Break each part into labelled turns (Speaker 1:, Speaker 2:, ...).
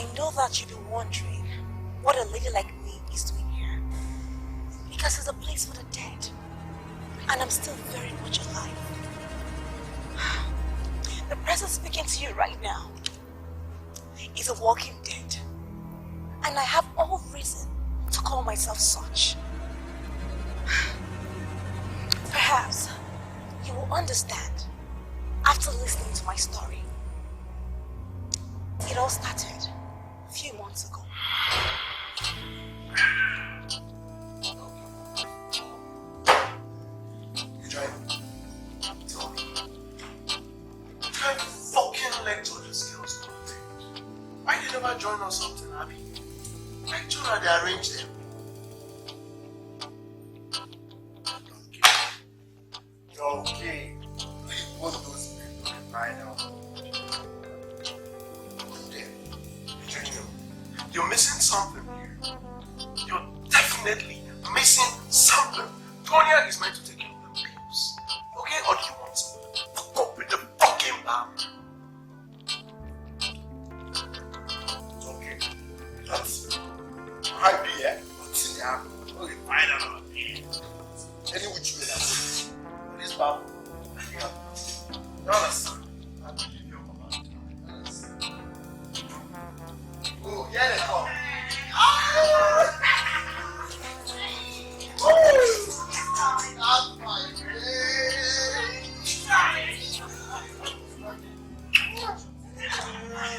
Speaker 1: I know that you've been wondering what a lady like me is doing here. Because it's a place for the dead. And I'm still very much alive. The person speaking to you right now is a walking dead. And I have all reason to call myself such. Perhaps you will understand after listening to my story. It all started a few months ago.
Speaker 2: You try tell me. You try fucking lecture these girls. Why did you never join or something, Abby? Lecture and they arrange them. Okay. Please, what those people right now? You're missing something here. You're definitely missing something. Tonya is meant to take care of the bills. Okay? Or do you want to fuck up with the fucking bomb? Okay. That's might be, eh? What's in the apple? Okay, fine, I don't know. Any which way that's it. This bomb, I think you understand? I believe your command. You understand? Oh, yeah, they come. That's my great.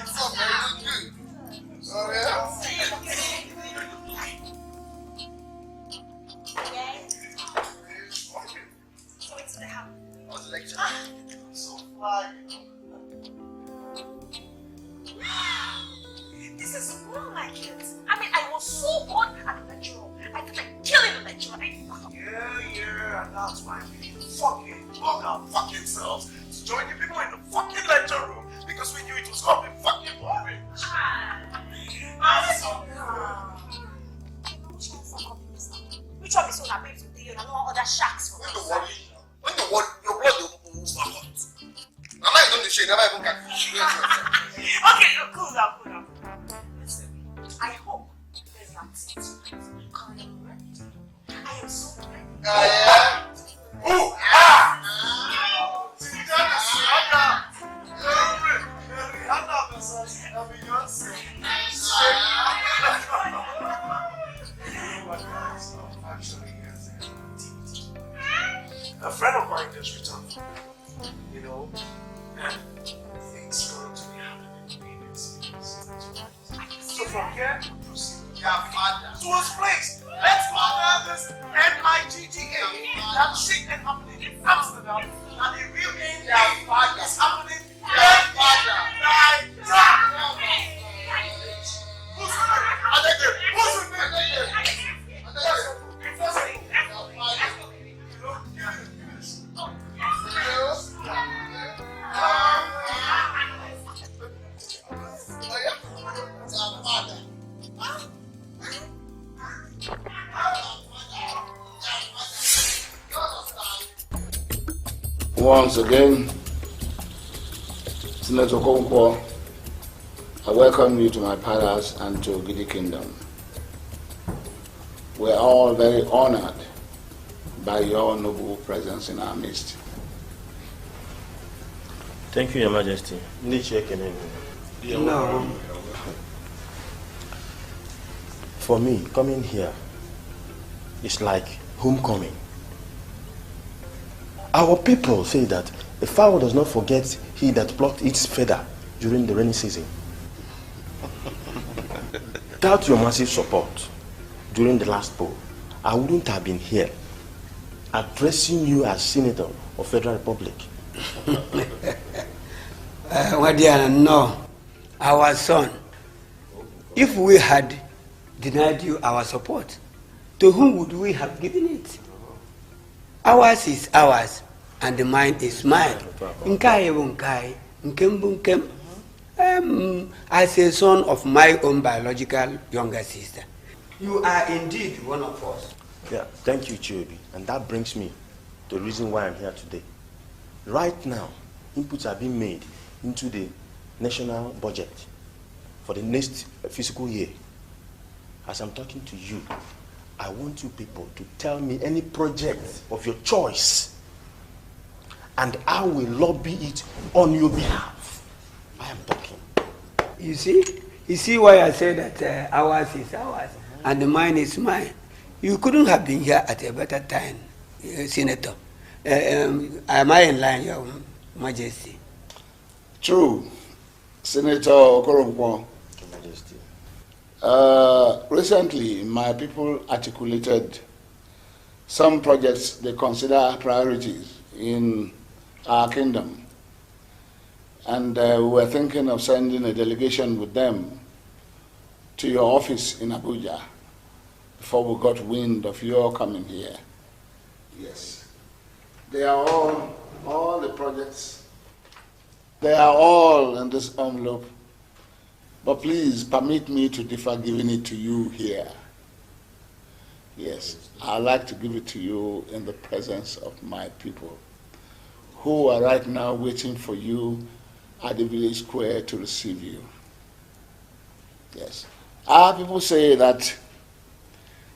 Speaker 2: So very good. Oh, yeah.
Speaker 1: So it's the house.
Speaker 2: How's the lecture? So fly.
Speaker 1: This is more like it. I mean, I was so hot at the lecture. I felt like killing the lecturer.
Speaker 2: Yeah, and that's why we need to fucking plug our fucking selves to join the people in the fucking lecture room because we knew it was gonna be fucking boring.
Speaker 1: Which one is so happy to you and no other sharks?
Speaker 2: When the worry, your blood will move back. I'm not going to share, never even can.
Speaker 1: Okay, cool down. Listen, I hope there's nothing tonight. I am so ready.
Speaker 2: Yeah. Ooh, a friend of mine just returned from you know, and things going to be happening in this place. So from here, we proceed to his place. Let's murder this NIGGA. That shit ain't happening in Amsterdam, and the real thing is happening in Nigeria. Who's with me?
Speaker 3: Once again, Senator Okonkwo, I welcome you to my palace and to Gidi Kingdom. We're all very honored by your noble presence in our midst.
Speaker 4: Thank you, Your Majesty.
Speaker 5: No.
Speaker 4: For me, coming here is like homecoming. Our people say that a fowl does not forget he that plucked its feather during the rainy season. Without your massive support during the last poll, I wouldn't have been here addressing you as Senator of Federal Republic.
Speaker 5: No, our son, if we had denied you our support, to whom would we have given it? Ours is ours, and mine is mine. As a son of my own biological younger sister, you are indeed one of us.
Speaker 4: Yeah, thank you, Chiobi. And that brings me to the reason why I'm here today. Right now, inputs are being made into the national budget. for the next fiscal year. As I'm talking to you, I want you people to tell me any project of your choice, and I will lobby it on your behalf. I am talking.
Speaker 5: You see why I say that ours is ours and mine is mine. You couldn't have been here at a better time, Senator. Am I in line, Your Majesty?
Speaker 3: True, Senator Okoronkwo.
Speaker 4: Your Majesty.
Speaker 3: Recently, my people articulated some projects they consider priorities in our kingdom. And we were thinking of sending a delegation with them to your office in Abuja before we got wind of your coming here. Yes. They are all the projects, they are all in this envelope. But please permit me to defer giving it to you here. Yes, I'd like to give it to you in the presence of my people, who are right now waiting for you at the village square to receive you. Yes. Our people say that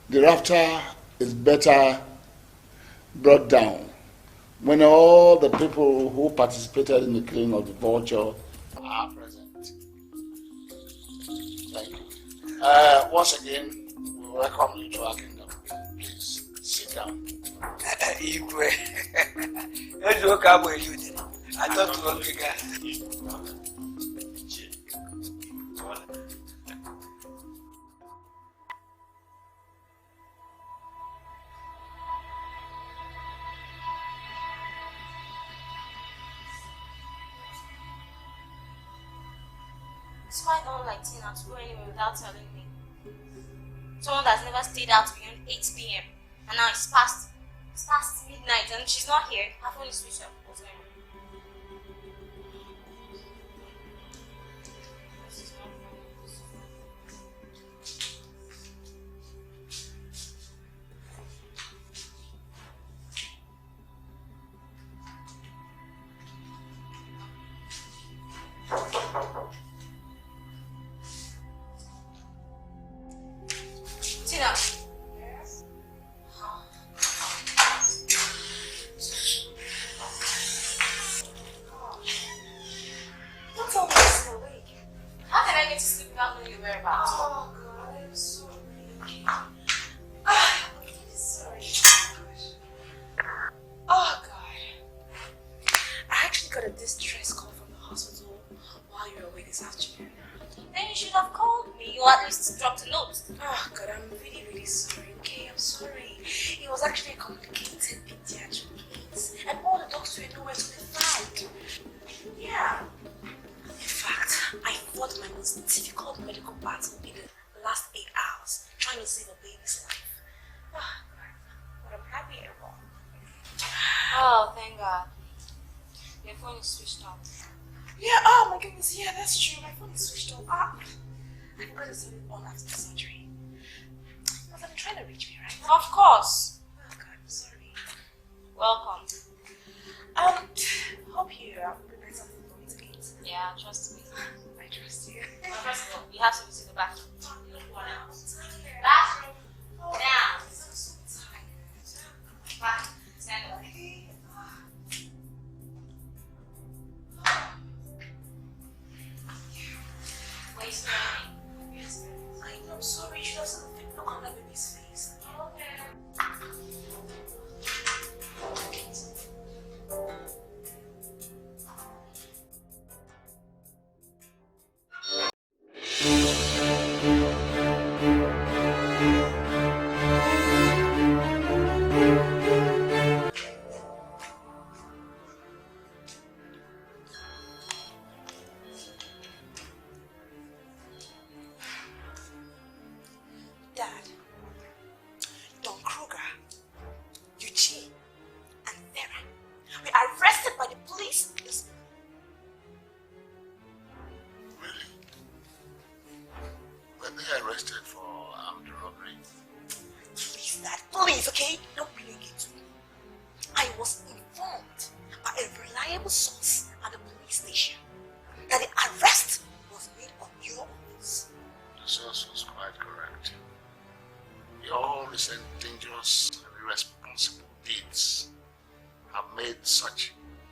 Speaker 3: the rafter is better brought down when all the people who participated in the killing of the vulture are present. Thank you. Once again, we welcome you to our kingdom. Please, sit down.
Speaker 5: Igwe. Let's look up where you did. I thought you were bigger.
Speaker 1: It's quite unlike Tina to go anywhere without telling me. Someone that's never stayed out beyond 8 p.m. and now it's past midnight and she's not here. Her phone is switched off. What's going on? Tina. Yes. Don't tell me you're still awake. How can I get to sleep without knowing your whereabouts? Oh God, I'm so weak. I'm really sorry. Oh God. I actually got a distress call from the hospital while you were away this afternoon. Then you should have called me or at least dropped a note. Oh God, I'm really, really sorry, okay? I'm sorry. It was actually a complicated pediatric case and all the docs were nowhere to be found. Yeah. In fact, I fought my most difficult medical battle in the last 8 hours trying to save a baby's life. Oh God, but I'm happy I won. Oh, thank God. Your phone is switched off. Yeah, oh my goodness, yeah, that's true. My phone is switched off. I've got to turn it on after the surgery. Because I'm trying to reach me, right? Of course. Oh God, I'm sorry. Welcome. Hope you prepared something for me to eat. Yeah, trust me. I trust you. Well, first of all, you have to visit the bathroom. Bathroom. Now. I'm so tired. Back. Stand up. Waste I'm sorry, she doesn't look on that baby's face. Okay.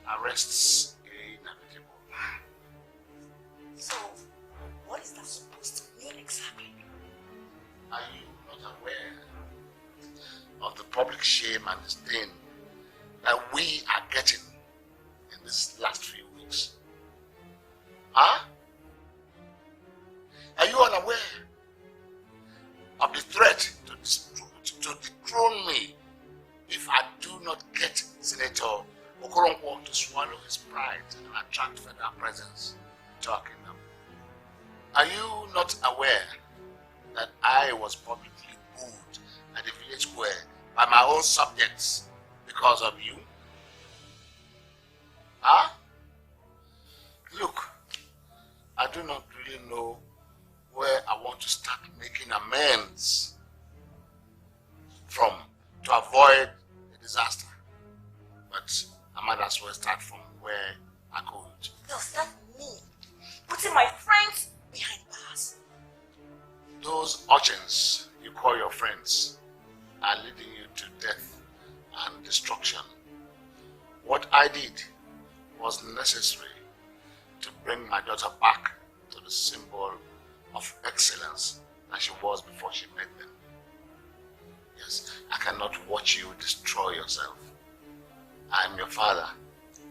Speaker 3: arrests inevitable.
Speaker 1: So, what is that supposed to mean exactly?
Speaker 3: Are you not aware of the public shame and disdain that we are getting in these last few weeks? Huh? Are you unaware of the threat to dethrone me if I do not get Senator Okoronkwo to swallow his pride and attract federal presence to our kingdom? Are you not aware that I was publicly booed at the village square by my own subjects because of you? Huh? Look, I do not really know where I want to start making amends from to avoid a disaster. But I might as well start from where I could.
Speaker 1: Does that mean putting my friends behind bars?
Speaker 3: Those urchins you call your friends are leading you to death and destruction. What I did was necessary to bring my daughter back to the symbol of excellence that she was before she met them. Yes, I cannot watch you destroy yourself. I am your father,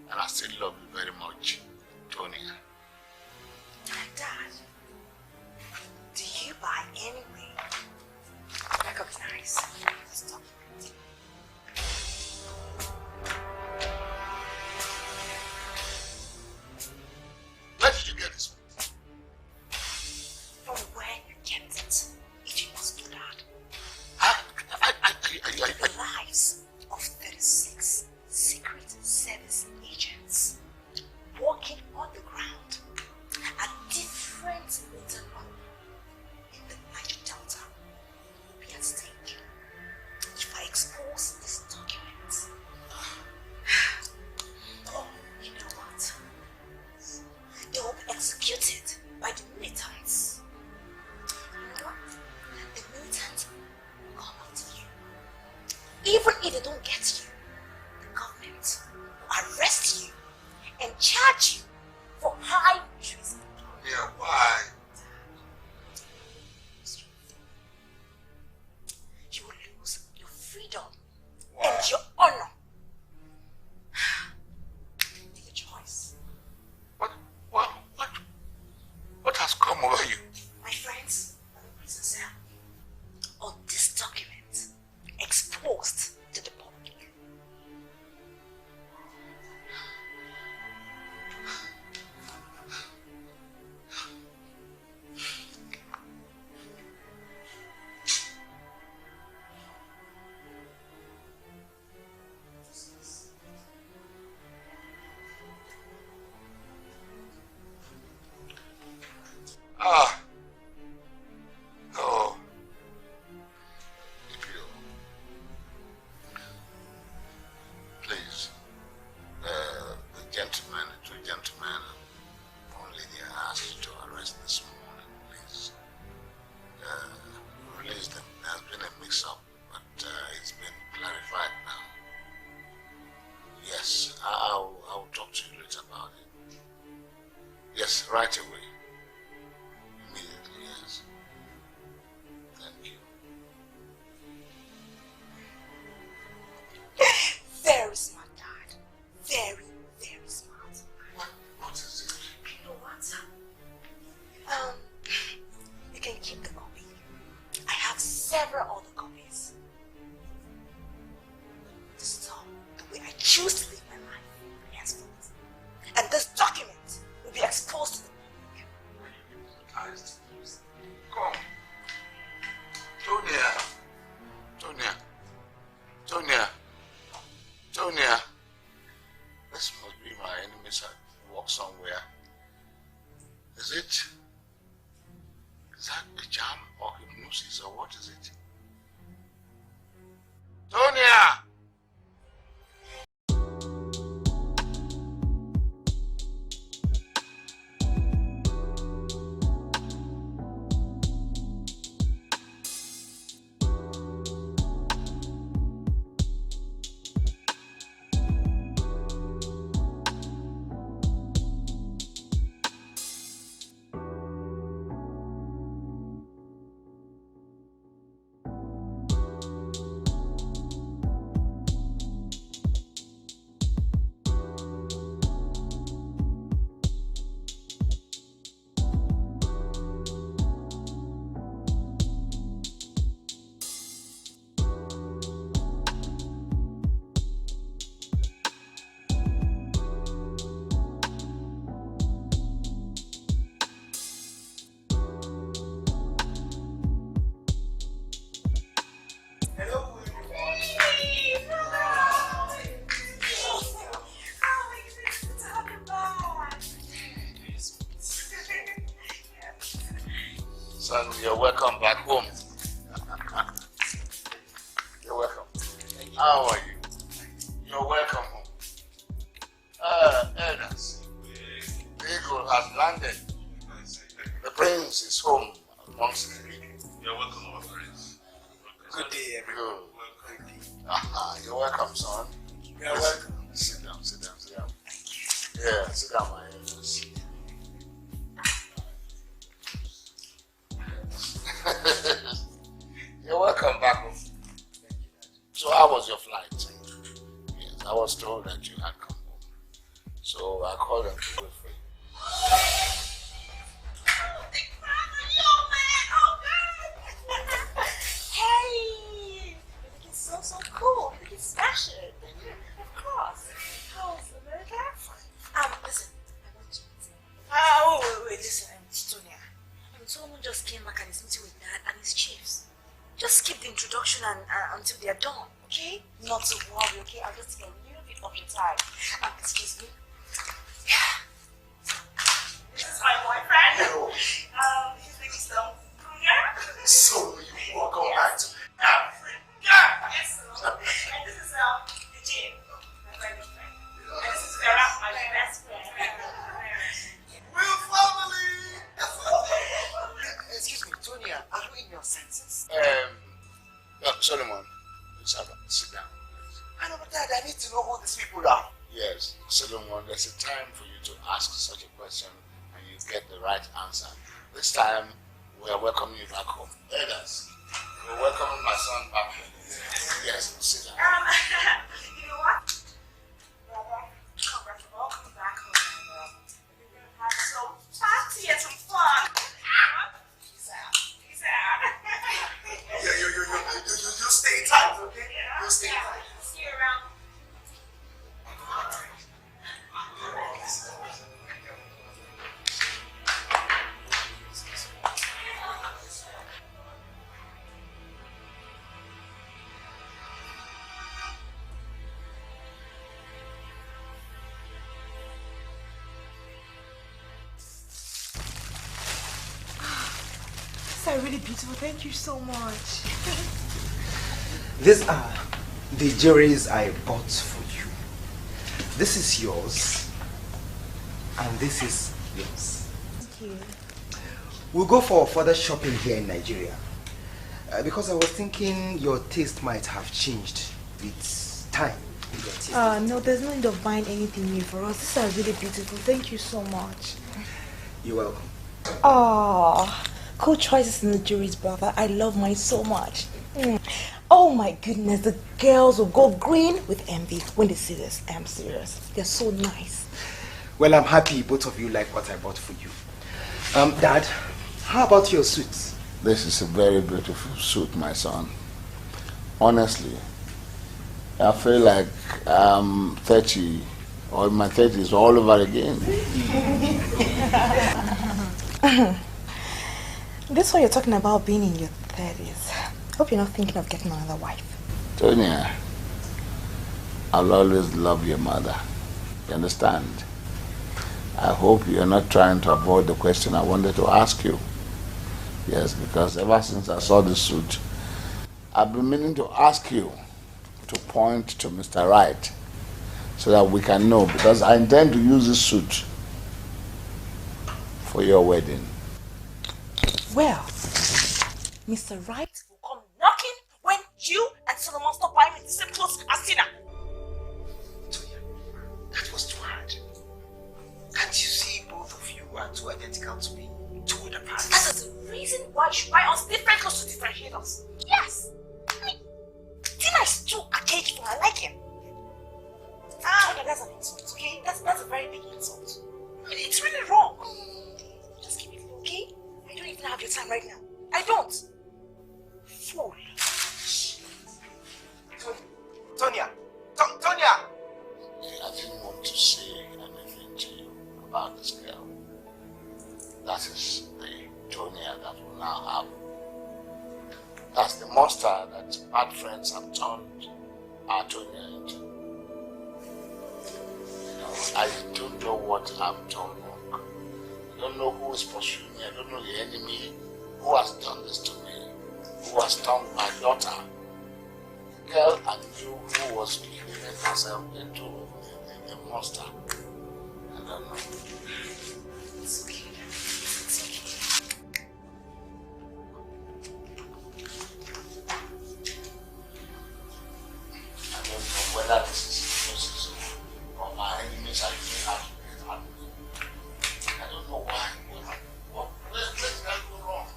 Speaker 3: and I still love you very much, Tony.
Speaker 1: Dad, do you by any way recognize this document?
Speaker 3: Where did you get this?
Speaker 1: From where you kept it, if you must do that. The lives of 36 Secret Service agents working on the ground at different intervals in the Niger Delta will be at stake if I expose this document. Oh, you know what? They will be executed by the militants. You know what? The militants will come after you. Even if they don't get you, the government will arrest you and charge you for high treason.
Speaker 3: Yeah, why?
Speaker 1: You will lose your freedom and your honor. Take a choice.
Speaker 3: What has come over you?
Speaker 1: My friends, prison cell, or this document exposed to the public.
Speaker 3: Ah. Oh. If you... Please. The gentleman, the two gentlemen, only they asked to arrest this morning, please. Release them. There's been a mix-up, but it's been clarified now. Yes, I'll talk to you later about it. Yes, right away. Immediately, yes. Thank you.
Speaker 1: Very smart, Dad. Very, very smart.
Speaker 3: What is it?
Speaker 1: You know what? You can keep the copy. I have several other copies. This is all the way I choose to live my life henceforth. And this document will be exposed to the public.
Speaker 3: Come. Tonya. This must be my enemies at work somewhere. Is that a jam or hypnosis or what is it? Tonya! Son, you're welcome back home. You're welcome. How are you? You're welcome home. Elders, the eagle has landed. The prince is home amongst the people.
Speaker 2: You're welcome, our friends.
Speaker 5: Good day, everyone.
Speaker 2: Good day.
Speaker 3: You're welcome, son.
Speaker 5: You're welcome.
Speaker 3: Sit down. Yeah, sit down, my elders. You're welcome back home. So how was your flight? Yes, I was told that you had come home. So I called them to wait for you.
Speaker 1: Hey! You're looking so cool. You're looking smashing. Of course. How's America? Listen, I want you. Wait, listen, Tonya. Someone just came back and is meeting with Dad and his chiefs. Just skip the introduction and until they are done, okay? Not to worry, okay? I'll just take a little bit of your time. Excuse me. This is my boyfriend.
Speaker 3: Hello.
Speaker 1: His name is Bruno.
Speaker 3: So you welcome back to
Speaker 1: Africa. Yes, sir. And this is the gym. My very good friend. And this is Vera, my best friend.
Speaker 2: We're family!
Speaker 6: Excuse me, Tonya, are you in your senses?
Speaker 3: Solomon, sit down.
Speaker 6: I know, but Dad, I need to know who these people are.
Speaker 3: Yes, Solomon, there's a time for you to ask such a question and you get the right answer. This time, we are welcoming you back home. Elders, we're welcoming my son back home. Yes, sit down.
Speaker 1: You know what? Brother, welcome back home. And we're going to have some party and some fun. Peace out.
Speaker 6: You stay tight, okay?
Speaker 1: Yeah.
Speaker 6: You stay tight.
Speaker 1: See you around. These are really beautiful. Thank you so much.
Speaker 6: These are the jewelries I bought for you. This is yours, and this is yours.
Speaker 1: Thank you.
Speaker 6: We'll go for further shopping here in Nigeria. Because I was thinking your taste might have changed with time.
Speaker 1: No, there's no need of buying anything new for us. These are really beautiful. Thank you so much.
Speaker 6: You're welcome.
Speaker 1: Oh, cool choices in the jewelries, brother. I love mine so much. Oh my goodness, the girls will go green with envy when they see this. I'm serious. They're so nice.
Speaker 6: Well, I'm happy both of you like what I bought for you. Dad, how about your suits?
Speaker 3: This is a very beautiful suit, my son. Honestly, I feel like I'm 30 or my 30s all over again.
Speaker 1: This one you're talking about being in your 30s. Hope you're not thinking of getting another wife.
Speaker 3: Tonya, I'll always love your mother. You understand? I hope you're not trying to avoid the question I wanted to ask you. Yes, because ever since I saw this suit, I've been meaning to ask you to point to Mr. Right so that we can know, because I intend to use this suit for your wedding.
Speaker 1: Well, Mr. Right will come knocking when you and Solomon stop buying the same clothes as Tina.
Speaker 6: Tonya, that was too hard. Can't you see both of you are too identical to me? Two other parts.
Speaker 1: That is the reason why you should buy us different clothes to differentiate us. Yes! I mean, Tina is too archaic for my liking. That's an insult, okay? That's a very big insult. I mean, it's really wrong. Just keep it low, okay? I don't even have your time right now. I don't. Fool.
Speaker 6: Tonya! Tonya!
Speaker 3: I didn't want to say anything to you about this girl. That is the Tonya that we now have. That's the monster that bad friends have turned our Tonya into. I don't know what I've done wrong. I don't know who is pursuing me. I don't know the enemy who has done this to me, who has turned my daughter, the girl I knew who was behaving herself into a monster. I don't know.
Speaker 1: It's okay.
Speaker 3: I don't know whether this is justice or my enemies are using her to get at me. I don't know why. Where did I go wrong?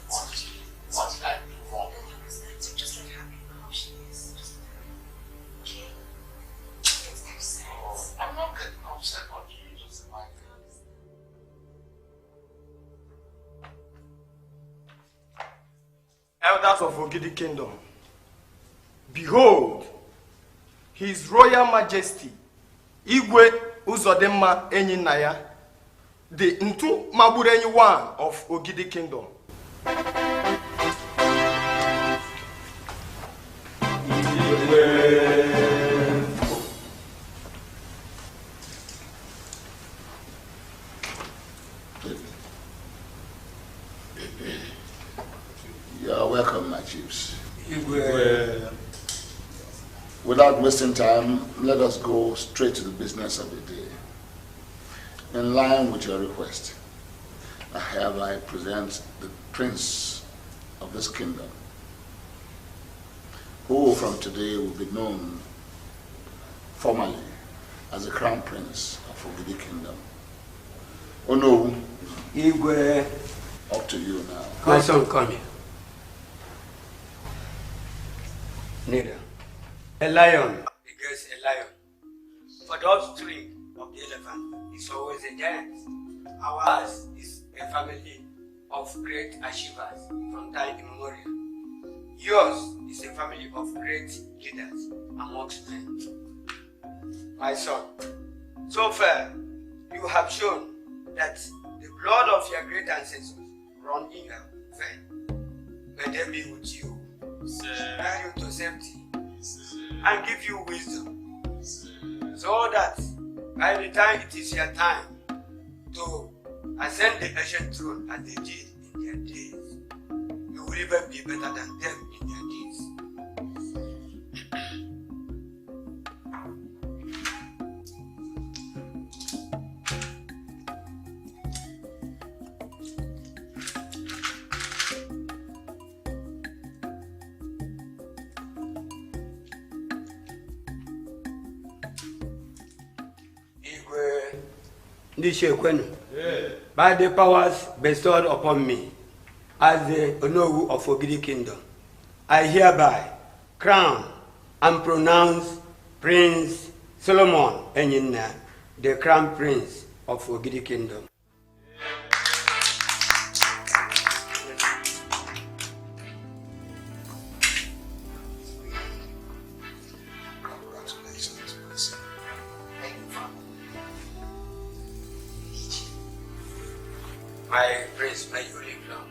Speaker 3: What did I do wrong?
Speaker 1: So just let her be how she is. Just let her. Okay? It's upset.
Speaker 3: Oh, I'm not getting upset, but you just imagine.
Speaker 7: Elders of Ogidi Kingdom, behold, His Royal Majesty, Igwe Uzodimma Enyinaya, the Ntu Maburenyi one of Ogidi Kingdom.
Speaker 3: You are welcome, my chiefs. Without wasting time, let us go straight to the business of the day. In line with your request, I hereby present the prince of this kingdom, who from today will be known formally as the crown prince of Ogidi Kingdom. Oh no,
Speaker 5: Igwe,
Speaker 3: up to you now.
Speaker 5: my son, come here. Neither. A lion against a lion. For the offspring of the elephant is always a giant. Ours is a family of great achievers from time immemorial. Yours is a family of great leaders amongst men. My son, so far you have shown that the blood of your great ancestors run in your vein. May they be with you, guide you to safety, and give you wisdom, so that by the time it is your time to ascend the ancient throne as they did in their days, you will even be better than them in their deeds. By the powers bestowed upon me as the Onowu of Ogidi Kingdom, I hereby crown and pronounce Prince Solomon Enyinna, the crown prince of Ogidi Kingdom. My prince, may you live long.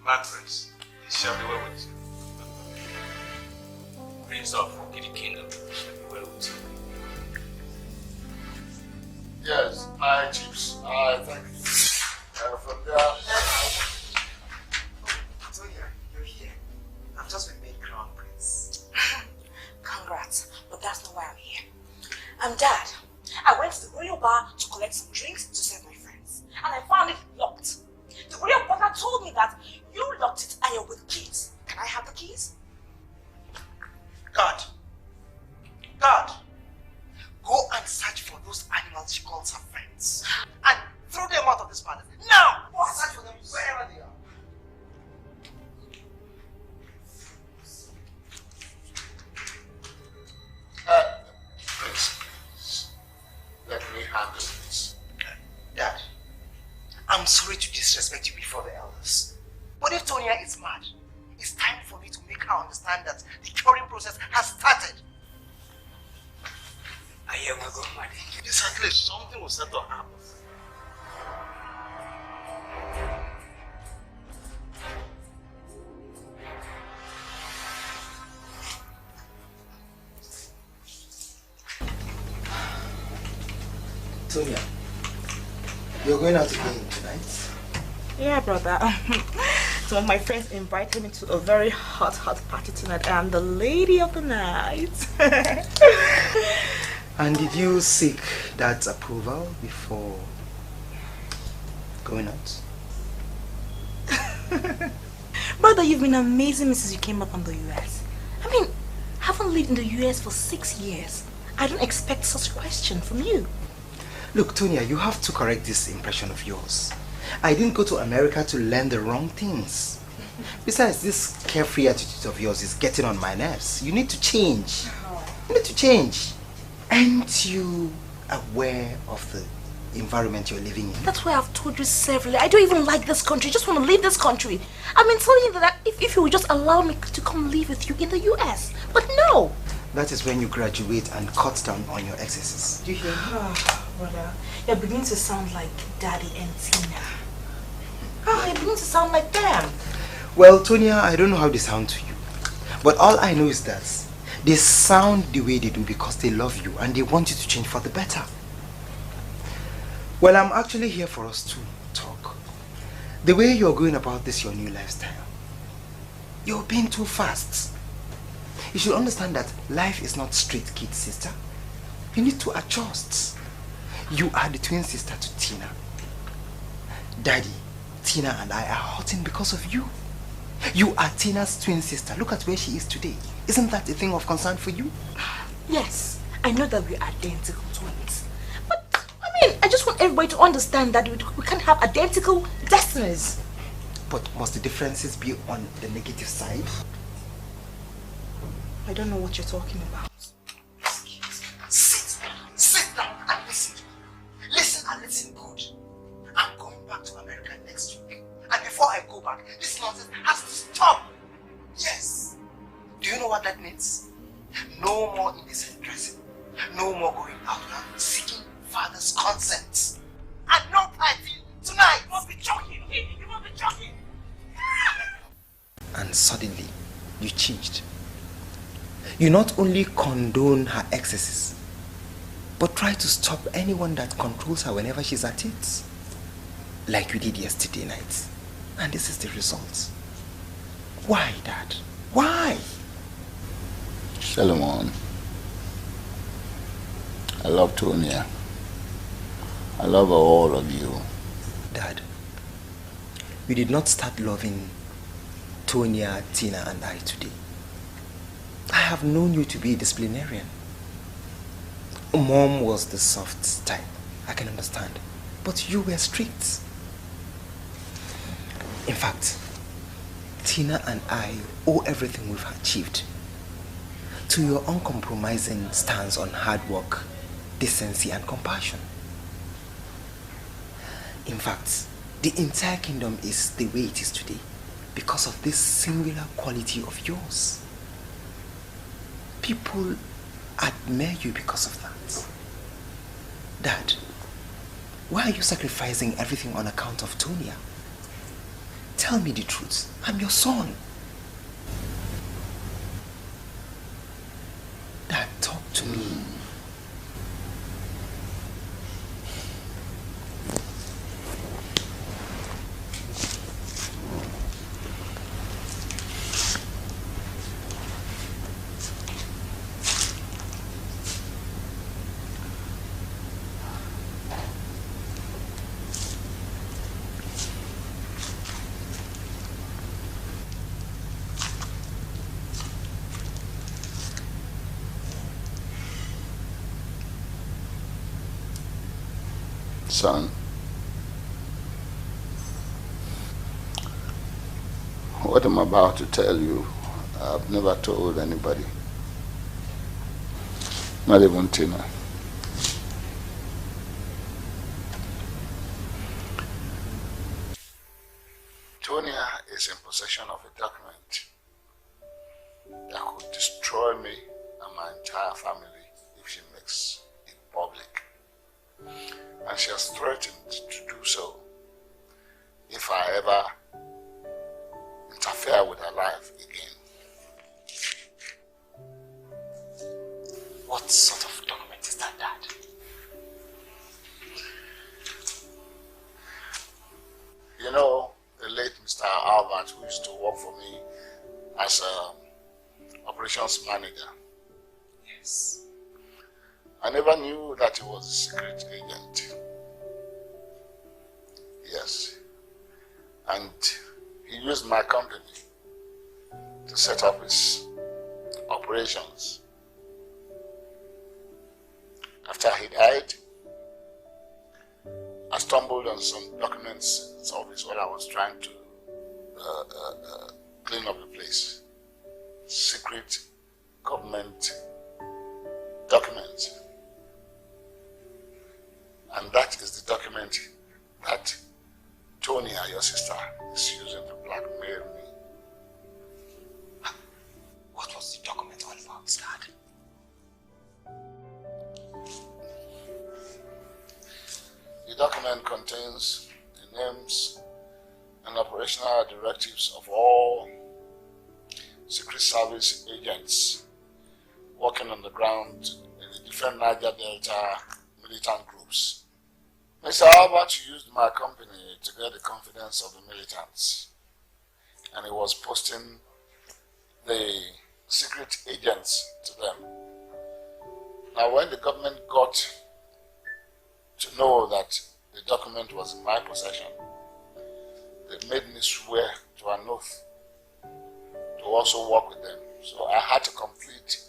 Speaker 8: My prince, it shall be well with you. Prince of Ogidi Kingdom, it shall be well with you.
Speaker 3: Yes, my chiefs, I thank you. From there,
Speaker 6: Tonya, you're here. I've just been made crown prince.
Speaker 1: Congrats, but that's not why I'm here. Dad, I went to the royal bar to collect some drinks to serve my friends, and I found it locked. The royal butler told me that you locked it and you're with keys. Can I have the keys?
Speaker 6: God, go and search for those animals she calls her friends, and throw them out of this palace. Now! Go and search for them wherever they are.
Speaker 3: Prince, let me handle this.
Speaker 6: Dad, I'm sorry to disrespect you before the elders, but if Tonya is mad, it's time for me to make her understand that the curing process has started.
Speaker 5: I am a good man.
Speaker 8: This at least something will settle happen.
Speaker 6: Tonya, you're going out again tonight?
Speaker 1: Yeah, brother. Some of my friends invited me to a very hot party tonight. I'm the lady of the night.
Speaker 6: And did you seek that approval before going out?
Speaker 1: Brother, you've been amazing since you came up from the US. I mean, I haven't lived in the US for 6 years. I don't expect such a question from you.
Speaker 6: Look, Tonya, you have to correct this impression of yours. I didn't go to America to learn the wrong things. Besides, this carefree attitude of yours is getting on my nerves. You need to change. You need to change. Aren't you aware of the environment you're living in?
Speaker 1: That's why I've told you severally. I don't even like this country. I just want to leave this country. I've been telling you that if you would just allow me to come live with you in the US. But no.
Speaker 6: That is when you graduate and cut down on your excesses. Do you hear me?
Speaker 1: Oh, brother, you're beginning to sound like Daddy and Tina. Oh, you're beginning to sound like them.
Speaker 6: Well, Tonya, I don't know how they sound to you. But all I know is that they sound the way they do because they love you and they want you to change for the better. Well, I'm actually here for us to talk. The way you're going about this, your new lifestyle, you're being too fast. You should understand that life is not street kid, sister. You need to adjust. You are the twin sister to Tina. Daddy, Tina and I are hurting because of you. You are Tina's twin sister. Look at where she is today. Isn't that a thing of concern for you?
Speaker 1: Yes, I know that we're identical twins. But, I mean, I just want everybody to understand that we can't have identical destinies.
Speaker 6: But must the differences be on the negative side?
Speaker 1: I don't know what you're talking about.
Speaker 6: Sit down and listen. Listen and listen good. I'm going back to America next week. And before I go back, this nonsense has to stop. Yes. Do you know what that means? No more indecent dressing. No more going out without seeking father's consent. And no party tonight. You must be joking. You must be joking. And suddenly, you changed. You not only condone her excesses, but try to stop anyone that controls her whenever she's at it. Like you did yesterday night. And this is the result. Why, Dad? Why?
Speaker 3: Solomon, I love Tonya. I love all of you.
Speaker 6: Dad, we did not start loving Tonya, Tina and I today. I have known you to be a disciplinarian. Mom was the soft type, I can understand. But you were strict. In fact, Tina and I owe everything we've achieved to your uncompromising stance on hard work, decency and compassion. In fact, the entire kingdom is the way it is today because of this singular quality of yours. People admire you because of that. Dad, why are you sacrificing everything on account of Tonya? Tell me the truth. I'm your son. Dad, talk to me.
Speaker 3: Son, what I'm about to tell you, I've never told anybody, not even Tina. Tonya is in possession of a document that could destroy me and my entire family if she makes it public. And she has threatened to do so if I ever interfere with her life again.
Speaker 6: What sort of document is that, Dad?
Speaker 3: You know, as operations manager.
Speaker 1: Yes.
Speaker 3: I never knew that he was a secret agent. Yes. And he used my company to set up his operations. After he died, I stumbled on some documents in his office while I was trying to clean up the place. Secret government documents. And that is the document that Tonya, your sister, is using to blackmail me.
Speaker 6: What was the document all about, Dad?
Speaker 3: The document contains the names and operational directives of all Secret Service agents working on the ground in the different Niger Delta militant groups. Mr. Albert used my company to get the confidence of the militants, and he was posting the secret agents to them. Now, when the government got to know that the document was in my possession, they made me swear to an oath to also work with them. So I had to complete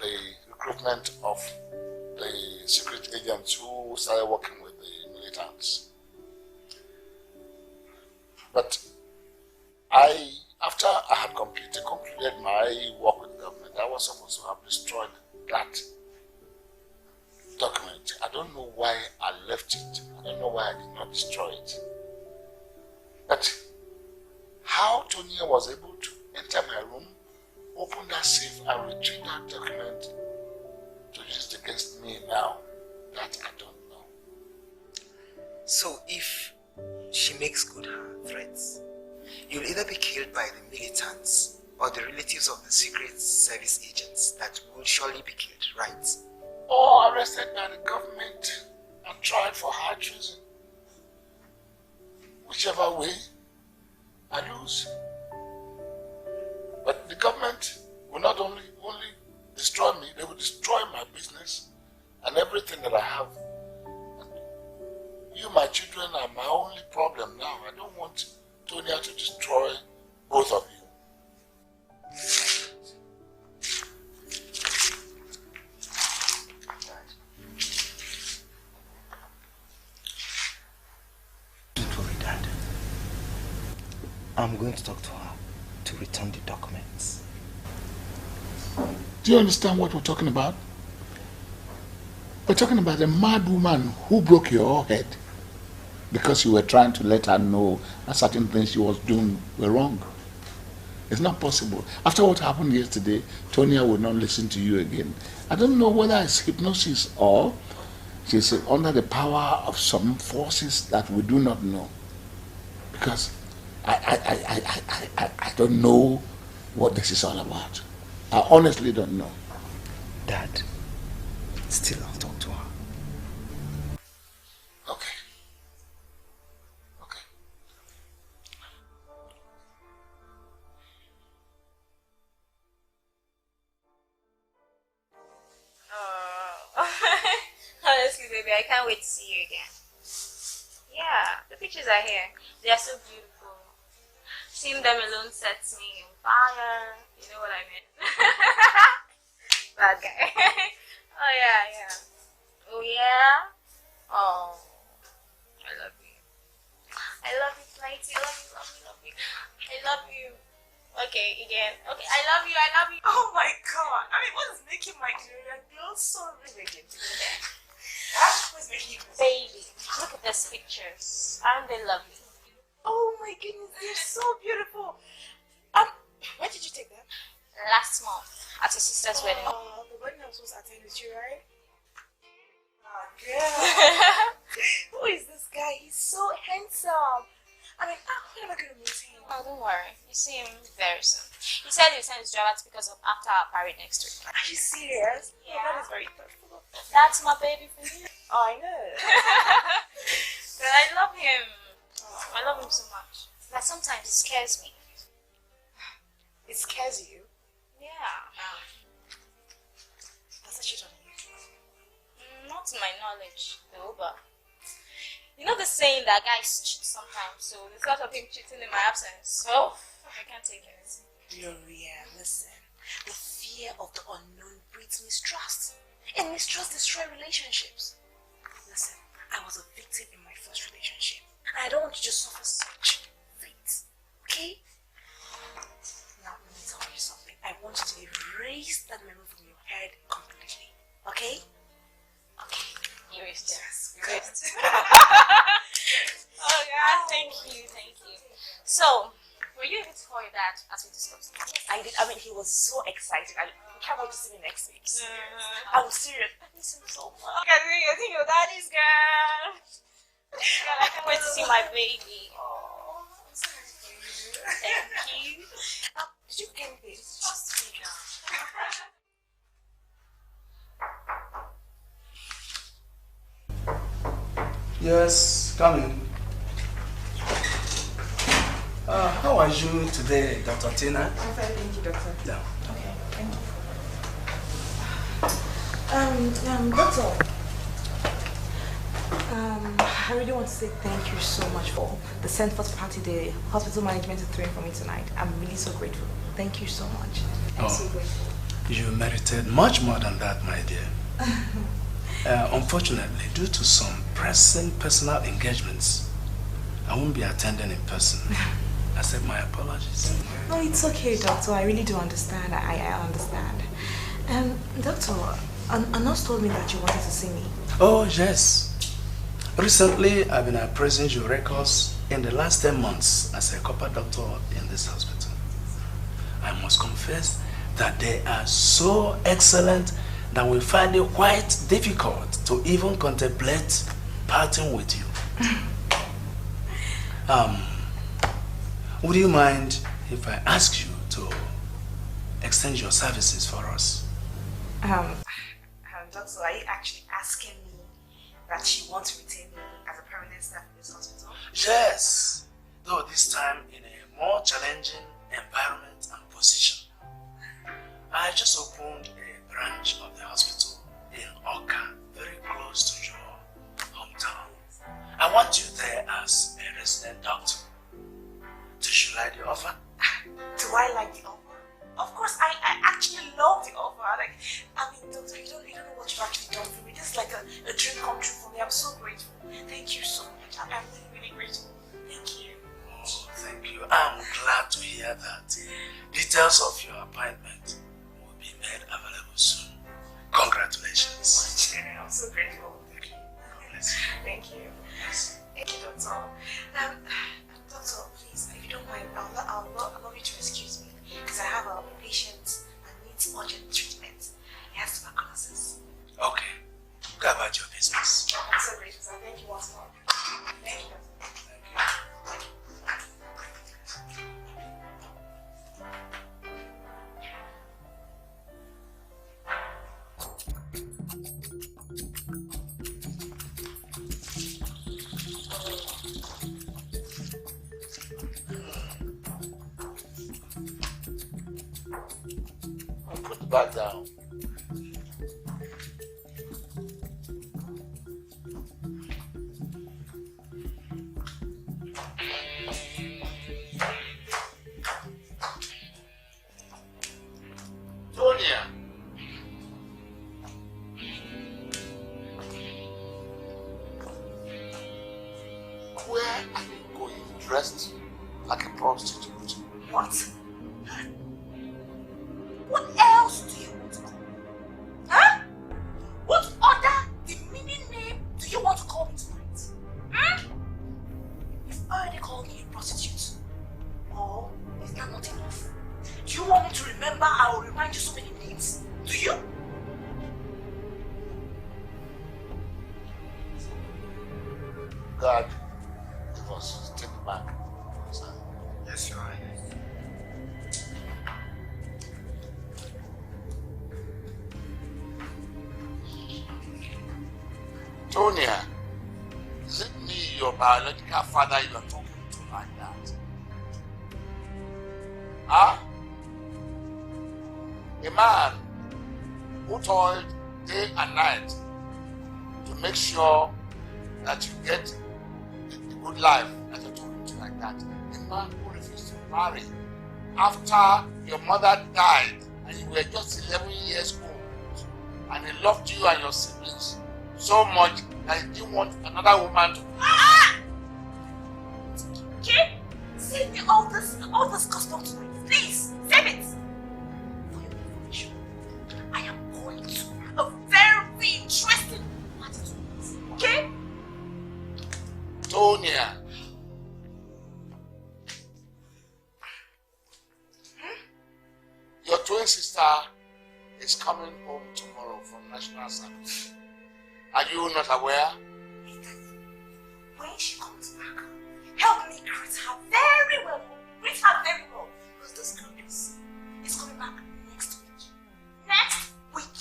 Speaker 3: the recruitment of the secret agents who started working with the militants. But after I had concluded my work with the government, I was supposed to have destroyed that document. I don't know why I left it. I don't know why I did not destroy it. But how Tonya was able to enter my room, open that safe, and retrieve that document to use it against me now, that I don't know.
Speaker 6: So if she makes good her threats, you'll either be killed by the militants or the relatives of the Secret Service agents that will surely be killed, right?
Speaker 3: Or arrested by the government and tried for high treason. Whichever way, I lose. But the government will not only destroy me, they will destroy my business and everything that I have. And you, my children, are my only problem now. I don't want Tonya to destroy both of you.
Speaker 6: Don't worry, Dad. I'm going to talk to her to return the documents.
Speaker 3: Do you understand what we're talking about? We're talking about a mad woman who broke your head because you were trying to let her know that certain things she was doing were wrong. It's not possible. After what happened yesterday, Tonya will not listen to you again. I don't know whether it's hypnosis or she's under the power of some forces that we do not know. Because I don't know what this is all about. I honestly don't know.
Speaker 6: Dad, still I'll talk to her.
Speaker 3: Okay. Okay.
Speaker 1: Honestly, baby, I can't wait to see you again. Yeah, the pictures are here. They are so beautiful. Seeing them alone sets me on fire. You know what I mean? Bad guy. Oh, yeah. Oh, yeah? Oh, I love you. I love you, Flighty. I love you. I love you. Okay, again. Okay, I love you. Oh my god. I mean, what is making my Nigerian girl so riveting? What's making you baby? Look at these pictures. Aren't they lovely? Oh my goodness, they're so beautiful. When did you take them? Last month at your sister's wedding. Oh, the wedding I was supposed to attend with you, right? Oh, girl. Who is this guy? He's so handsome. I mean, when am I going to meet him? Oh, don't worry. You see him very soon. He said he'll send his driver because of after our parade next week. Are you serious? Yeah. Oh, that is very thoughtful. That's my baby for you. Oh, I know. But I love him. Oh, I love him so much. But sometimes it scares me. It scares you?
Speaker 9: Yeah.
Speaker 1: Does it cheat on you?
Speaker 9: Not to my knowledge, though, but you know the saying that guys cheat sometimes, so the thought of him cheating in my absence, I can't take it.
Speaker 1: Gloria, listen. The fear of the unknown breeds mistrust. And mistrust destroys relationships. Listen, I was a victim in my first relationship. And I don't want you to suffer such fate. Okay? Now, let me tell you something. I want you to erase that memory from your head completely. Okay? Okay.
Speaker 9: Erased.
Speaker 1: Yes.
Speaker 9: Erased. Oh, God. Thank you. So, were you able to call your dad as we discussed?
Speaker 1: I did. I mean, he was so excited. I can't wait to see me next week. I'm serious. I miss him so much.
Speaker 9: I think your daddy's girl. God, I can't wait to see my baby.
Speaker 1: Oh, I'm so happy for you.
Speaker 9: Thank you.
Speaker 1: Did you get this? Just me now.
Speaker 2: Yes, come in. How are you today, Dr. Tina?
Speaker 1: I'm fine, thank you, doctor.
Speaker 2: Yeah.
Speaker 1: Okay, thank you. Doctor. I really want to say thank you so much for the send-forth party the hospital management is throwing for me tonight. I'm really so grateful. Thank you so much. I'm so grateful.
Speaker 2: You merited much more than that, my dear. Unfortunately, due to some pressing personal engagements, I won't be attending in person. I accept my apologies.
Speaker 1: No, it's okay, doctor. I really do understand. I understand. Doctor, a nurse told me that you wanted to see me.
Speaker 2: Oh, yes. Recently, I've been appraising your records in the last 10 months as a corporate doctor in this hospital. I must confess that they are so excellent that we find it quite difficult to even contemplate parting with you. Would you mind if I ask you to extend your services for us?
Speaker 1: Doctor, are you actually asking me that she wants to retain me as a permanent staff in this hospital?
Speaker 2: Yes, though this time in a more challenging environment and position. I just opened a branch of the hospital in Oka, very close to your hometown. I want you there as a resident doctor. Do you like the offer?
Speaker 1: Do I like the offer? Of course, I actually love the offer. Like, I mean, doctor, you don't know what you've actually done for me. This is like a dream come true for me. I'm so grateful. Thank you so much. I'm really, really grateful. Thank you.
Speaker 2: Oh, thank you. I'm glad to hear that. Details of your appointment will be made available soon. Congratulations.
Speaker 1: I'm so grateful.
Speaker 2: Thank you. God bless you.
Speaker 1: Thank you.
Speaker 2: Yes.
Speaker 1: Thank you, doctor. Doctor, please, if you don't mind, I'll love you to excuse me because I have a patient that needs urgent treatment. He has tuberculosis.
Speaker 2: Okay. Go about your business.
Speaker 1: I'm so grateful, sir. Thank you once more. Thank you, doctor.
Speaker 2: Thank you.
Speaker 3: Put the bag down. Tonya. Where are you going dressed like a prostitute?
Speaker 1: What? What else do you want to call me? Huh? What other demeaning name do you want to call me tonight? You've already called me a prostitute. Or is that not enough? Do you want me to remember I will remind you so many things? Do you?
Speaker 3: God, give us. Take it back.
Speaker 2: Yes, Your Honor.
Speaker 3: Tonya, is it me, your biological father, you are talking to like that? Huh? A man who toiled day and night to make sure that you get the good life that you're doing to like that. A man who refused to marry after your mother died and you were just 11 years old, and he loved you and your siblings so much that he didn't want another woman to...
Speaker 1: Okay? Save me all this custom tonight. Please, save it. For your information, I am going to a very interesting party tonight. Okay?
Speaker 3: Tonya. Your twin sister is coming home tomorrow from National Service. Are you not aware?
Speaker 1: When she comes back, help me greet her very well. Greet her very well. Because this girl is coming back next week. Next week.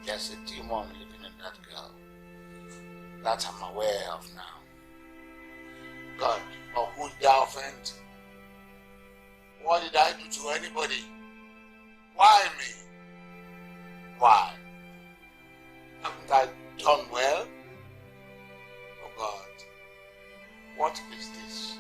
Speaker 3: There's a demon living in that girl that I'm aware of now. God, but who did I offend? What did I do to anybody? Why me? Why? Haven't I done well? Oh God, what is this?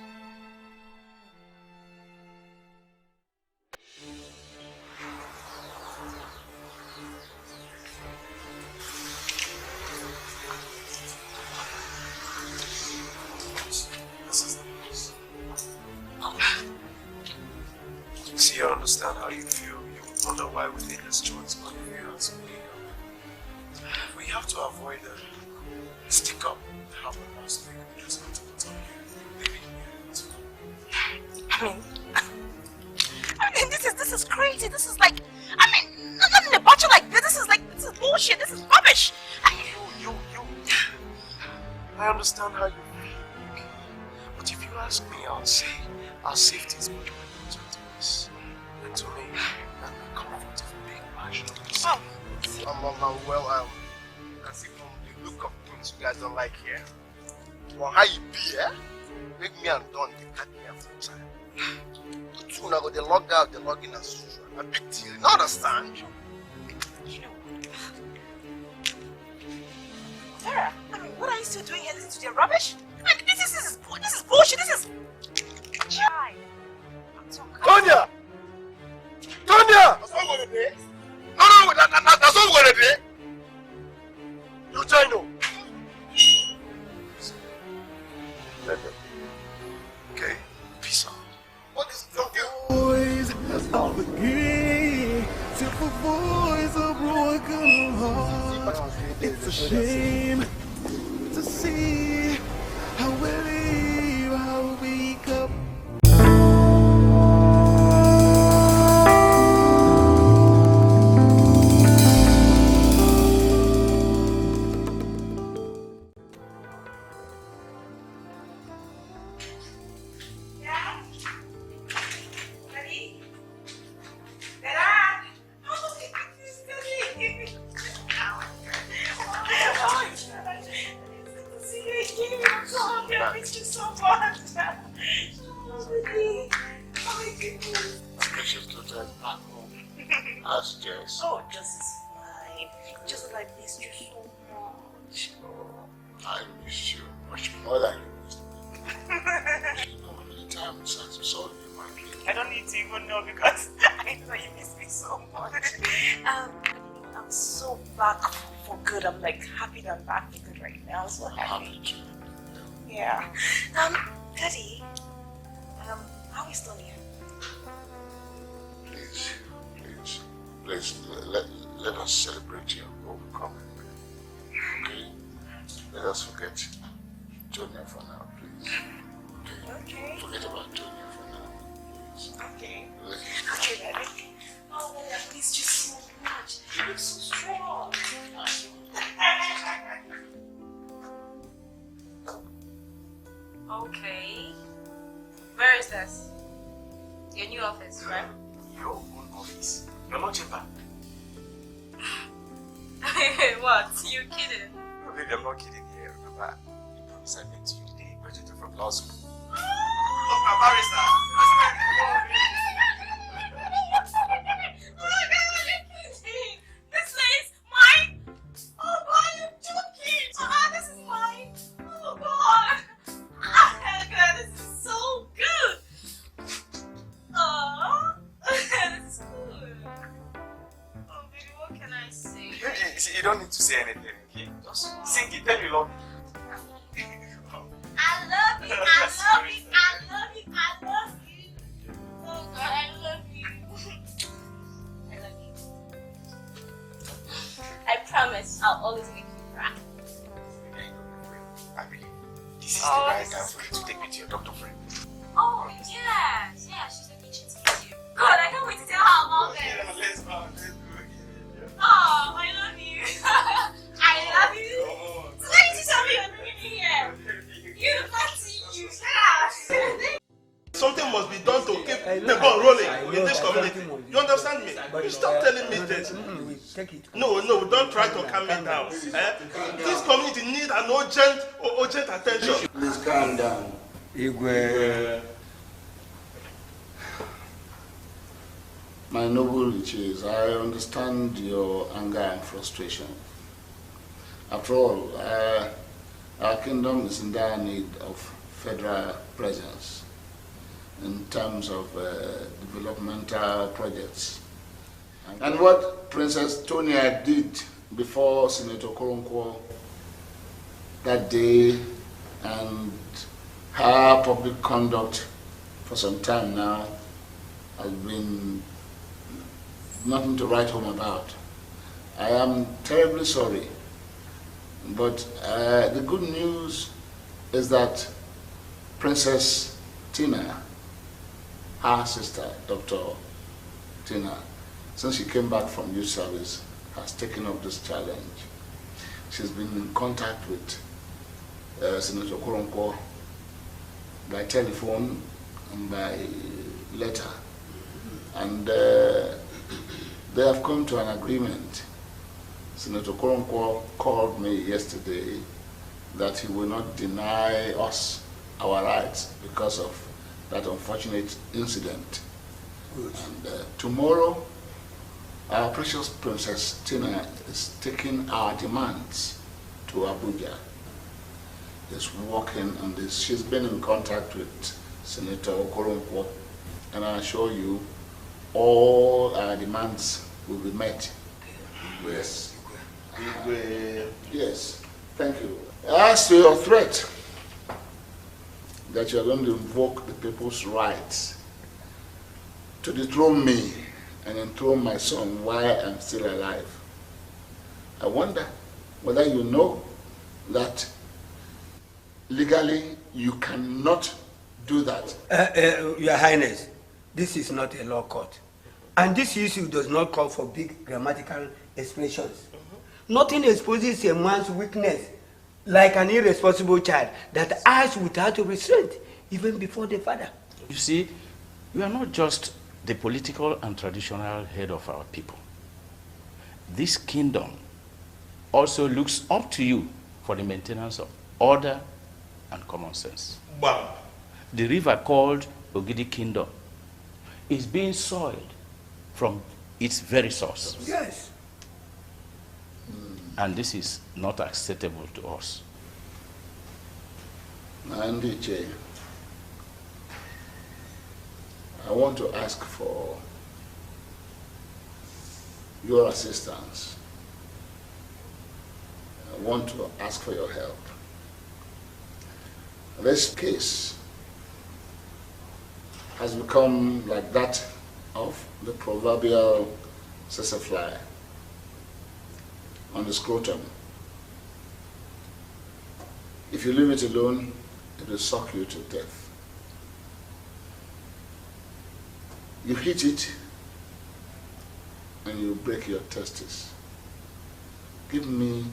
Speaker 8: See, I understand how you feel. You wonder why we made this choice, but we have to avoid the stick up that happened last week. We just have to put on you.
Speaker 1: I mean, this is crazy. This is like, not in a budget like this. This is bullshit. This is rubbish.
Speaker 8: I understand how you feel. But if you ask me, I'll say our safety is much more important to us. And to me, and the comfort of a big mansion.
Speaker 7: I see from the look of things you guys don't like here. Well, how you be, eh? Make me and Don they cut me after time. But soon I go they log out, they log in as usual. A big deal. You understand?
Speaker 1: You know, Sarah, what are you still doing here listening to the rubbish? This is bullshit. This is... Chai.
Speaker 7: Tonya! Tonya! That's what we're gonna do. No, that's what we're gonna do. You join no.
Speaker 8: Let them. Okay? Peace out.
Speaker 7: What is talking?
Speaker 10: Boys of the game, simple boys of broken heart. It's a shame to see how we leave, how we come.
Speaker 1: Oh, just is fine. Just that I missed you so much.
Speaker 3: I miss you much more than you missed me. You know how many times since you saw me in my dream.
Speaker 1: I don't need to even know because I know you miss me so much. I'm so back for good. I'm like happy that I'm back for good right now. I'm so happy. Yeah. Daddy, how is Tonya?
Speaker 3: Please, let us celebrate your homecoming. Okay? Let us forget Tonya for now, please. Okay? Forget about Tonya for now, please.
Speaker 1: Okay. Okay, Daddy. Oh, I missed you so much. You look so strong.
Speaker 9: Okay. Where is this? Your new office, right?
Speaker 8: Your own office. You're not cheaper.
Speaker 9: What? You kidding?
Speaker 8: No, baby, I'm not kidding here. Remember, the promise I made to you today, budget from Lost.
Speaker 7: Look, my barrister.
Speaker 1: This is mine. Oh God, you're joking. This is mine. Oh God. God, this is so good. Oh, this is good. Oh baby, what can I say?
Speaker 8: You don't need to say anything, okay? Just sing it, tell you love
Speaker 1: I love you. I love you. I love you. I love you. Oh God, I love you. I love you. I promise I'll always make you cry.
Speaker 8: I believe this is the right time for you to take me to your doctor friend.
Speaker 1: Oh yes, yeah, she's looking to meet you. God, I can't wait to tell her about it.
Speaker 8: Yeah, let's go.
Speaker 1: Oh, I love you. I love you. So why did you tell me you're bringing me here? You fancy you.
Speaker 7: Something must be done to keep the ball rolling in this community. You understand me? You stop telling me this. No, don't try to calm me down. This community needs an urgent attention.
Speaker 3: Please calm down.
Speaker 5: Igwe.
Speaker 3: My noble riches, I understand your anger and frustration. After all, our kingdom is in dire need of federal presence in terms of developmental projects. And what Princess Tonia did before Senator Koronkwo that day and her public conduct for some time now has been nothing to write home about. I am terribly sorry, but the good news is that Princess Tina, her sister, Dr. Tina, since she came back from youth service, has taken up this challenge. She's been in contact with Senator Koronkwo by telephone and by letter, and they have come to an agreement. Senator Koronkwo called me yesterday that he will not deny us our rights because of that unfortunate incident. Good. And tomorrow, our precious Princess Tina is taking our demands to Abuja. Is working on this. She's been in contact with Senator Koronkwo, and I assure you, all our demands will be met. Yes. Yes. Thank you. As to your threat that you are going to invoke the people's rights to dethrone me and enthrone my son while I'm still alive, I wonder whether you know that legally you cannot do that.
Speaker 5: Your Highness, this is not a law court. And this issue does not call for big grammatical expressions. Nothing exposes a man's weakness like an irresponsible child that acts without restraint, even before the father.
Speaker 11: You see, you are not just the political and traditional head of our people. This kingdom also looks up to you for the maintenance of order and common sense.
Speaker 7: Bam.
Speaker 11: The river called Ogidi Kingdom is being soiled from its very source.
Speaker 5: Yes.
Speaker 11: And this is not acceptable to us.
Speaker 3: Nandiche, I want to ask for your assistance. I want to ask for your help. This case has become like that of the proverbial sassafly on the scrotum. If you leave it alone, it will suck you to death. You hit it and you break your testes. Give me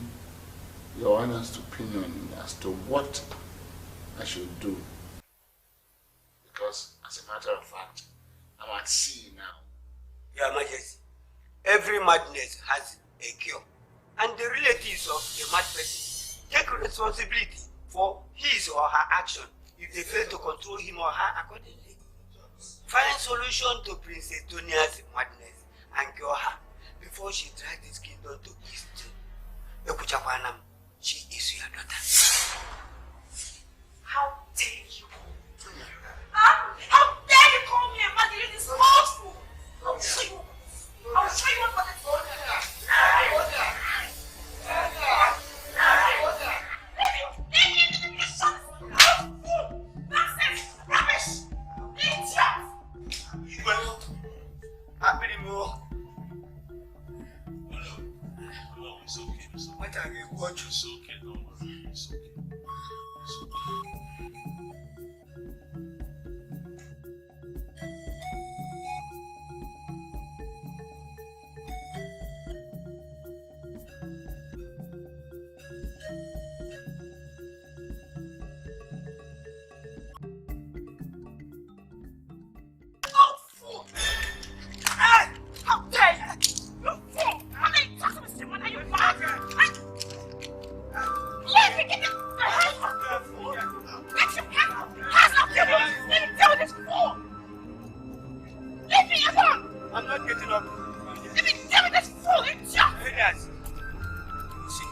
Speaker 3: your honest opinion as to what I should do. Because as a matter of fact, I'm at sea now.
Speaker 5: Your Majesty, every madness has a cure. And the relatives of the mad person take responsibility for his or her action if they fail to control him or her accordingly. Find solution to Princess Tonia's madness and cure her before she drags this kingdom to east. Ekuchakwanam, she is your daughter.
Speaker 1: How dare you? How dare you call me a mother? It is awful. I'll show you. I'll show you what it's for.
Speaker 5: What are you watching?
Speaker 8: It's okay, don't worry. It's okay. It's okay.
Speaker 5: I'm not getting up.
Speaker 1: Let me deal with this fool, idiot!
Speaker 5: Yes. See,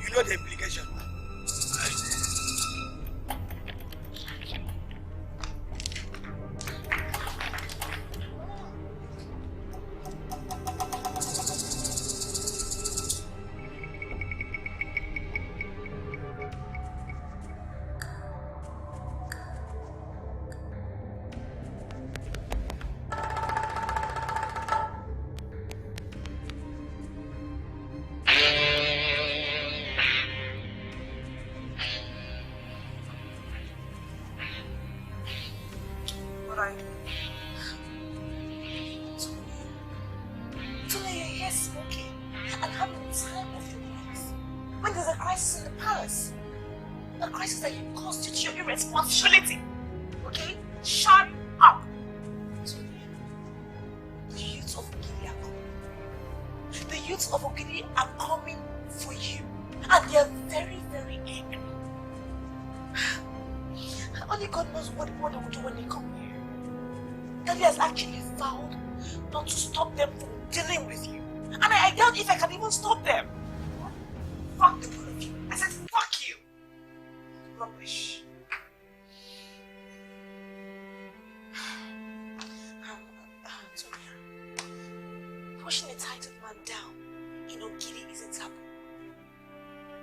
Speaker 5: you know the implication.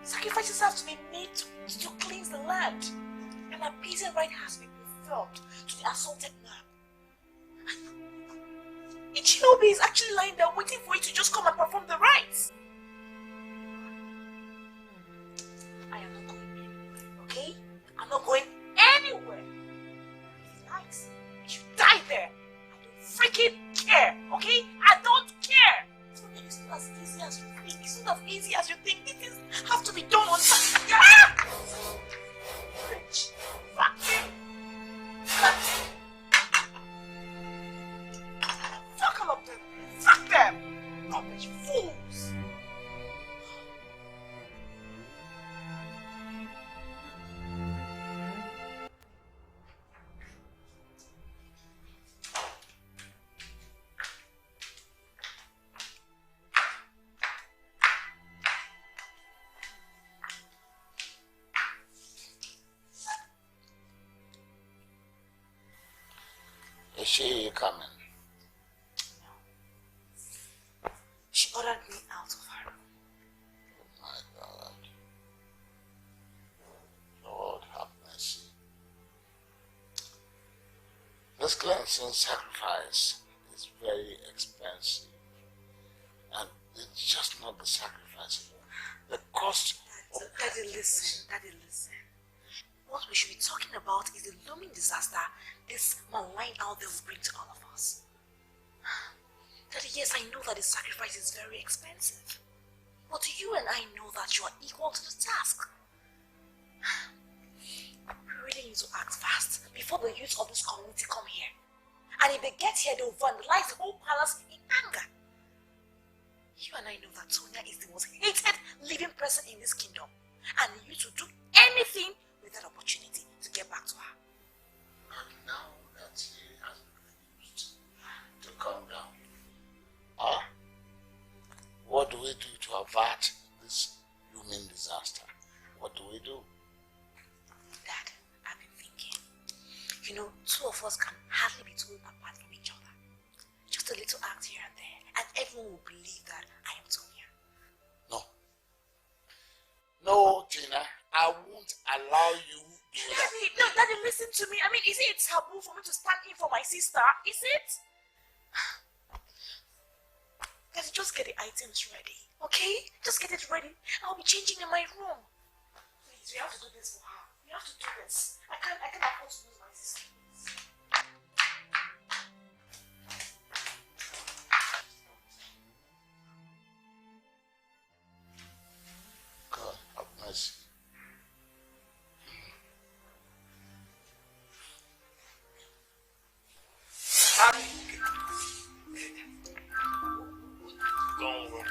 Speaker 1: Sacrifices have to be made to cleanse the land. An appeasing right has been performed to the assaulted man. Ichinobi is actually lying there waiting for you to just come and perform the rites. I am not going anywhere, okay? I'm not going anywhere. If he likes, he should die there. I don't freaking care, okay? I don't care. It's not as easy as you think. It's not as easy as you think. Things have to be done on time. Rich. Fuck you. Fuck all of them. Fuck them. Rubbish fools.
Speaker 3: Is she coming?
Speaker 1: No. She ordered me out of her room.
Speaker 3: Oh my God. Lord have mercy. This cleansing sacrifice is very expensive. And it's just not the sacrifice alone. The cost of
Speaker 1: Daddy, listen. Daddy, listen. What we should be talking about is the looming disaster this malign out there will bring to all of us. Daddy, yes, I know that the sacrifice is very expensive. But you and I know that you are equal to the task. We really need to act fast before the youth of this community come here. And if they get here, they'll vandalize the whole palace in anger. You and I know that Tonya is the most hated living person in this kingdom. And you to do anything with that opportunity to get back to her.
Speaker 3: avert this looming disaster. What do we do?
Speaker 1: Dad, I've been thinking. You know, two of us can hardly be told apart from each other. Just a little act here and there, and everyone will believe that I am Tonya.
Speaker 3: No. No, Tina, I won't allow you do that.
Speaker 1: Daddy, listen to me. I mean, is it a taboo for me to stand in for my sister? Is it? Daddy, just get the items ready, okay? Just get it ready. I'll be changing in my room. Please, we have to do this for her. We have to do this. I can't afford to lose my sister.
Speaker 3: God have mercy.
Speaker 8: Don't worry,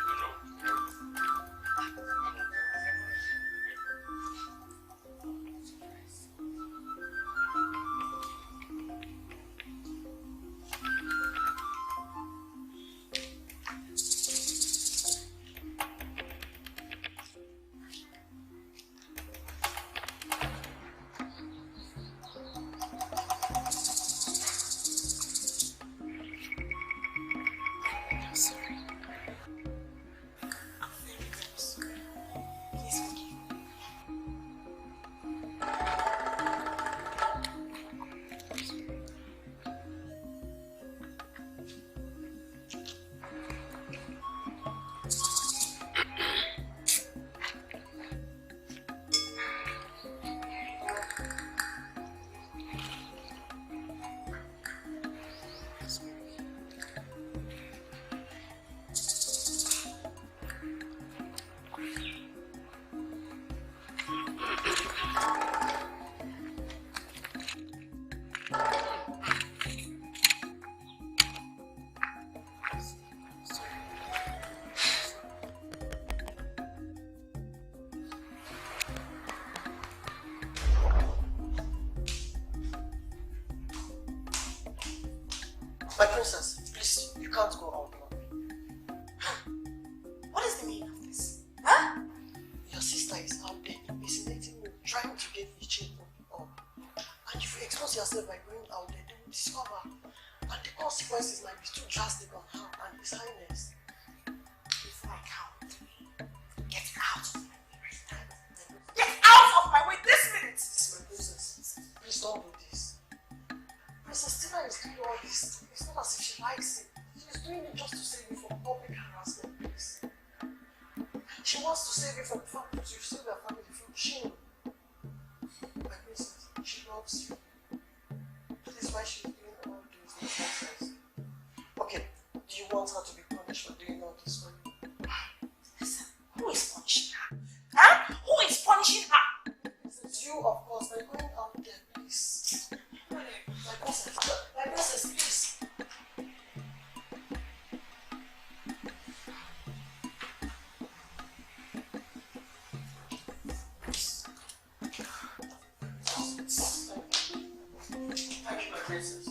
Speaker 6: My princess, please, you can't go out now.
Speaker 1: What is the meaning of this? Huh?
Speaker 6: Your sister is out there impersonating you, trying to get the chain up. And if you expose yourself by going out there, they will discover. And the consequences might be too drastic on her and His Highness.
Speaker 1: Before I count three, get out of my way. Get out of my way this minute!
Speaker 6: My princess, please don't do this. Princess Tina is doing all this. It's not as if she likes it. She's doing it just to save you from public harassment, please. She wants to save you from family, to save your family from shame. My princess, she loves you. That is why she's doing all this nonsense. Okay, do you want her to be punished for doing all this for you?
Speaker 1: Listen, who is punishing her? Huh? Who is punishing her?
Speaker 6: It's you, of course, by going out there, please. My princess, please. Thank you, my princess.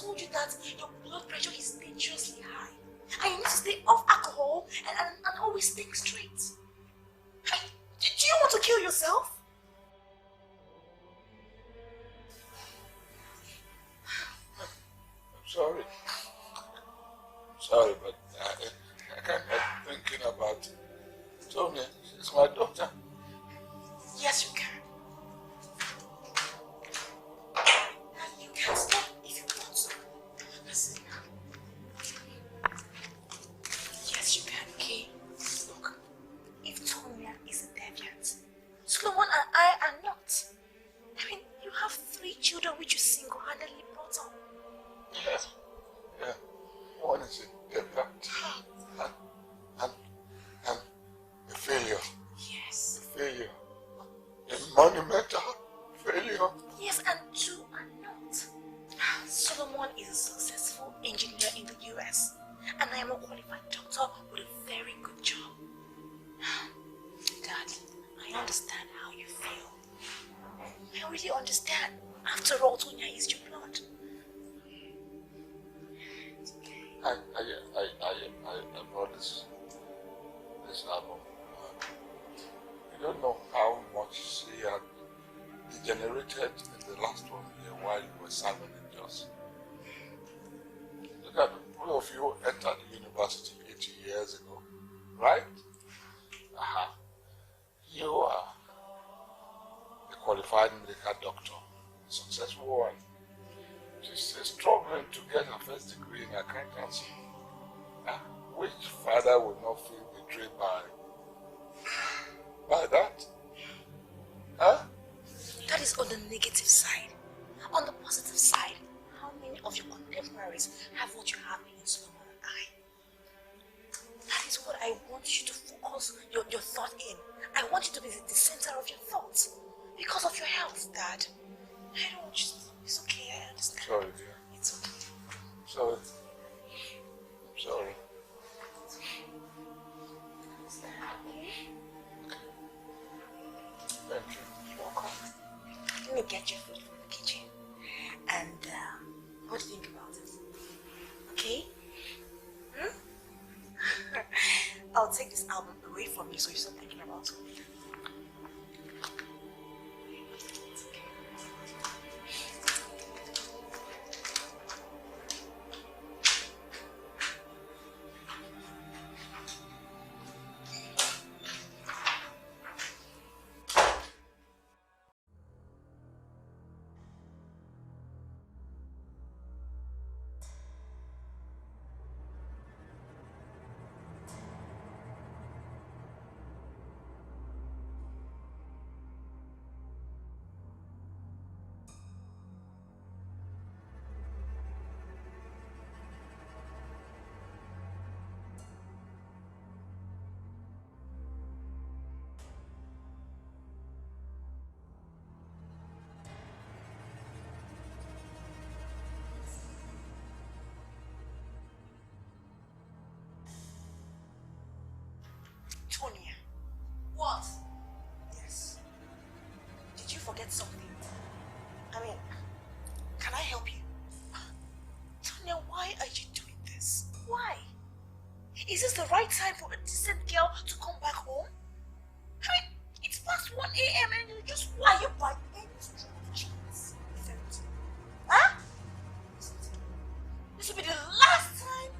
Speaker 1: told you that your blood pressure is dangerously high. And you need to stay off alcohol and always think straight. Hey, do you want to kill yourself?
Speaker 3: I'm sorry. Sorry, but I can't help thinking about Tony. She's my daughter.
Speaker 1: Yes, you can. And you can stop if you want to. Listen. Yes, you can, okay? Look, if Tonya is a deviant, Solomon and I are not. I mean, you have 3 children which you single-handedly brought up.
Speaker 3: Yeah. One is a deviant and a failure.
Speaker 1: Yes.
Speaker 3: A failure. A monumental failure.
Speaker 1: Yes, and 2 are not. Solomon is a successful engineer in the US, and I am a qualified doctor with a very good job. Dad, I understand how you feel. I really understand. After all, Tonya is your blood. It's okay.
Speaker 3: I brought this album. You don't know how much she had degenerated in the last 1 year while you were serving in Jos. Look at all of you entered university 80 years ago, right? You are a qualified medical doctor, a successful one. She's still struggling to get her first degree in accountancy. Which father would not feel betrayed by that? Huh?
Speaker 1: That is on the negative side. On the positive side, how many of your contemporaries have what you have in Solomon and I? That is what I want you to focus your thought in. I want you to be the center of your thoughts. Because of your health, Dad. I don't want you to... It's okay, I understand.
Speaker 3: Sorry, dear.
Speaker 1: It's okay.
Speaker 3: Sorry. I'm sorry. Thank you.
Speaker 1: You're welcome. Let me get your food from the kitchen. And what do you think about it? Okay? I'll take this album away from you so you stop thinking about it. It's okay. Tonya. What? Yes. Did you forget something? I mean, can I help you? Tonya, why are you doing this? Why? Is this the right time for a decent girl to come back home? I mean, it's past 1 a.m. and you just... Are you by any stretch of chance? Huh? This will be the last time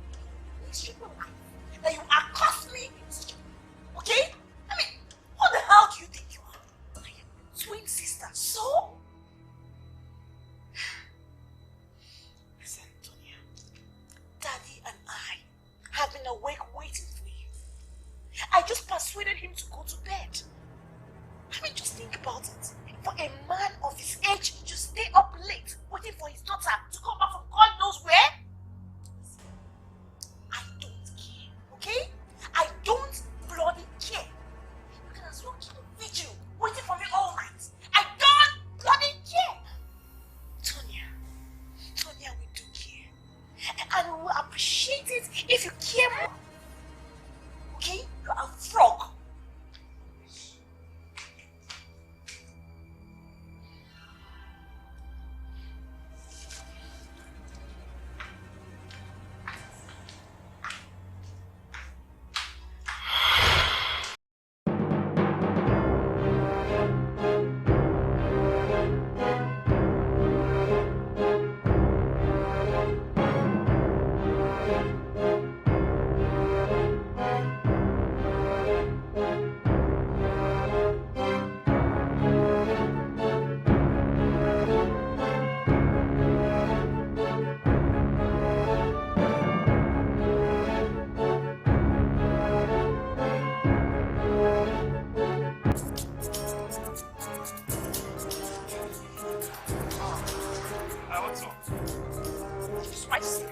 Speaker 1: in history of life that you accost me in such a way. Okay? I mean, what the hell do you think you are? I am your twin sister, so? Listen, Tonya. Daddy and I have been awake waiting for you. I just persuaded him to go to bed. I mean, just think about it. For a man of his age to stay up late waiting for his daughter to come back from God knows where? I don't care, okay? I don't bloody care. You can as well keep a vigil waiting for me all night. I don't bloody care. Tonya, we do care. And we will appreciate it if you care more. Okay? You are a frog.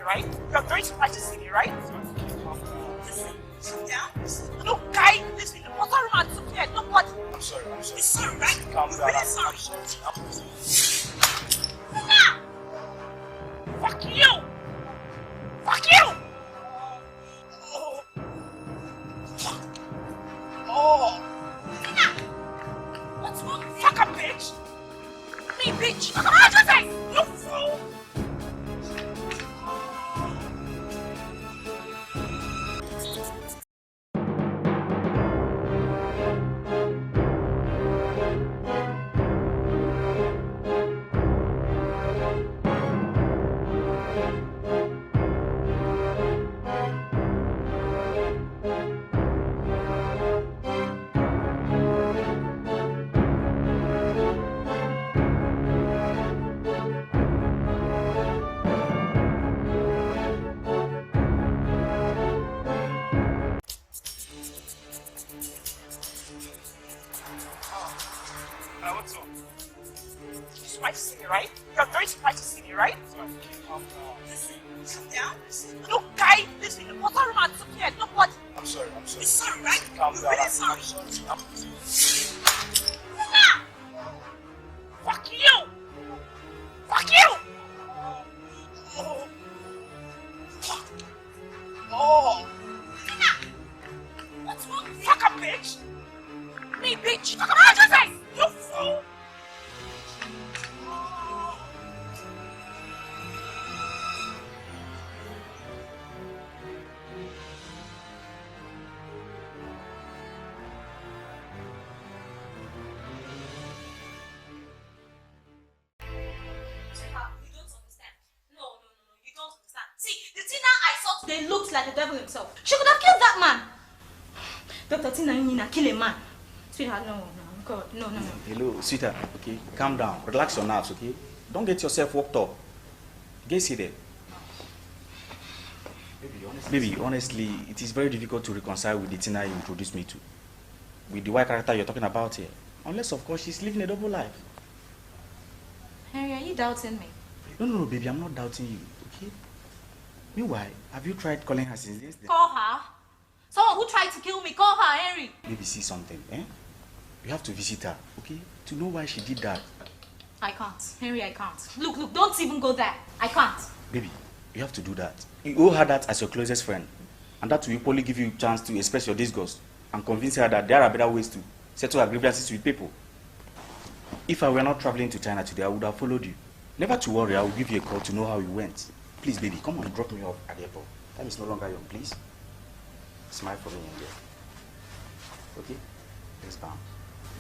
Speaker 1: right? You're very surprised to see me, right? Listen, sit down. No, guy, listen, the water room and something like nobody.
Speaker 8: I'm sorry.
Speaker 1: It's sorry, right?
Speaker 8: Calm down.
Speaker 1: Really sorry.
Speaker 8: I'm sorry.
Speaker 1: Ah! Fuck you! Fuck you! Oh. Oh. Ah! What's wrong? Fuck up, bitch! Me, bitch! Come on, just say! You fool!
Speaker 8: What's up?
Speaker 1: You're surprised to see me, right? You're very surprised to see me, right?
Speaker 8: Calm down.
Speaker 1: Listen, sit down. No, guy, listen, the water room and something like nobody.
Speaker 8: I'm sorry.
Speaker 1: It's sorry, right?
Speaker 8: Calm
Speaker 1: You're
Speaker 8: down.
Speaker 1: really
Speaker 8: I'm
Speaker 1: sorry.
Speaker 8: sorry.
Speaker 1: Ah! Fuck you! Fuck you! Oh. Oh. Ah! What's wrong? Fuck up, bitch! Me, bitch! Come on, just say! You fool!
Speaker 9: They looked like the devil himself. She could have killed that man. Dr. Tina, you need to kill a man. Sweetheart, no, God, no.
Speaker 4: Hello, sweetheart, okay? Calm down. Relax your nerves, okay? Don't get yourself worked up. Get seated. Baby, honestly, it is very difficult to reconcile with the Tina you introduced me to. With the white character you're talking about here. Unless, of course, she's living a double life.
Speaker 9: Henry, are you doubting me?
Speaker 4: No, baby, I'm not doubting you, okay? Meanwhile, have you tried calling her since yesterday?
Speaker 9: Call her? Someone who tried to kill me, call her, Henry.
Speaker 4: Maybe see something, eh? You have to visit her, okay? To know why she did that.
Speaker 9: I can't. Henry, I can't. Look, don't even go there. I can't.
Speaker 4: Baby, you have to do that. You owe her that as your closest friend. And that will equally give you a chance to express your disgust and convince her that there are better ways to settle her grievances with people. If I were not traveling to China today, I would have followed you. Never to worry, I will give you a call to know how you went. Please, baby, come on, drop me off at the airport. Time is no longer young, please. Smile for me, India. Okay? Let's bounce.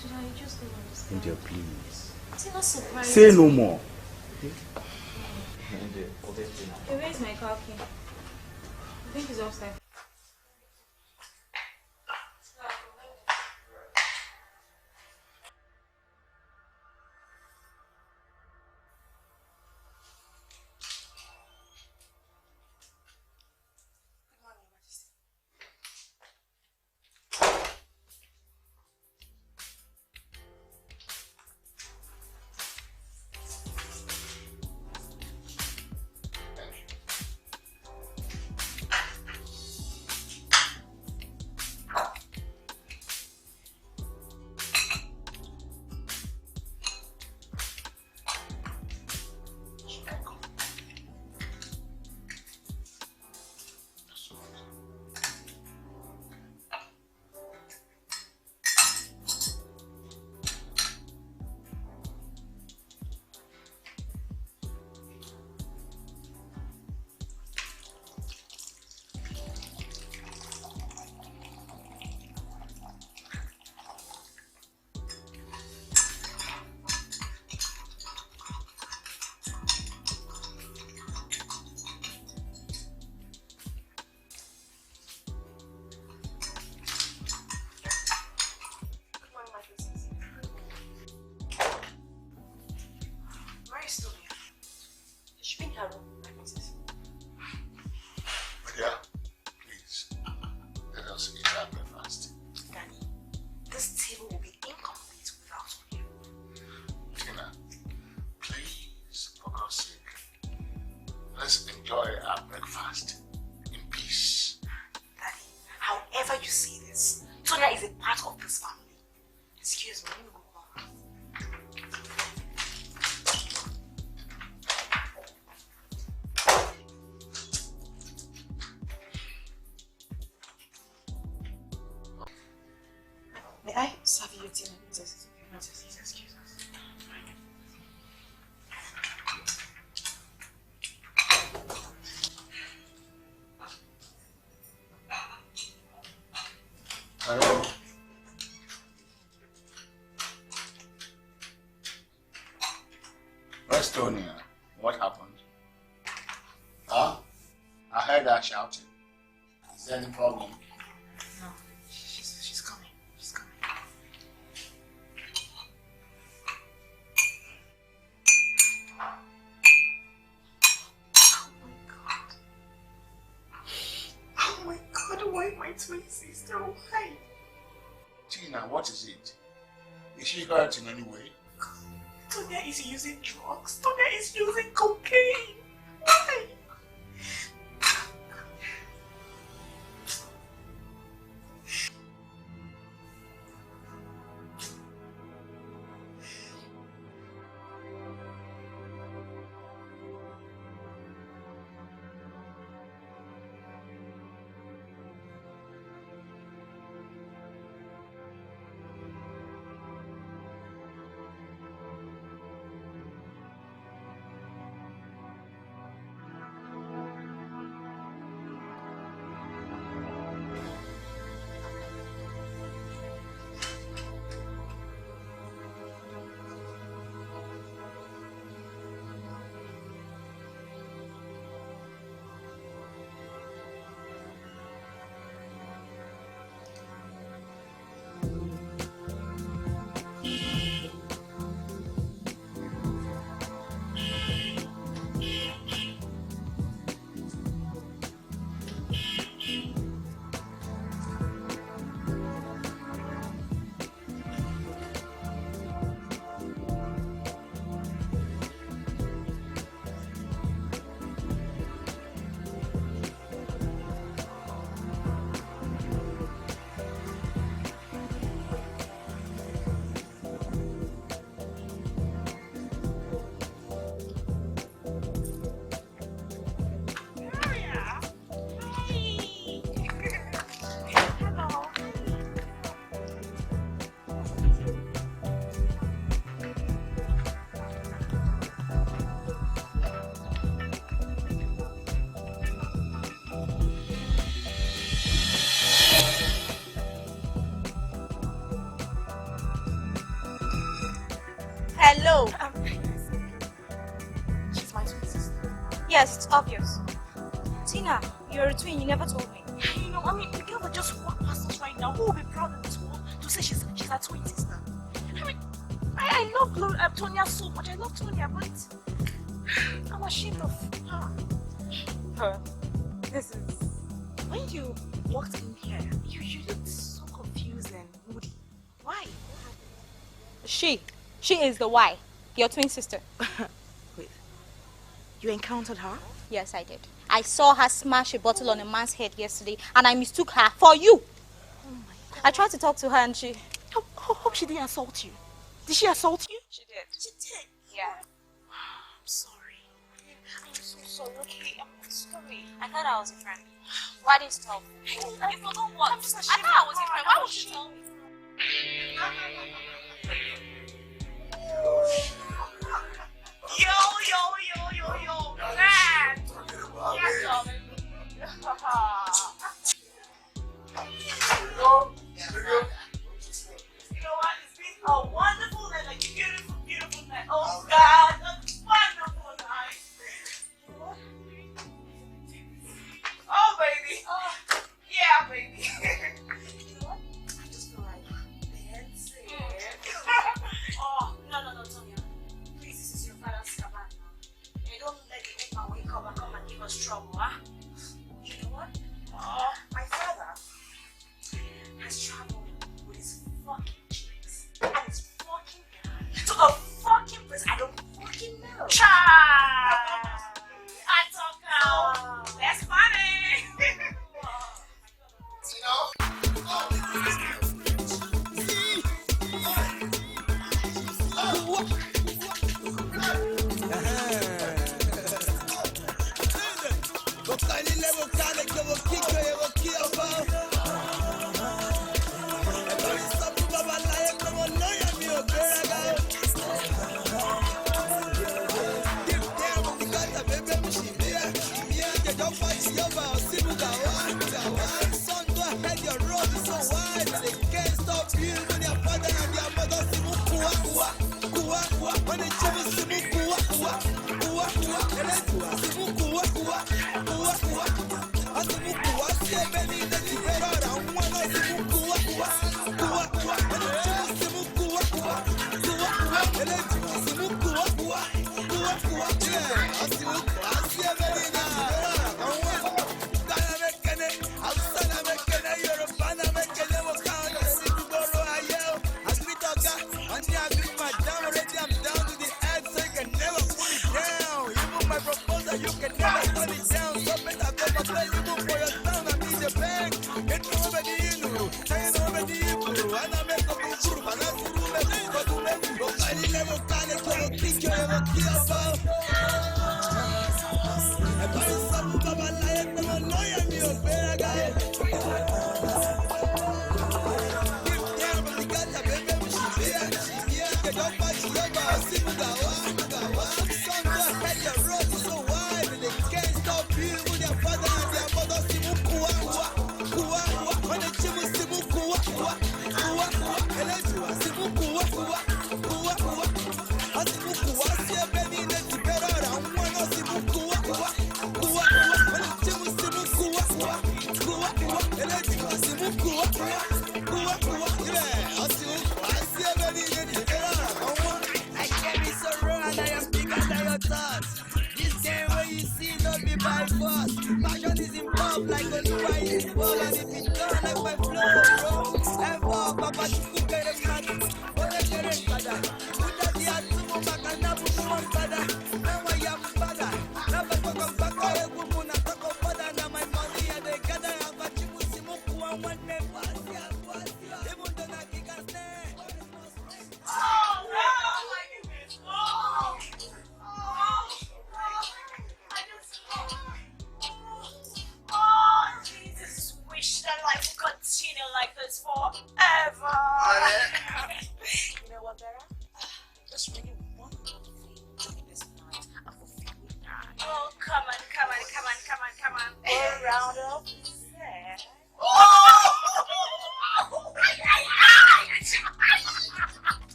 Speaker 9: Should I just don't understand?
Speaker 4: India, please.
Speaker 9: Tina's surprised.
Speaker 4: Say no more. Okay? India,
Speaker 9: Hey, where's my car key? I think it's upstairs.
Speaker 3: Estonia, what happened? Huh? I heard her shouting. Is there any problem?
Speaker 1: No, she's coming. She's coming. Oh my God, why my twin sister? Why?
Speaker 3: Tina, what is it? Is she hurt in any way?
Speaker 1: Tonya is using drugs. Tonya is using cocaine. Why?
Speaker 9: Hello.
Speaker 1: She's my twin sister.
Speaker 9: Yes, it's obvious. Tina, you're a twin. You never told me.
Speaker 1: You know, I mean, the girl that just walked past us right now, who will be proud in this world to say she's our twin sister? I mean, I love Tonya so much. I love Tonya, but I'm ashamed of her.
Speaker 9: This is...
Speaker 1: When you walked in here, you looked so confused and moody. Why?
Speaker 9: She is the why. Your twin sister.
Speaker 1: Wait, you encountered her?
Speaker 9: Yes, I did. I saw her smash a bottle on a man's head yesterday, and I mistook her for you.
Speaker 1: Oh my God.
Speaker 9: I tried to talk to her, and she...
Speaker 1: Hope she didn't assault you. Did she assault you?
Speaker 9: She did.
Speaker 1: She did?
Speaker 9: Yeah.
Speaker 1: I'm sorry. I'm so sorry, okay? I'm sorry.
Speaker 9: I thought I was a friend. Why didn't you tell me? You forgot what?
Speaker 1: I'm just
Speaker 9: I
Speaker 1: ashamed
Speaker 9: thought I
Speaker 1: of
Speaker 9: was a
Speaker 1: her.
Speaker 9: friend. Why
Speaker 1: I'm
Speaker 9: would you tell me?
Speaker 1: Yo, man! Yes, darling. You know what? It's been a wonderful and a beautiful, beautiful night. Oh God, a wonderful night. Oh baby. Yeah, baby. You know what? I just feel like dancing. Oh, no, Tonya. Please, this is your father's command now. You don't let the old man wake up and come and give us trouble, huh? You know what? My father has traveled with his fucking chicks and his fucking girl to a fucking place I don't fucking know. Child! I talk now. That's funny.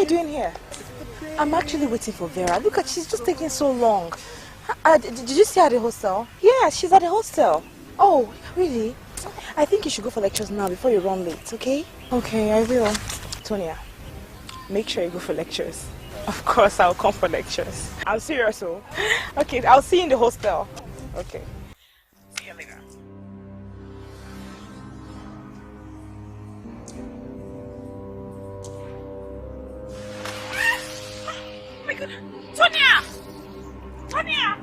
Speaker 1: doing here? I'm actually waiting for Vera. Look at, she's just taking so long. Did you see her at the hostel? Yeah, she's at the hostel. Oh, really? I think you should go for lectures now before you run late, okay? Okay, I will. Tonya, make sure you go for lectures. Of course, I'll come for lectures. I'm serious, oh. Okay, I'll see you in the hostel. Okay. See you later. Oh my God! Tonya! Tonya!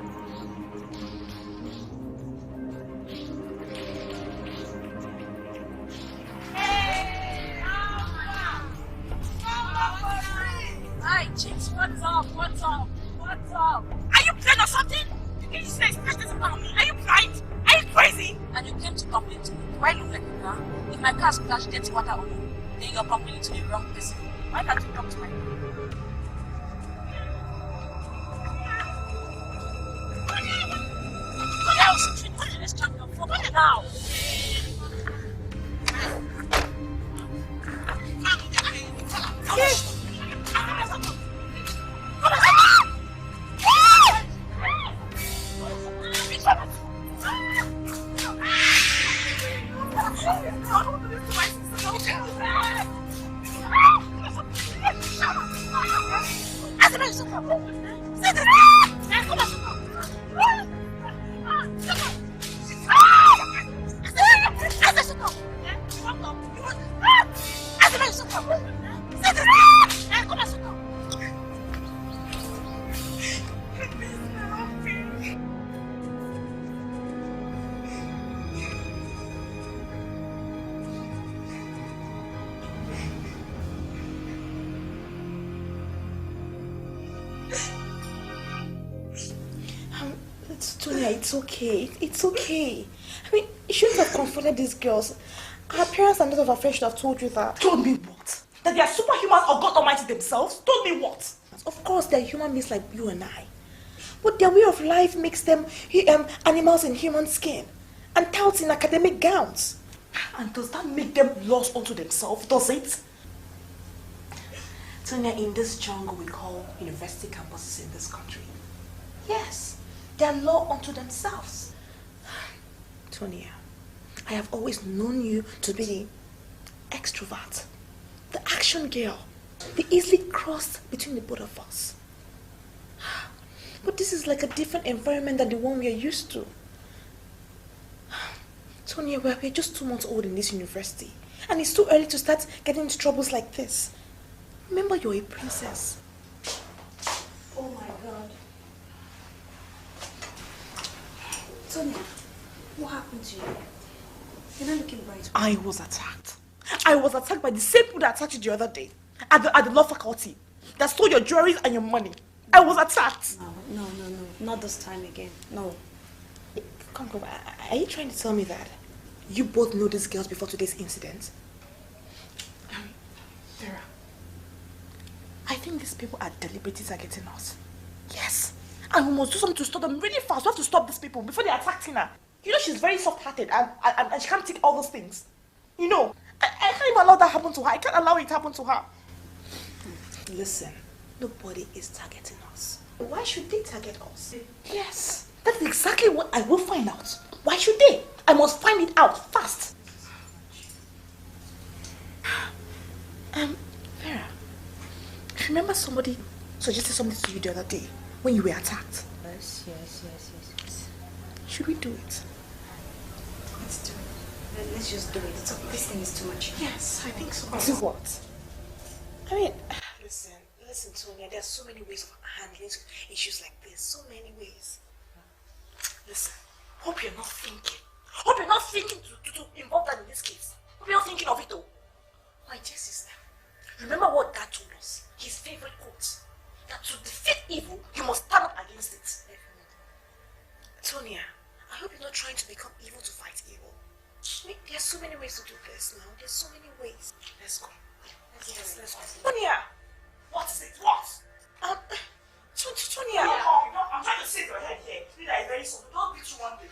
Speaker 1: Hi, chicks, what's up? What's up? What's up? Are you blind or something? You can just expect this about me. Are you blind? Are you crazy? And you came to complain to me. Do I look like a car? If my car splashed dirty water on you, then you're complaining to the wrong person. Why can't you talk to my car? Let's jump your phone now. Yes. It's okay. It's okay. I mean, you shouldn't have confronted these girls. Our parents and those of our friends should have told you that. Told me what? That they are superhumans or God Almighty themselves? Told me what? Of course, they're human beings like you and I. But their way of life makes them animals in human skin and touts in academic gowns. And does that make them lost unto themselves? Does it? Tonya, in this jungle we call university campuses in this country. Yes. They are law unto themselves. Tonya, I have always known you to be the extrovert, the action girl, the easily crossed between the both of us. But this is like a different environment than the one we are used to. Tonya, we're just 2 months old in this university, and it's too early to start getting into troubles like this. Remember, you're a princess. Oh my God. Tonya, what happened to you? You're not looking bright. I was attacked. I was attacked by the same people that attacked you the other day at the law faculty that stole your jewelry and your money. I was attacked.
Speaker 12: No. Not this time again. No.
Speaker 1: Come. Are you trying to tell me that you both know these girls before today's incident? Vera, I think these people are deliberately targeting us. Yes. And we must do something to stop them really fast. We have to stop these people before they attack Tina. You know, she's very soft-hearted and she can't take all those things. You know, I can't even allow that happen to her. I can't allow it to happen to her. Listen, nobody is targeting us. Why should they target us? Yes, that's exactly what I will find out. Why should they? I must find it out fast. Vera, remember somebody suggested something to you the other day when you were attacked?
Speaker 12: Yes.
Speaker 1: Should we do it?
Speaker 12: Let's do it. Let's just do it. This thing is too much.
Speaker 1: Yes, I think so. Do what? I mean, listen, Tonya, there are so many ways of handling issues like this. So many ways. Listen, hope you're not thinking. Hope you're not thinking to involve that in this case. Hope you're not thinking of it though. My dear sister, remember what Dad told us? His favorite quote. That to defeat evil, you must stand up against it. Tonya, I hope you're not trying to become evil to fight evil. There's so many ways to do this now. There's so many ways. Let's go. Let's go. Tonya! What is it? What? Tonya! I'm trying to save your head here. You are very soon. Don't be too one day.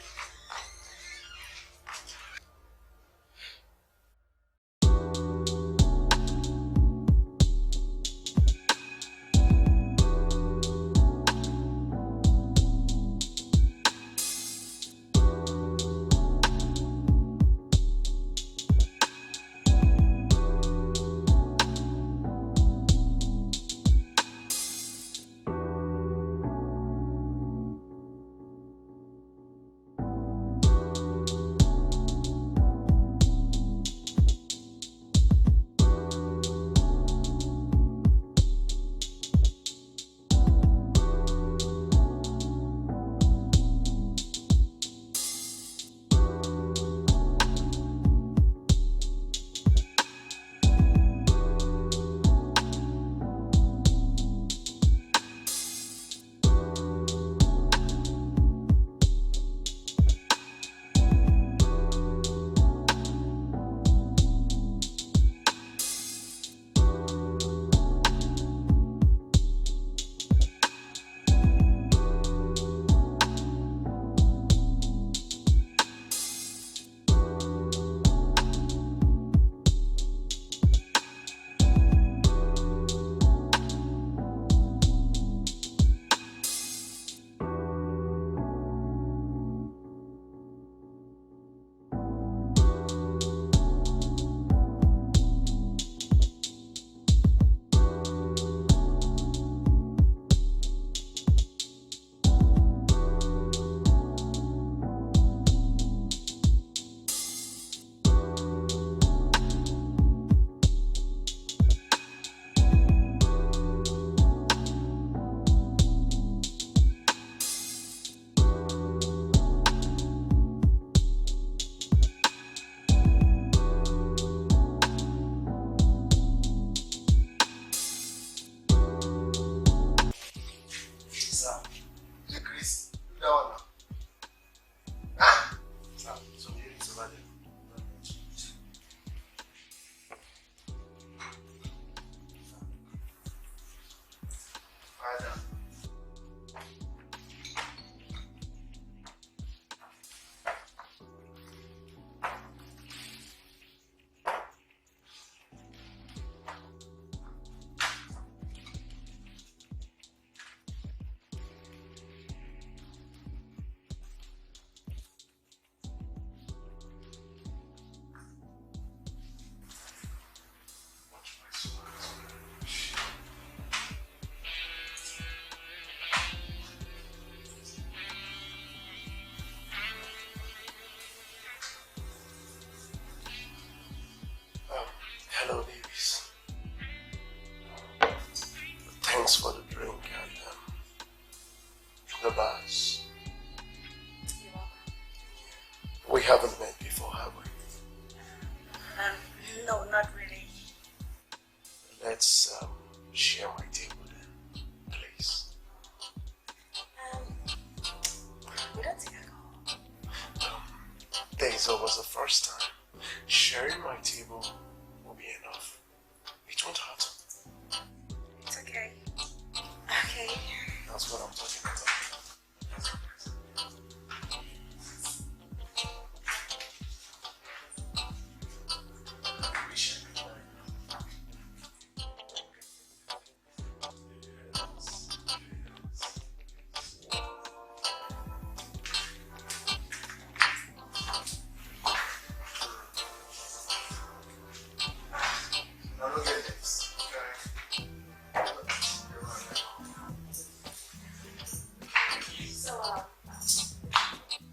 Speaker 8: haven't met before, have we?
Speaker 1: No, not really.
Speaker 8: Let's share my table then, please.
Speaker 1: We don't take alcohol.
Speaker 8: There's always the first time. Sharing my table will be enough. It won't hurt.
Speaker 1: It's okay. Okay.
Speaker 8: That's what I'm talking about.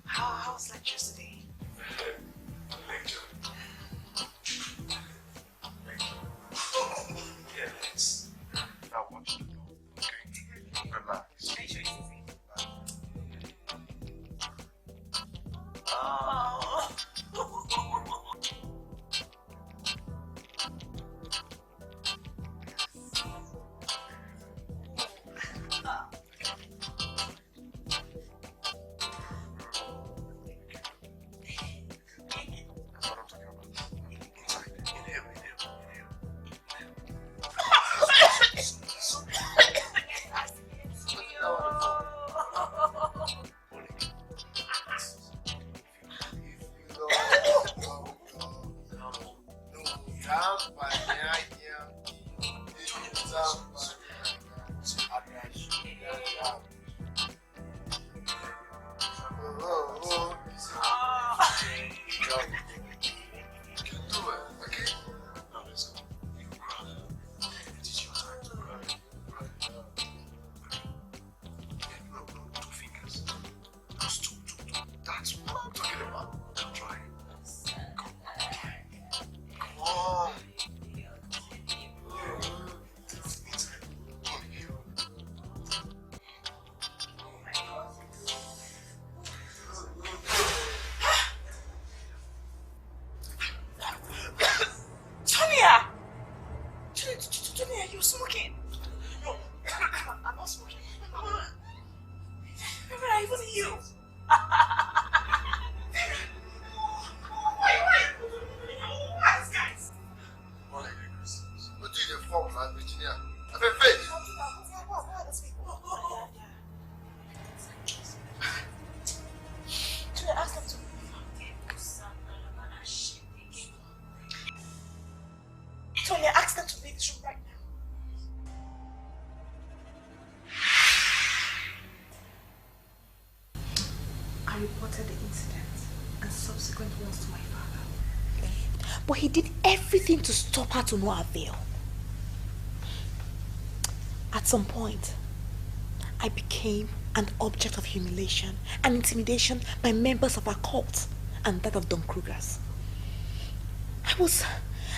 Speaker 1: How's lecture today?
Speaker 8: Yeah, let's now watch the film. Okay? Relax.
Speaker 1: Are you sure it's easy?
Speaker 8: That's what I'm talking about. Inside. Inhale, inhale, inhale. Now let's go. You cry. It is your time to cry. No, 2 fingers. Those two. That's what I'm talking about. Now try. Come on. Inside. Inhale.
Speaker 1: Tonya! Tonya, you're smoking. No, I'm not smoking. Remember, it wasn't you. Why this guys?
Speaker 7: What do you form, man, Virginia? I feel faith.
Speaker 1: Tonya, ask them to Tonya, ask them to leave this room right now.
Speaker 12: I reported the incident and subsequent ones to my father.
Speaker 1: But he did everything to stop her to no avail. At some point, I became an object of humiliation and intimidation by members of our cult and that of Don Kruger's.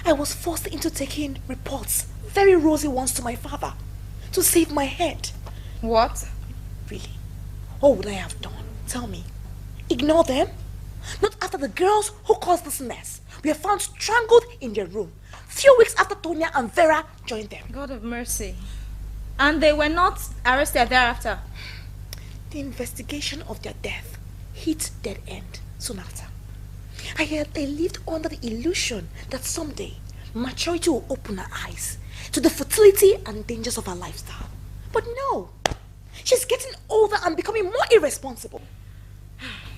Speaker 1: I was forced into taking reports, very rosy ones, to my father to save my head.
Speaker 12: What?
Speaker 1: Really? What would I have done? Tell me. Ignore them? Not after the girls who caused this mess were found strangled in their room, few weeks after Tonya and Vera joined them.
Speaker 12: God of mercy. And they were not arrested thereafter?
Speaker 1: The investigation of their death hit dead end soon after. I lived under the illusion that someday maturity will open her eyes to the futility and dangers of her lifestyle. But no, she's getting older and becoming more irresponsible.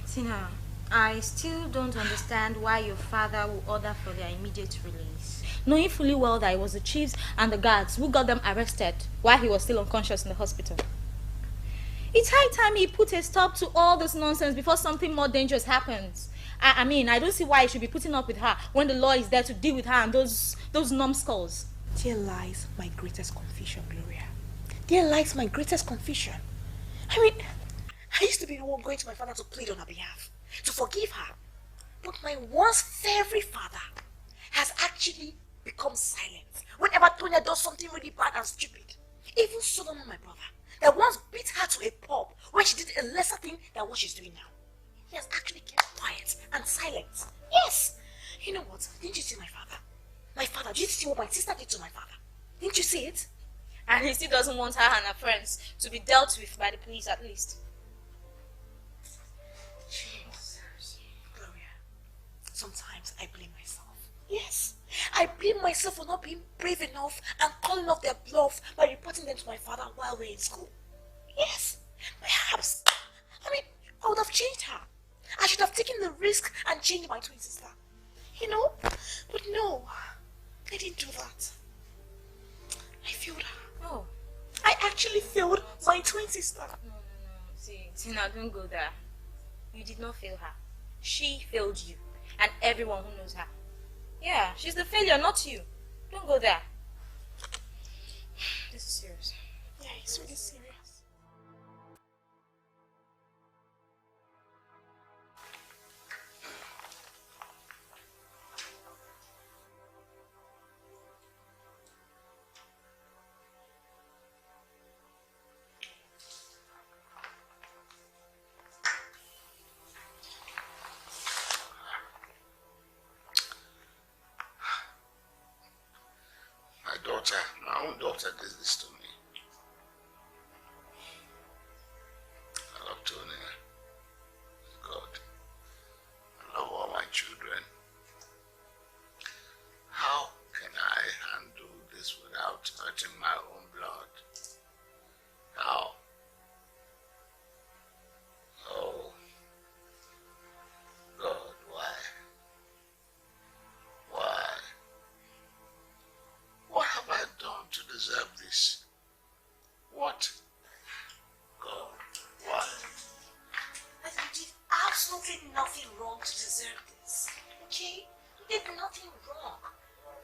Speaker 12: Tina, I still don't understand why your father will order for their immediate release, knowing fully well that it was the chiefs and the guards who got them arrested while he was still unconscious in the hospital. It's high time he put a stop to all this nonsense before something more dangerous happens. I mean, I don't see why he should be putting up with her when the law is there to deal with her and those numbskulls.
Speaker 1: There lies my greatest confusion, Gloria. There lies my greatest confusion. I mean, I used to be the one going to my father to plead on her behalf, to forgive her. But my once favorite father has actually become silent whenever Tonya does something really bad and stupid. Even Solomon, my brother, that once beat her to a pulp when she did a lesser thing than what she's doing now. He has actually kept quiet and silent. silent. Yes. You know what? Didn't you see my father? My father, did you see what my sister did to my father? Didn't you see it?
Speaker 12: And he still doesn't want her and her friends to be dealt with by the police at least.
Speaker 1: Jeez. Gloria, sometimes I blame myself. Yes. I blame myself for not being brave enough and calling off their bluff by reporting them to my father while we're in school. Yes. Perhaps. I would have changed her. I should have taken the risk and changed my twin sister. You know? But no. I didn't do that. I failed her.
Speaker 12: Oh.
Speaker 1: I actually failed my twin sister.
Speaker 12: No. See, now don't go there. You did not fail her. She failed you. And everyone who knows her. Yeah, she's the failure, not you. Don't go there. This is serious.
Speaker 1: Yeah, it's really serious.
Speaker 3: My own daughter did this to me. I love Tony. God. I love all my children. How can I handle this without hurting my own blood? How? Oh, God, why? Why? What have I done to deserve this? What? God, why?
Speaker 1: You did absolutely nothing wrong to deserve this. Okay? You did nothing wrong.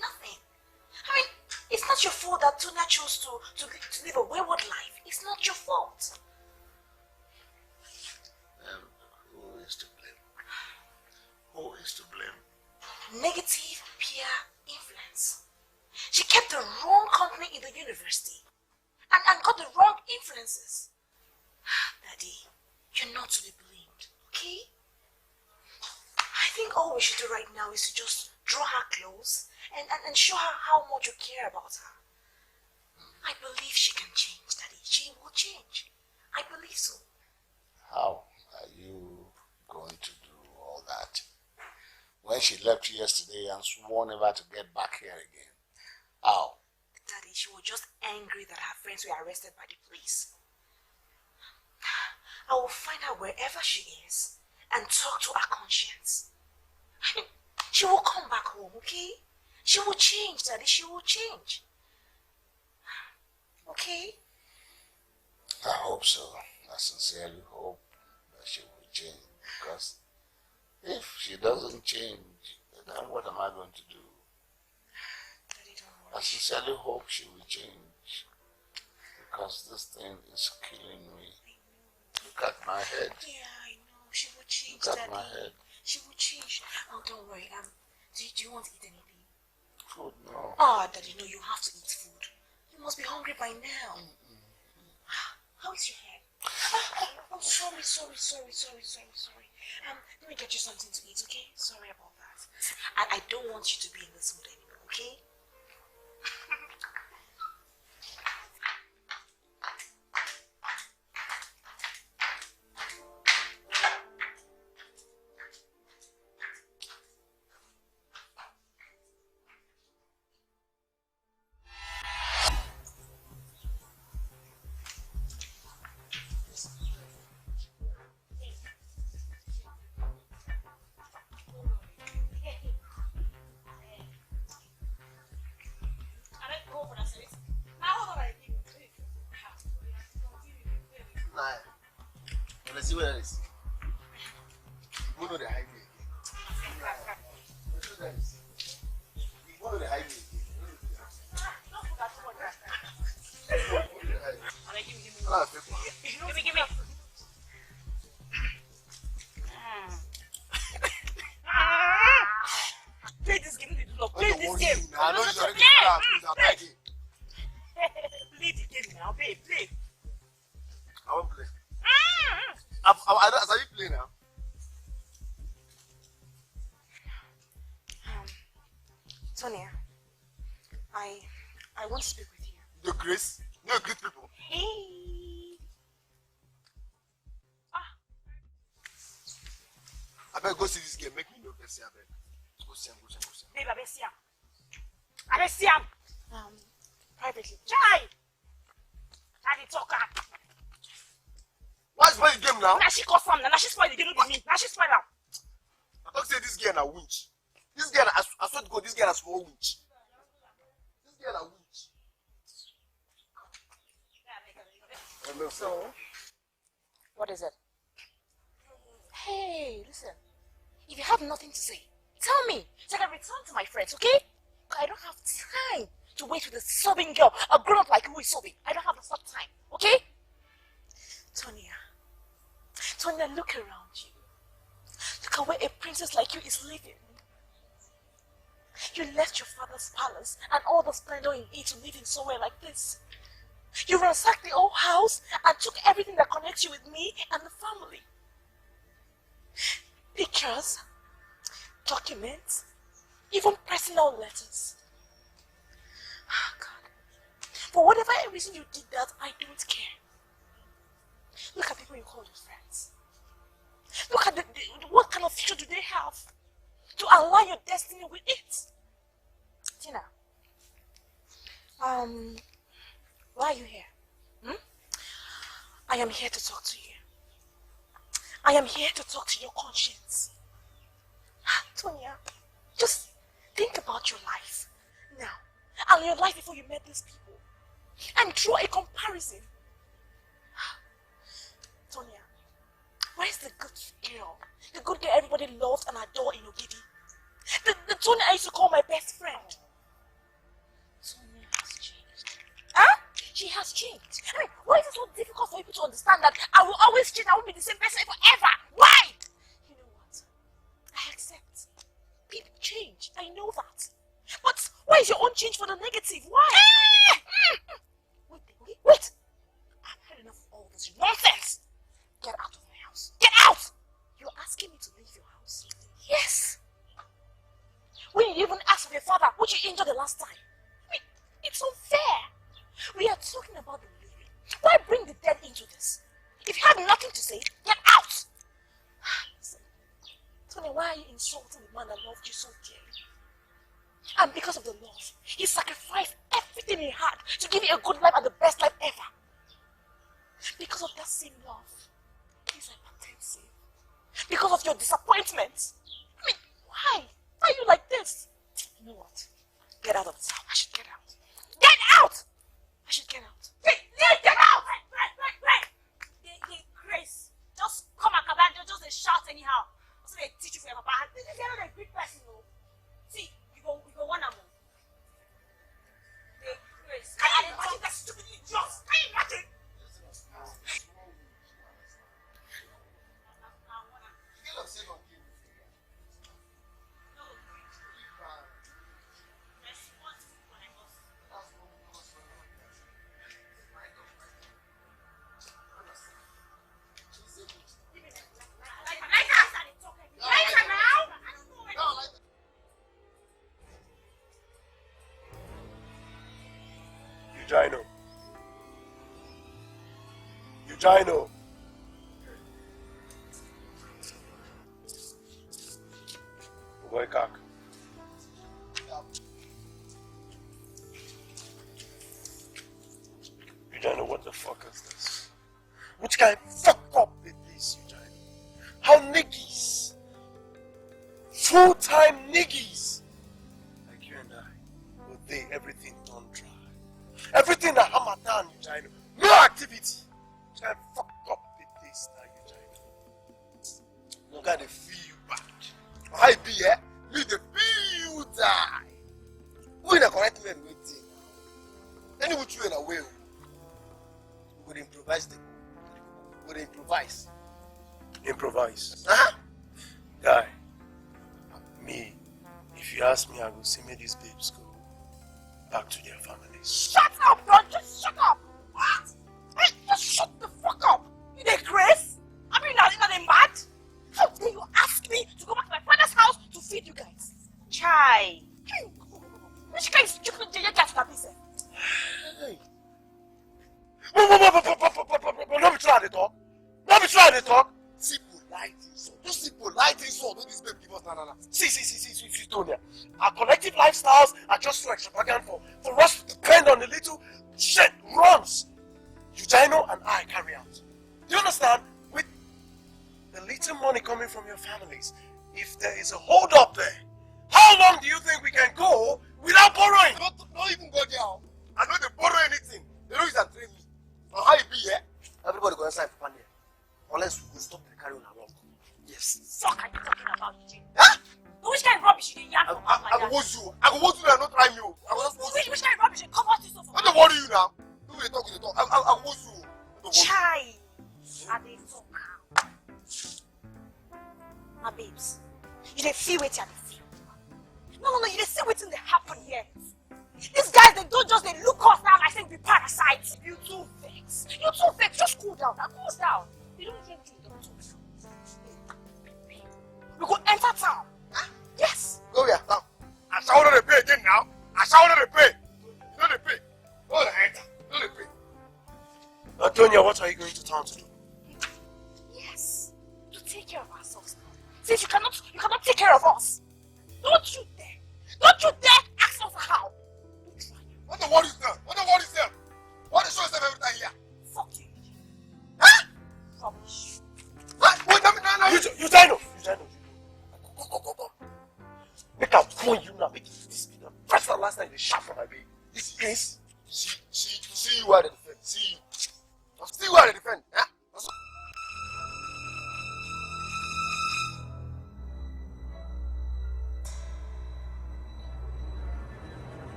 Speaker 1: Nothing. It's not your fault that Tuna chose to live a wayward life. It's not your fault.
Speaker 3: Then who is to blame? Who is to blame?
Speaker 1: Negative peer influence. She kept the wrong company in the university and got the wrong influences. Daddy, you're not to be blamed, okay? I think all we should do right now is to just draw her close and show her how much you care about her. I believe she can change, Daddy. She will change. I believe so.
Speaker 3: How are you going to do all that? When she left yesterday and swore never to get back here again. How?
Speaker 1: Daddy, she was just angry that her friends were arrested by the police. I will find her wherever she is and talk to her conscience. She will come back home, okay? She will change, Daddy. She will change. Okay?
Speaker 3: I hope so. I sincerely hope that she will change. Because if she doesn't change, then what am I going to do?
Speaker 1: Daddy, don't worry.
Speaker 3: I sincerely hope she will change. Because this thing is killing me. Look at my head.
Speaker 1: Yeah, I know. She will change,
Speaker 3: Look at
Speaker 1: Daddy.
Speaker 3: my head.
Speaker 1: She will change. Oh, don't worry. Do you want to eat anything?
Speaker 3: Food, no.
Speaker 1: Oh, Daddy, no, you have to eat food. You must be hungry by now. How is your hair? I'm sorry. Let me get you something to eat, okay? Sorry about that. I don't want you to be in this mood anymore, okay?
Speaker 7: Let's see where it is. You go to the highway again. You go to the highway again.
Speaker 1: Give me. Play this game, play this game.
Speaker 7: I know you're already out.
Speaker 1: Play the game now, play.
Speaker 7: I won't play. I
Speaker 1: Tonya, I want to speak with you.
Speaker 7: The grace? No great people.
Speaker 1: Hey.
Speaker 7: I better go see this game. Make me know this. I beg. Go see him.
Speaker 1: Babe, I better see him. Privately. Chai! I did talk.
Speaker 7: What's playing the game now?
Speaker 1: Now she call some. Now she spoil the game with me. Now she spoil them.
Speaker 7: I don't say this girl na winch. This girl, I swear to God, this girl na small winch. This girl na winch.
Speaker 1: So, what is it? Hey, listen. If you have nothing to say, tell me so I can return to my friends, okay? I don't have time to wait with a sobbing girl, a grown-up like you who is sobbing. I don't have that time, okay? Tonya, look around you. Look at where a princess like you is living. You left your father's palace and all the splendor in it to live in somewhere like this. You ransacked the old house and took everything that connects you with me and the family. Pictures, documents, even personal letters. Oh God. For whatever reason you did that, I don't care. Look at people you call your friends. Look at what kind of future do they have to align your destiny with it. Tina, why are you here? I am here to talk to you. I am here to talk to your conscience. Tonya, just think about your life now and your life before you met these people and draw a comparison. Tonya, where's the good girl? The good girl everybody loved and adored in Ogidi? The Tonya I used to call my best friend. Tonya has changed. Huh? She has changed. I mean, why is it so difficult for people to understand that I will always change, I won't be the same person forever? Why? You know what? I accept. People change. I know that. But why is your own change for the negative? Why? Wait. I've had enough of all this nonsense. Get out of my house. Get out! You're asking me to leave your house? Yes. When you even asked for your father, what you injured the last time? I mean, it's unfair. We are talking about the living. Why bring the dead into this? If you have nothing to say, get out! Listen, Tony, why are you insulting the man that loved you so dearly? And because of the love, he sacrificed everything he had to give you a good life and the best life ever. Because of that same love, he's hypertensive. Because of your disappointment. I mean, why? Why are you like this? You know what? Get out of this house. I should get out. Get out! I should get out. Get out!
Speaker 9: They Grace, just come and come back, just they shout anyhow. So they teach you for your papa. They're not a good person, no. See, you go one and one. They Grace.
Speaker 1: Can you imagine that stupid idiot? Can you imagine?
Speaker 8: Eugino. Boy cock. Eugino, what the fuck is this? Which kind of fuck up is this, Eugino? How niggies, full-time niggies like you and I will day everything done dry. Everything that hammer down, Eugino. No activity. Which kind of fuck up is this now, Eugino? No gotta feel bad. I be here, me the feel die. Who in a correct man waiting? Any which you in a way. We would improvise them. We would improvise. Improvise. Guy, me, if you ask me, I will see me these babes go back to their families.
Speaker 1: Shut up, bro! Just shut up! What? Hey, just shut the fuck up! You dey Grace? I mean, not mad? How dare you ask me to go back to my father's house to feed you guys?
Speaker 9: Chai.
Speaker 8: do this, babe, give us na. See, Tonya. Our collective lifestyles are just too extravagant for us to depend on the little shit runs Eugino and I carry out. Do you understand? With the little money coming from your families, if there is a hold up there, how long do you think we can go without borrowing? Don't even go there. I don't borrow anything. They don't use and train me. Now how you be here? Everybody go inside for here. Unless we stop the carry on our work. Yes.
Speaker 9: Fuck are you talking about, Eugene? Huh? Which kind of rubbish you yarn for like that?
Speaker 8: I go watch you and not try me.
Speaker 9: Which kind of rubbish you come out to so for?
Speaker 8: I don't worry you now. Do we talk. I go watch you.
Speaker 9: Chai. Are they so calm? My babes, you dey feel wetin I dey feel. No, you dey see wetin dey happen here. These guys, they don't just they look us now like saying we parasites. You too vex. Just cool down. Now cool down. You don't drink the we go enter town. Huh? Yes.
Speaker 8: Go here now. I shall not pay again now. I shall not pay. You don't pay. Go the enter. You don't pay. Antonia, what are you going to town to do?
Speaker 9: Yes. To take care of ourselves now. Since you cannot take care of us. Don't you dare ask us how.
Speaker 8: What the world is there? What the show yourself every time here?
Speaker 9: Fuck you.
Speaker 8: Huh?
Speaker 9: Rubbish.
Speaker 8: Wait, no. You know. Go. Make a phone you now. Make this be the first and last time they shot for my baby. This is. See you at the defense. See you at the defense. Huh?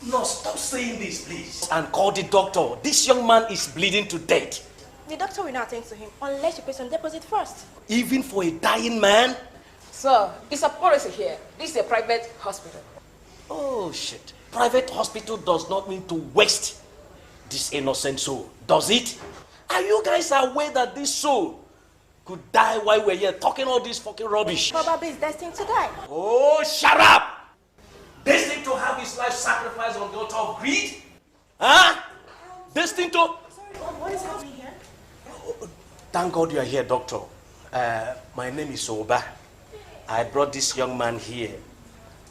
Speaker 4: No, stop saying this, please. And call the doctor. This young man is bleeding to death.
Speaker 13: The doctor will not attend to him unless you pay some deposit first.
Speaker 4: Even for a dying man?
Speaker 14: Sir, it's a policy here. This is a private hospital.
Speaker 4: Oh, shit. Private hospital does not mean to waste this innocent soul, does it? Are you guys aware that this soul could die while we're here talking all this fucking rubbish?
Speaker 13: Probably is destined to die.
Speaker 4: Oh, shut up! Destined to have his life sacrificed on the altar of greed? Huh? Destined to...
Speaker 13: Sorry, what is happening here?
Speaker 4: Thank God you are here, doctor. My name is Oba. I brought this young man here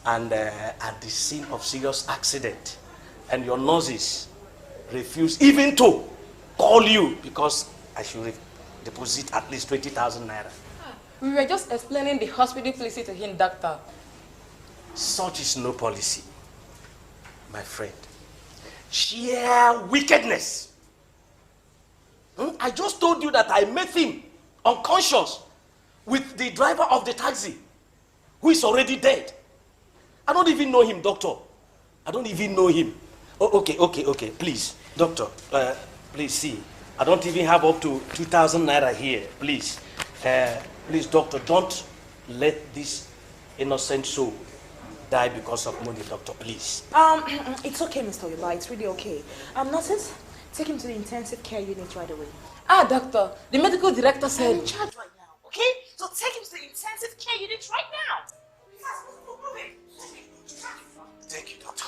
Speaker 4: and at the scene of serious accident. And your nurses refused even to
Speaker 11: call you because I should deposit at least 20,000 naira.
Speaker 14: We were just explaining the hospital policy to him, doctor.
Speaker 11: Such is no policy, my friend. Sheer wickedness. I just told you that I met him unconscious with the driver of the taxi, who is already dead. I don't even know him, doctor. I don't even know him. Oh, okay. Please, doctor, please see. I don't even have up to 2,000 naira here. Please, please, doctor, don't let this innocent soul die because of money, doctor, please.
Speaker 9: It's okay, Mr. Yoba. It's really okay. Nurses, take him to the intensive care unit right away.
Speaker 14: Ah, doctor, the medical director said...
Speaker 1: I'm in charge right now, okay? So take him to the intensive care unit right now.
Speaker 2: Thank you, doctor.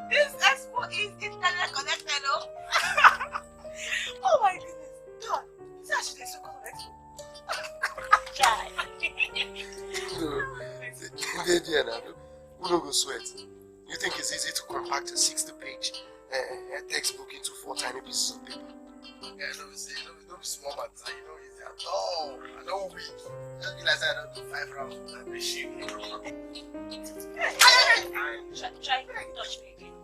Speaker 1: This expo is internet connected, oh? Oh my goodness. God, this actually so connected.
Speaker 7: We don't go sweat. You think it's easy to compact a 60-page textbook into 4 tiny pieces of paper? Yeah, don't be small, but you know easy at all. I don't weak. Just be like I don't do 5 rounds. I'm a shit.
Speaker 1: Try touch me again.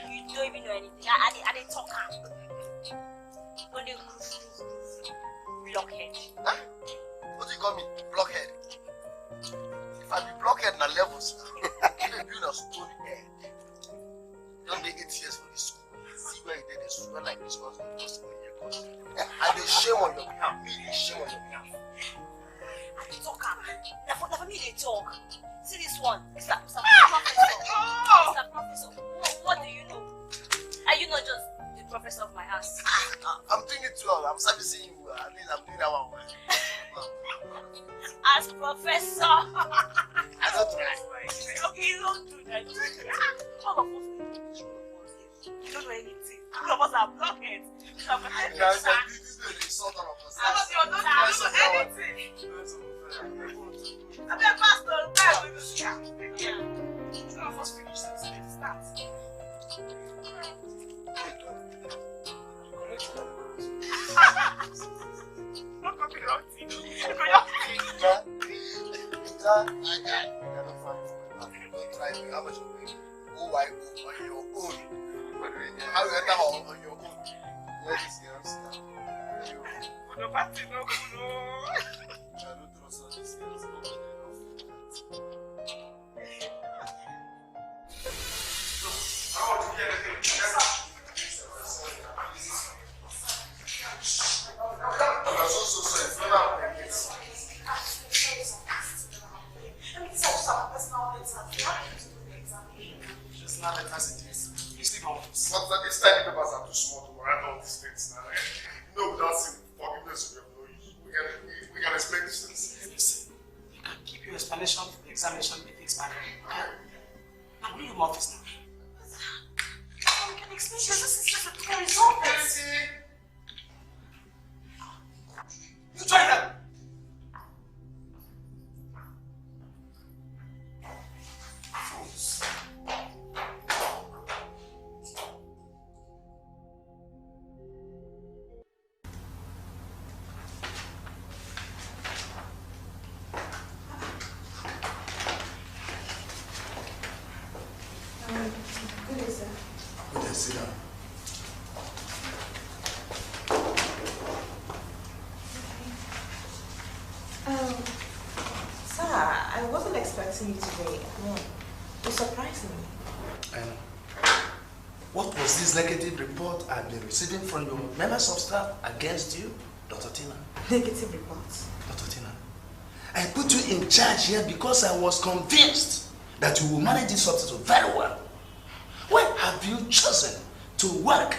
Speaker 1: You don't even know anything. I didn't talk. Only blockhead.
Speaker 7: Huh? What do you call me? Blockhead? If I be blockhead na levels, I can't be a stone head. Don't be 8 years for this school. See where you did this school like this was going to cost me. And they shame on your behalf. Me, they shame on your behalf.
Speaker 1: I didn't talk. Now for me, they talk. See this one. Mr. Professor. What do you know? Are you not just the professor of my house?
Speaker 7: I'm doing it too. I'm servicing you. At least I'm doing that one.
Speaker 1: As professor.
Speaker 7: I don't try.
Speaker 1: Okay, you don't do that. All of us, you don't know anything. All of us are blockheads. This
Speaker 7: is the insult of us.
Speaker 1: I don't know anything. I'm a pastor. All of us finish this. Start. Don't copy the wrong thing.
Speaker 7: How much you pay? Oh, I go on your own. How you enter on your own? Yes, yes.
Speaker 1: No party, no.
Speaker 7: I don't trust all these girls. I want to hear anything.
Speaker 2: Just not let us it is. You sleep on this.
Speaker 7: But these tiny papers are too small to write all these things now. No, without saying forgiveness, we can explain these things.
Speaker 2: Listen, you can keep your explanation for the examination with the expiry. Now, we in my office now.
Speaker 1: We can explain this. This is just a result.
Speaker 2: You try that.
Speaker 3: Sit down.
Speaker 9: Sir, I wasn't expecting you today. No, you surprised me.
Speaker 3: I know. What was this negative report I've been receiving from your members of staff against you, Dr. Tina?
Speaker 9: Negative reports?
Speaker 3: Dr. Tina, I put you in charge here because I was convinced that you will manage this hospital very well. Where have have you chosen to work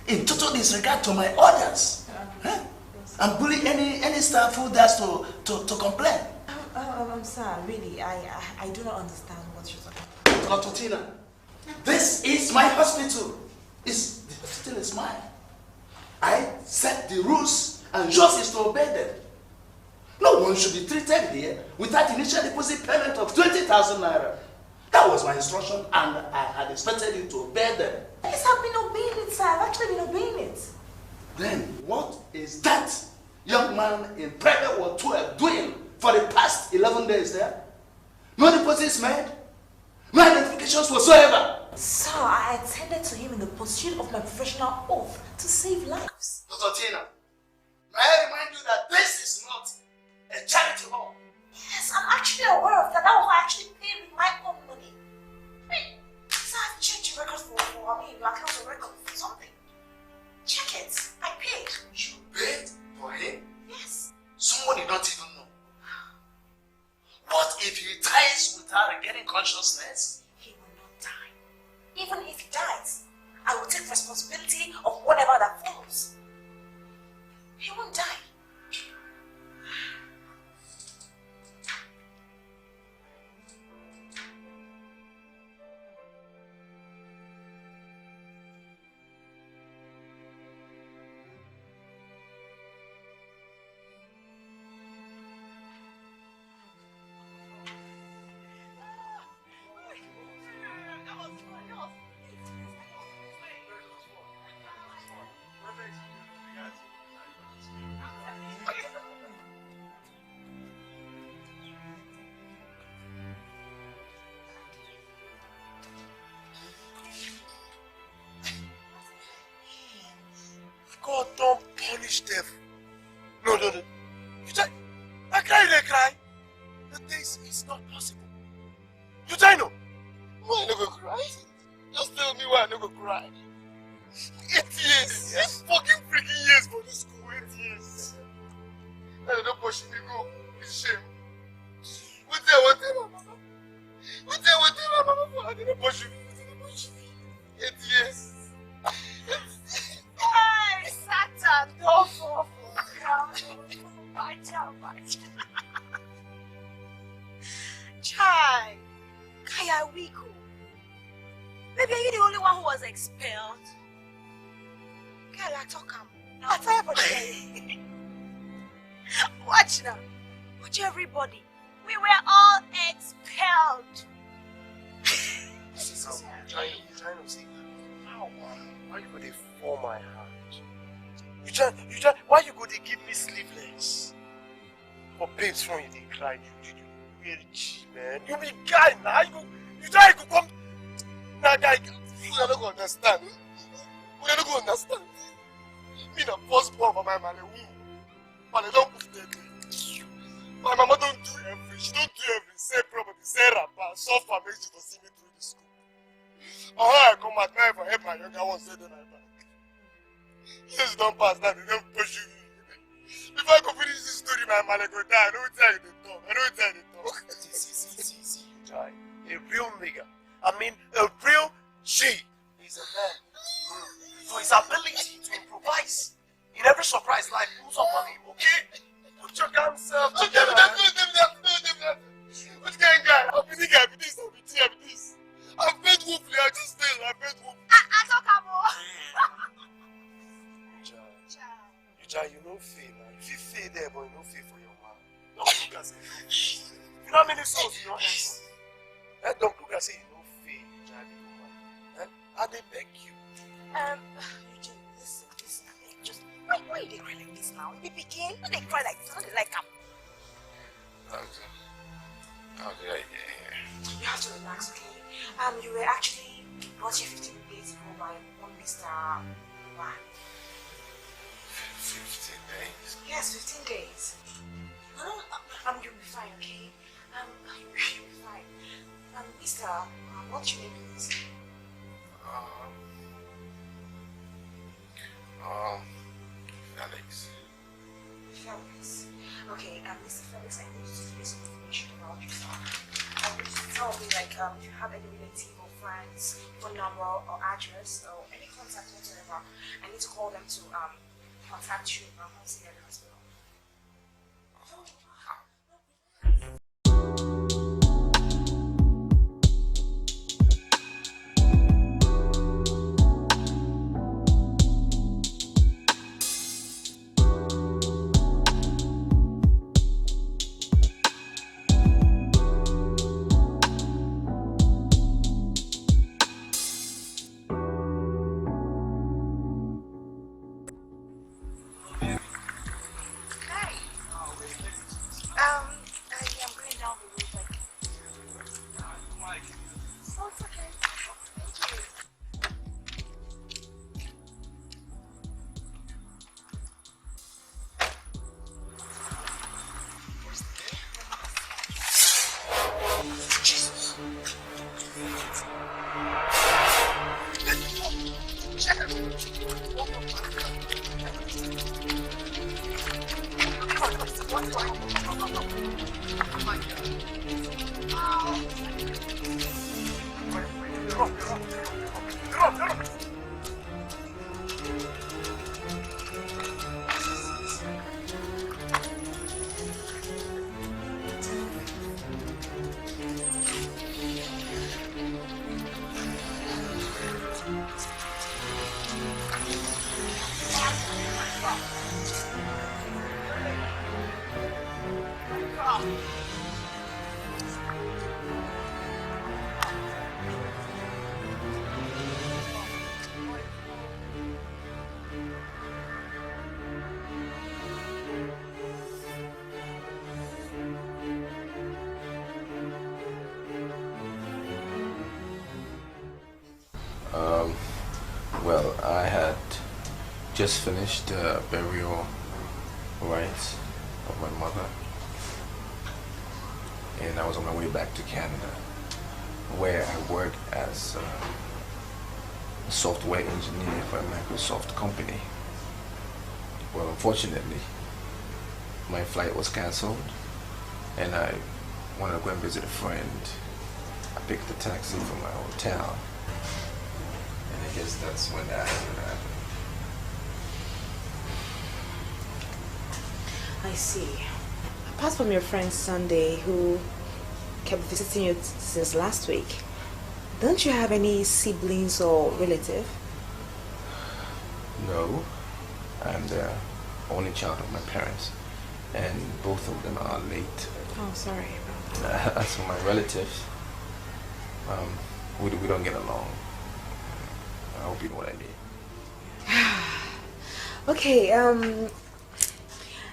Speaker 3: in total disregard to my orders? Huh? And bully any staff who dares to complain?
Speaker 1: Sir, really, I do not understand what you're talking about.
Speaker 3: Dr. Tina, this is my hospital. The hospital is mine. I set the rules and yours is to obey them. No one should be treated here without initial deposit payment of 20,000 naira. That was my instruction and I had expected you to obey them.
Speaker 1: Yes, I've been obeying it, sir. I've actually been obeying it.
Speaker 3: Then what is that young man in private ward 12 doing for the past 11 days there? No deposits made, no identifications whatsoever.
Speaker 1: Sir, I attended to him in the pursuit of my professional oath to save lives.
Speaker 3: Dr. Tina, may I remind you that this is not a charity home.
Speaker 1: Yes, I'm actually aware of that. That was actually paid with my own money. Hey, sir, I've checked your records for your account of record for something. Check it. I paid.
Speaker 3: You paid for him?
Speaker 1: Yes.
Speaker 3: Someone you don't even know. What if he dies without regaining consciousness?
Speaker 1: He will not die. Even if he dies, I will take responsibility of whatever that follows. He won't die.
Speaker 8: God don't punish them. No. You try. I cry. But this is not possible. You try no. Why I no go cry? Just tell me why I no go cry. 8 years. Yes. Fucking freaking years for this school. 8 years. And they don't push me go. It's shame. What do I want to tell my mama? What do I want to tell my mama for? I didn't push me. 8 years.
Speaker 9: Hey, Satan, don't fall for me. Bacha. Chai, Kaya Wiku. Maybe are you the only one who was expelled? Girl, I talk I tell everybody. Watch now. Watch everybody. We were all expelled.
Speaker 8: You're trying to say, how? Why you go to fall my heart? You try, why you go to give me sleeveless? For babes from you, they cry. You really cheap, man. You be guy now. You try to come. Now, guy, you don't go understand. You don't go understand. Me the first born for my mother, but I don't put them. My mama don't do everything. She don't do everything. Say property, say rapper, suffer, makes you to see me through the school. Oh, I come back now for help my younger one, say then I back. Years don't pass that, they don't push you. Before I go finish this story, my man go die. I don't tell you the talk. See, Jai. A real nigga. I mean, a real G is a man. For his ability to improvise. In every surprise life pulls up on him, okay? Put your damn self together. Which kind of guy? I'll be this, I'll be this. I've made Wolf, I just still, I've made Wolf.
Speaker 9: I talk about.
Speaker 8: Jai, you know fail. If you fail there, but you know fail for your man. Don't look and say you fail. You know how many souls you don't answer? Don't look and say you know fail, Jai, man. I they beg you.
Speaker 1: Eugene, listen. Just why they cry like this now? They begin, they cry like this, they like
Speaker 8: Okay,
Speaker 1: You have to relax, okay? You were actually brought here 15 days ago by one Mr. Man.
Speaker 8: 15 days?
Speaker 1: Yes, 15 days. You'll be fine, okay? You'll be fine. Mr. What's your name, please?
Speaker 8: Felix.
Speaker 1: Felix. Okay, Mr. Felix, I need you to give me some information about yourself. I need you to tell me, like, if you have any relative or friends, phone number or address or any contact whatsoever, I need to call them to contact you once you get to the hospital.
Speaker 4: Well, I had just finished burial rites of my mother, and I was on my way back to Canada, where I work as a software engineer for a Microsoft company. Well, unfortunately, my flight was cancelled, and I wanted to go and visit a friend. I picked a taxi from my hotel. I guess that's when that happened.
Speaker 1: I see. Apart from your friend Sunday, who kept visiting you since last week, don't you have any siblings or relative?
Speaker 4: No, I'm the only child of my parents, and both of them are late.
Speaker 1: Oh, sorry.
Speaker 4: As for my relatives, we don't get along. I hope you know what I mean.
Speaker 1: Okay,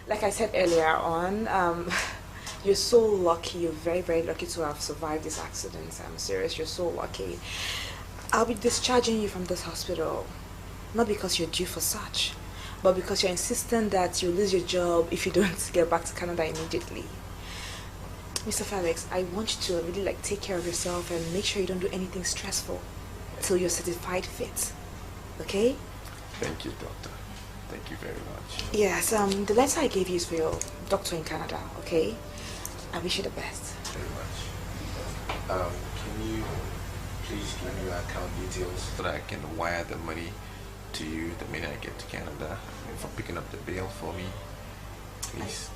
Speaker 1: like I said earlier on, you're so lucky. You're very, very lucky to have survived this accident. I'm serious, you're so lucky. I'll be discharging you from this hospital, not because you're due for such, but because you're insistent that you lose your job if you don't get back to Canada immediately. Mr. Felix, I want you to really take care of yourself and make sure you don't do anything stressful till you're certified fit. Okay?
Speaker 4: Thank you, doctor. Thank you very much.
Speaker 1: Yes, the letter I gave you is for your doctor in Canada, okay? I wish you the best.
Speaker 4: Very much. Can you please give me your account details so that I can wire the money to you the minute I get to Canada? For picking up the bill for me, please.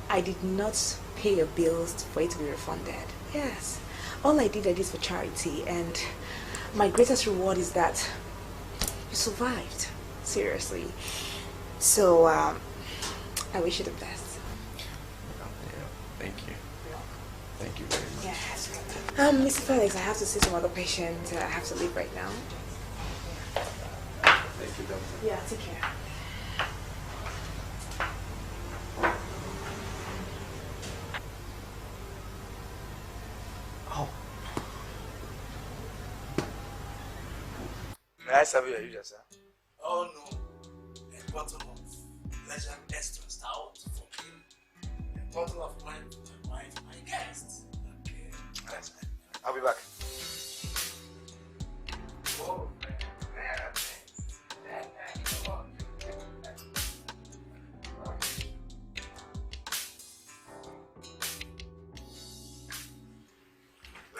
Speaker 1: I did not pay your bills for it to be refunded. Yes. All I did for charity, and my greatest reward is that you survived. Seriously. So, I wish you the best.
Speaker 4: Yeah, thank you. Thank you very much.
Speaker 1: Yes. Mr. Felix, I have to see some other patient. I have to leave right now.
Speaker 4: Thank you, doctor.
Speaker 1: Yeah, take care.
Speaker 8: May I serve you a usual, sir?
Speaker 2: Oh no. A bottle of Legend Extra Stout for him. A bottle of wine for my wife, my guest. Okay.
Speaker 8: Thanks, man. I'll be back.
Speaker 2: Oh, man.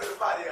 Speaker 2: Everybody,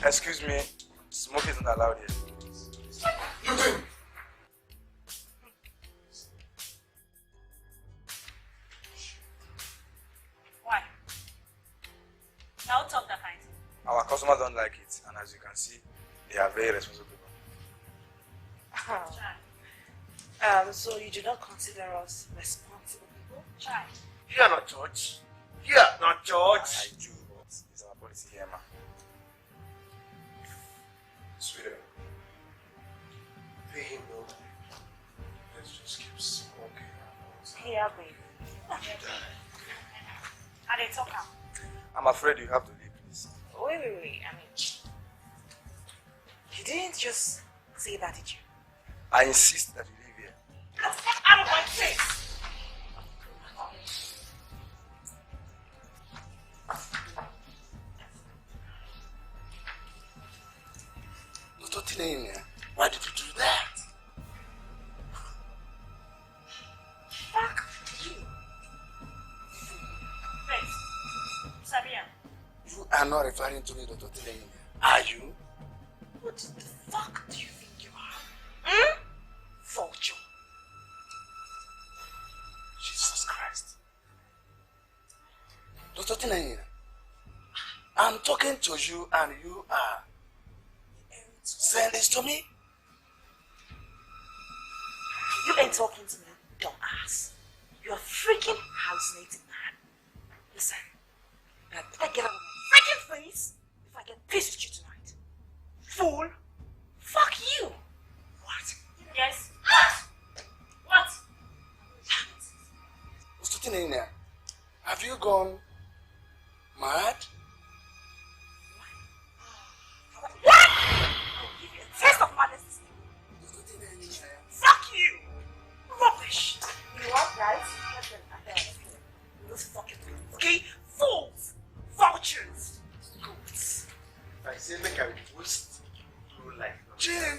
Speaker 15: Excuse me, smoking isn't allowed here.
Speaker 9: Why? Now talk that kind.
Speaker 15: Our customers don't like it, and as you can see, they are very responsible.
Speaker 1: So you do not consider us responsible people?
Speaker 9: Try.
Speaker 8: You are not judge. You are not judge.
Speaker 15: I do, but it's our policy here, man.
Speaker 8: Sweetheart, pay him no mind. Let's just keep smoking.
Speaker 9: Yeah, babe. How they talk now?
Speaker 15: I'm afraid you have to leave, please.
Speaker 1: Wait. I mean, you didn't just say that, did you?
Speaker 15: I insist that you leave here.
Speaker 9: Get the fuck out of my face!
Speaker 8: Why did you do that?
Speaker 9: Fuck you. Thanks. Sabia.
Speaker 8: You are not referring to me, Dr. Tinene. Are you?
Speaker 1: What the fuck do you think you are? Vulture.
Speaker 8: Jesus Christ. Dr. Tinene, I'm talking to you and you are saying this to me?
Speaker 1: You ain't talking to me, dumbass. You're a freaking hallucinating man. Listen, I better get out of my freaking face if I get pissed with you tonight. Fool! Fuck you! What?
Speaker 9: Yes? What?
Speaker 8: Mr. Tinene, have you gone mad?
Speaker 1: What? I'll give you a taste of madness this evening. Fuck you! Rubbish! You know what, guys? Listen, those fucking things, okay? Fools! Vultures! Goats!
Speaker 8: If I say make I waste your life. Jim!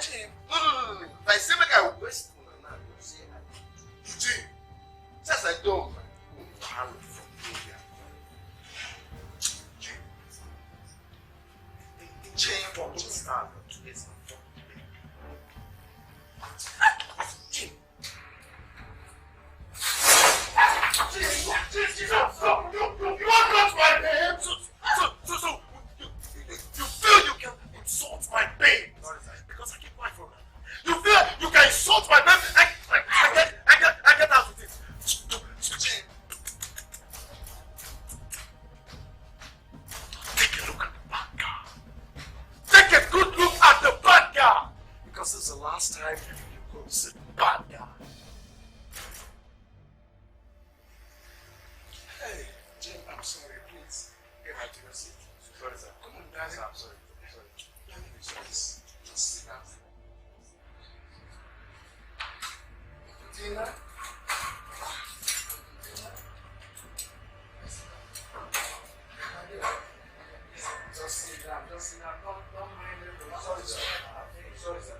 Speaker 8: Jim! No. If I say make I waste your life, you say I do. Jim! Just I don't. Jim, for me, stand to this. Jim! Stop! You are not my babe! So, you feel you can insult my babe? Because I keep quiet for now. You feel you can insult my babe? I get out with it. Jim! Take a look at the bad guy. Take a good look at the bad guy! Because this is the last time you go see the bad guy. Hey, Jim, I'm sorry, please. Get back to your seat. Sorry, sir. Come on, darling. I'm sorry. Let me just sit down. Tina? Just sit down. Don't mind it. Sorry, sir. Sorry, sir.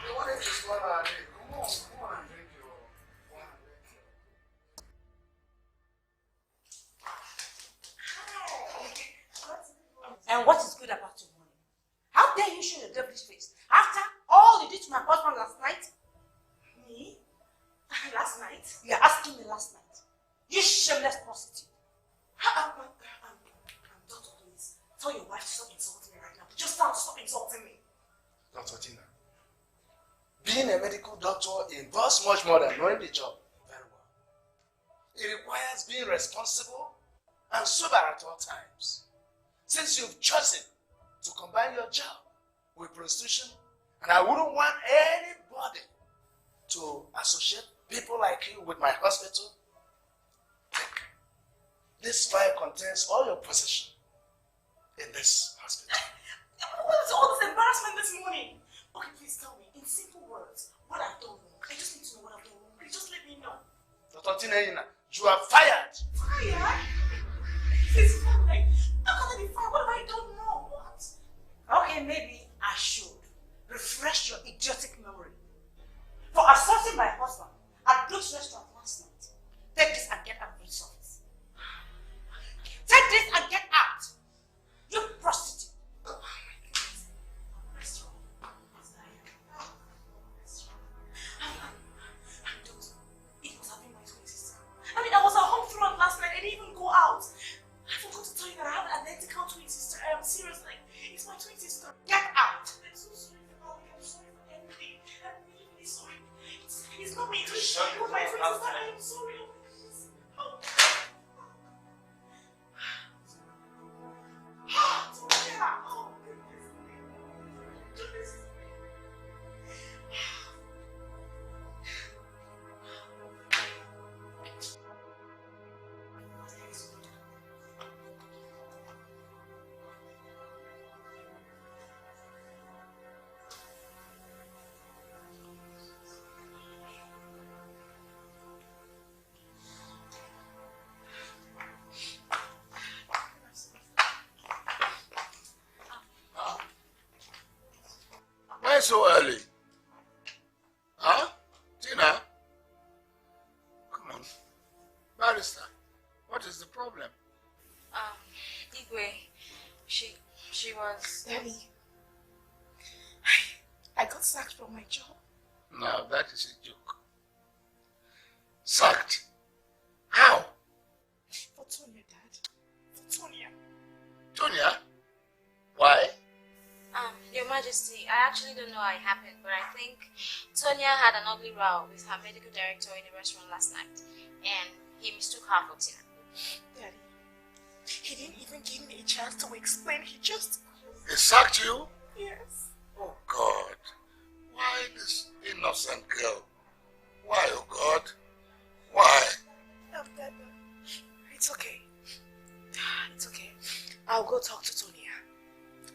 Speaker 8: You wanted to swallow our day. Come on and drink your water.
Speaker 1: And what is good about your money? How dare you show your devilish face after all you did to my husband last night? Me? Last night? You're asking me last night. You shameless prostitute. I'm Dr. Please. Tell your wife to stop insulting me right now. Just stop insulting me.
Speaker 8: Dr. Tina, being a medical doctor involves much more than knowing the job very well. It requires being responsible and sober at all times. Since you've chosen to combine your job with prostitution, and I wouldn't want anybody to associate people like you with my hospital, this file contains all your possession in this hospital.
Speaker 1: What is all this embarrassment this morning? Okay, please tell me, in simple words, what I've done wrong. I just need to know what I've done wrong. Please just let me know.
Speaker 8: Dr. Tina, you are fired.
Speaker 1: Fired? This is not like, how can I be fired? What have I done wrong? What? Okay, maybe I should refresh your idiotic memory. For assaulting my husband at Brooks restaurant last night. Take this and get out of this office. Take this and get out. You prostitute.
Speaker 3: so early? Huh? Tina? Come on. Barrister, what is the problem?
Speaker 12: Igwe, she was...
Speaker 1: Daddy, I got sacked from my job.
Speaker 3: No, that is a joke. Sacked? How?
Speaker 1: For Tonya, Dad. For Tonya.
Speaker 3: Tonya? Why?
Speaker 12: Your Majesty, I actually don't know how it happened, but I think Tonya had an ugly row with her medical director in a restaurant last night, and he mistook her for Tina.
Speaker 1: Daddy, he didn't even give me a chance to explain. He just...
Speaker 3: He sacked you?
Speaker 1: Yes.
Speaker 3: Oh God. Why this innocent girl? Why, oh God? Why?
Speaker 1: Dad, it's okay. It's okay. I'll go talk to Tonya.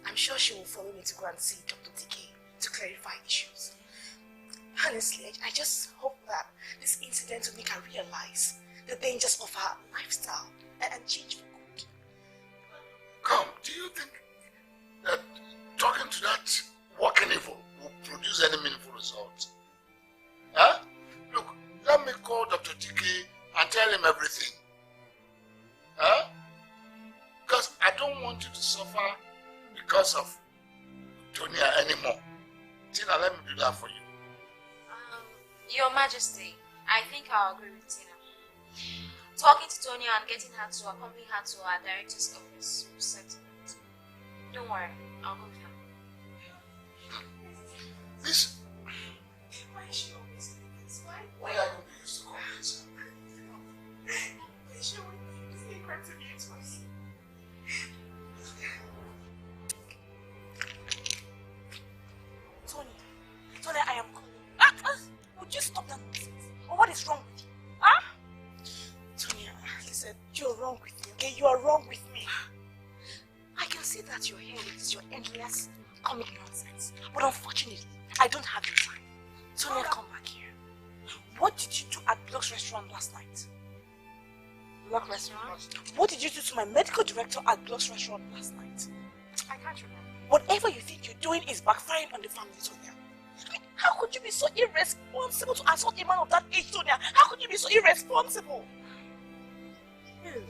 Speaker 1: I'm sure she will follow me to go and see Dr. DK to clarify issues. Honestly, I just hope that this incident will make her realize the dangers of her lifestyle and change for good.
Speaker 3: Come, do you think that talking to that walking evil will produce any meaningful results? Huh? Look, let me call Dr. DK and tell him everything. Huh? Because I don't want you to suffer because of Tonya anymore. Tina, let me do that for you.
Speaker 12: Your Majesty, I think I'll agree with Tina. Talking to Tonya and getting her to accompany her to our director's office will settle it. Don't worry, I'll go with her.
Speaker 3: This...
Speaker 1: Why is she always doing this?
Speaker 3: Why are you used to call this?
Speaker 1: Why is she always saying crap to me twice? Tonya, I am calling. Would you stop that nonsense? Or what is wrong with you? Huh? Tonya, listen, you're wrong with me, okay? You are wrong with me. I can see that your hair is your endless comic nonsense. But unfortunately, I don't have the time. Tonya, come back here. What did you do at Block's restaurant last night?
Speaker 12: Block restaurant?
Speaker 1: What did you do to my medical director at Block's restaurant last night?
Speaker 12: I can't remember.
Speaker 1: Whatever you think you're doing is backfiring on the family, Tonya. I mean, how could you be so irresponsible to assault a man of that age, Tonya? How could you be so irresponsible? Really?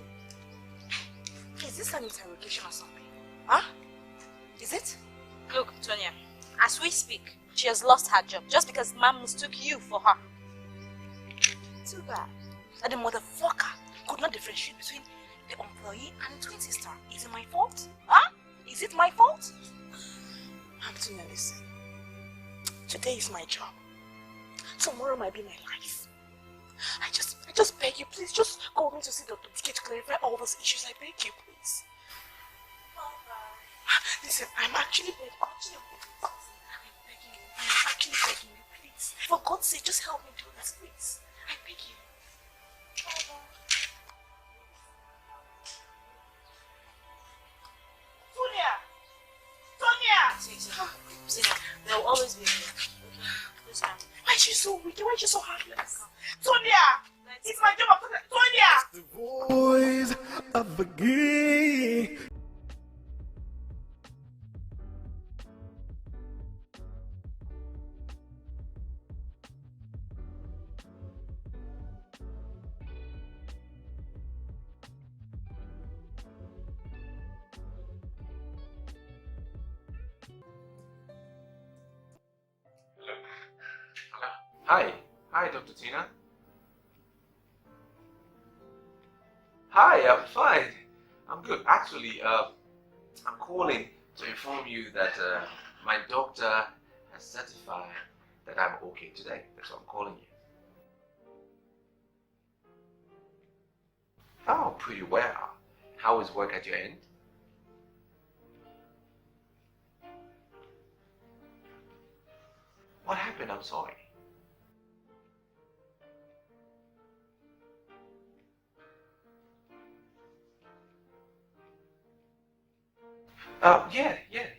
Speaker 1: Is this an interrogation or something? Huh? Is it?
Speaker 12: Look, Tonya, as we speak, she has lost her job just because Mom mistook you for her.
Speaker 1: Too bad that the motherfucker could not differentiate between the employee and the twin sister. Is it my fault? Huh? Is it my fault? Tonya, listen. Today is my job. Tomorrow might be my life. I just beg you, please, just go with me to see Dr. DK to clarify all those issues. I beg you, please. Listen, I'm actually begging you, please. For God's sake, just help me do this, please. I beg you.
Speaker 12: Tonya! They'll always be here. Okay?
Speaker 1: Why is she so weak? Why is she so heartless? Tonya! It's my job. Tonya!
Speaker 10: The voice of a gay.
Speaker 15: Hi, Dr. Tina. Hi, I'm fine. I'm good. Actually, I'm calling to inform you that my doctor has certified that I'm okay today. That's why I'm calling you. Oh, pretty well. How is work at your end? What happened? I'm sorry.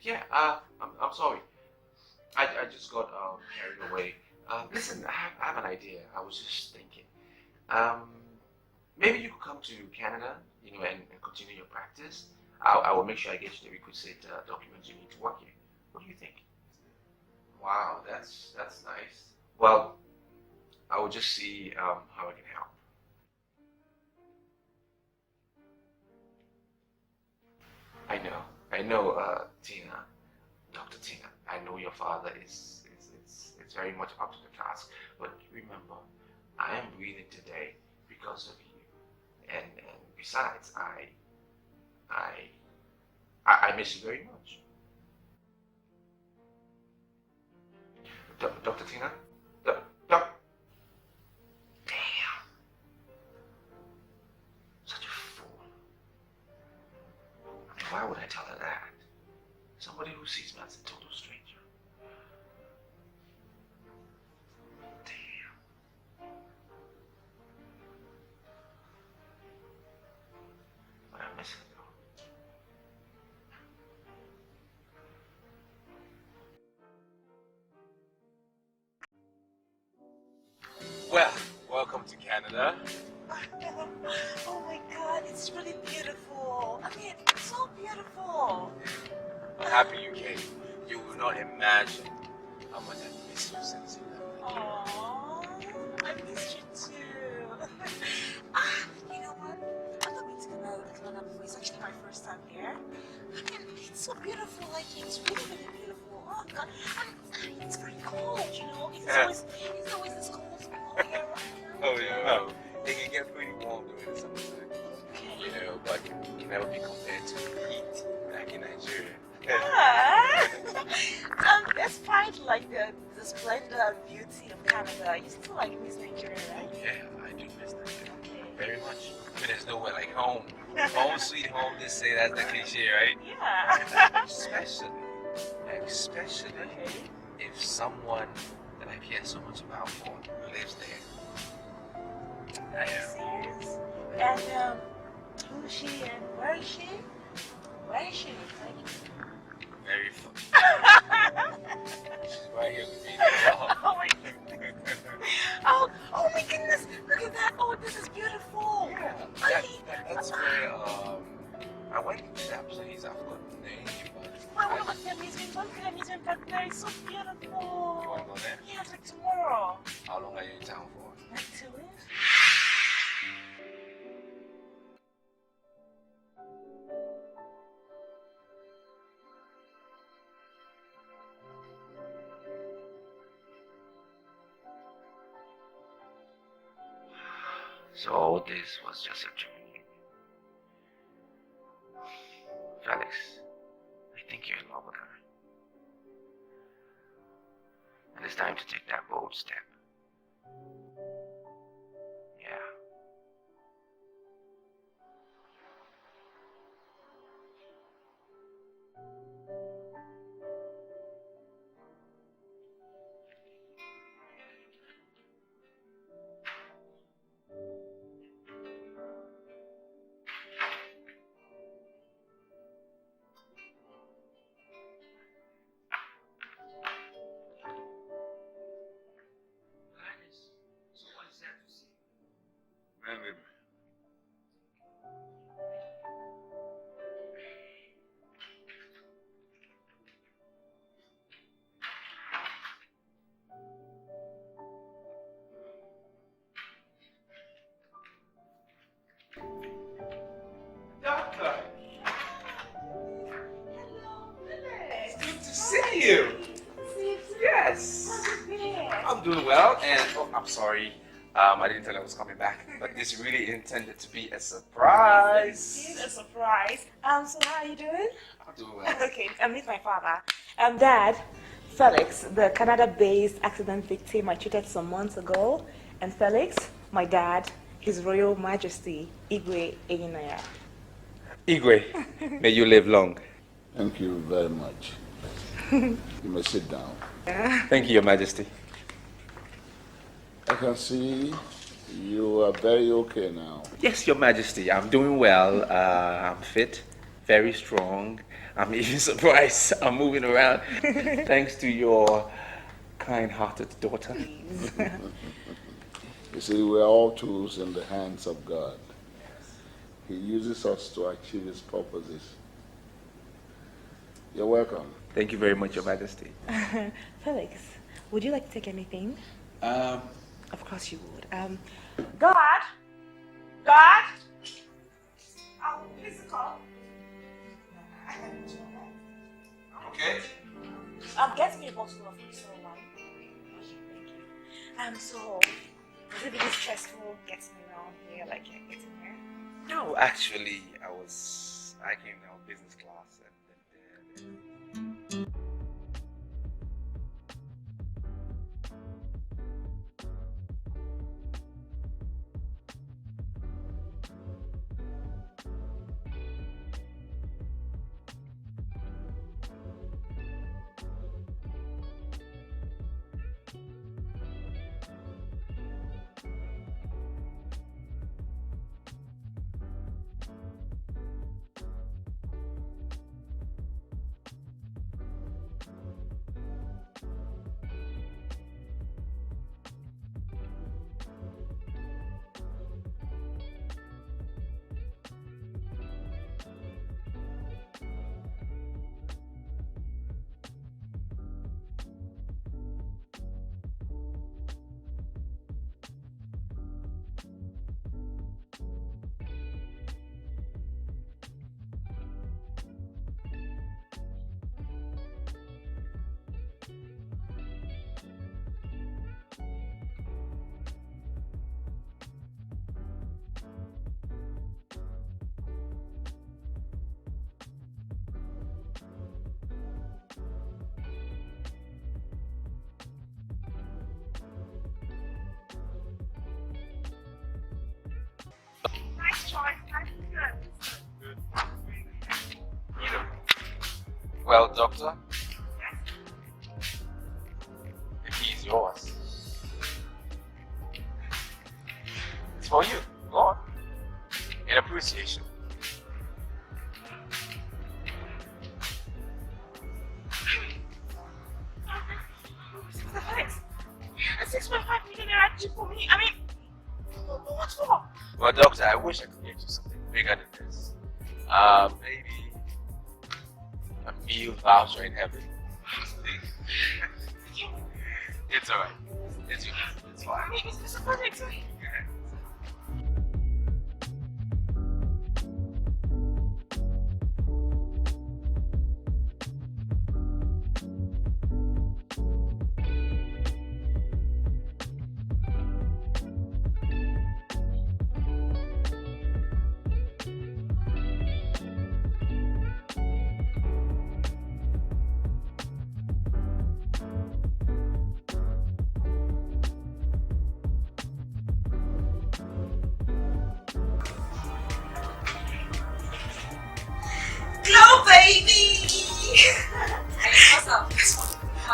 Speaker 15: Yeah. I'm sorry. I just got carried away. Listen, I have an idea. I was just thinking. Maybe you could come to Canada, and continue your practice. I will make sure I get you the requisite documents you need to work here. What do you think? Wow, that's nice. Well, I will just see how I can help. I know, Tina, Dr. Tina. I know your father is very much up to the task, but remember, I am breathing today because of you, and besides, I miss you very much. Dr. Tina? Damn. Such a fool. I mean, why would I tell her that? Somebody who sees me as a total stranger. Damn. But I miss her though.
Speaker 16: Well, welcome to Canada.
Speaker 1: Oh my God, it's really beautiful. I mean, it's so beautiful.
Speaker 16: I'm happy you came. You will not imagine how much I miss you since you left.
Speaker 1: Aww, I missed you too. You know what? I've never been to Canada before. It's actually my first time here. I mean, it's so beautiful. Like, it's really, really beautiful. Oh God, and it's very cold. You know, it's always this cold here.
Speaker 16: Oh yeah. It can get pretty warm during the summertime. You know, but it can never be compared to the heat back in Nigeria.
Speaker 1: Despite like the splendor and beauty of Canada, you still like miss Nigeria, right?
Speaker 16: Yeah, I do miss Nigeria very much. I mean, there's nowhere like home. Home sweet home, they say that's the cliche, right?
Speaker 1: Yeah.
Speaker 16: Especially if someone that I care so much about lives there.
Speaker 1: Are you serious? And who is she and where is she? Where is she? Like,
Speaker 16: very funny. She's right here with me.
Speaker 1: Oh my goodness. Oh my goodness. Look at that. Oh, this is beautiful.
Speaker 16: Yeah, that's where I went to that place. I forgot the name, but
Speaker 1: What the amusement park there is so beautiful.
Speaker 16: You wanna go there?
Speaker 1: Yeah, it's like tomorrow.
Speaker 16: How long are you in town for?
Speaker 1: Like 2 weeks.
Speaker 15: So all this was just a dream. Felix, I think you're in love with her. And it's time to take that bold step. Yeah.
Speaker 16: Doctor!
Speaker 1: Hello, Philip.
Speaker 16: It's good to see you. Yes. I'm doing well, and I'm sorry. I didn't tell you I was coming back, but this really intended to be a surprise.
Speaker 1: It is a surprise. So how are you doing?
Speaker 16: I'm doing well.
Speaker 1: Okay, meet my father. Dad, Felix, the Canada-based accident victim I treated some months ago, and Felix, my dad, His Royal Majesty Igwe Eyinaya.
Speaker 16: Igwe, may you live long.
Speaker 3: Thank you very much. You may sit down.
Speaker 16: Thank you, Your Majesty.
Speaker 3: I can see you are very okay now.
Speaker 16: Yes, Your Majesty, I'm doing well. I'm fit, very strong. I'm even surprised I'm moving around thanks to your kind-hearted daughter.
Speaker 3: You see, we're all tools in the hands of God. He uses us to achieve his purposes. You're welcome.
Speaker 16: Thank you very much, Your Majesty.
Speaker 13: Felix, would you like to take anything?
Speaker 16: Of course you would.
Speaker 9: God? God? Oh, please call.
Speaker 16: Okay.
Speaker 9: Get me a bottle of crystal wine. So, was it really stressful getting around here, like getting here?
Speaker 16: No, actually, I came down business class and well, Doctor, the key is yours. It's for you. Go on. In appreciation.
Speaker 9: That's 6.5 million naira cheap for me. I mean, what for?
Speaker 16: Well, Doctor, I wish I could get you something bigger than this. Maybe a meal voucher in heaven. It's alright. It's yours. It's fine.
Speaker 9: I mean, it's a project.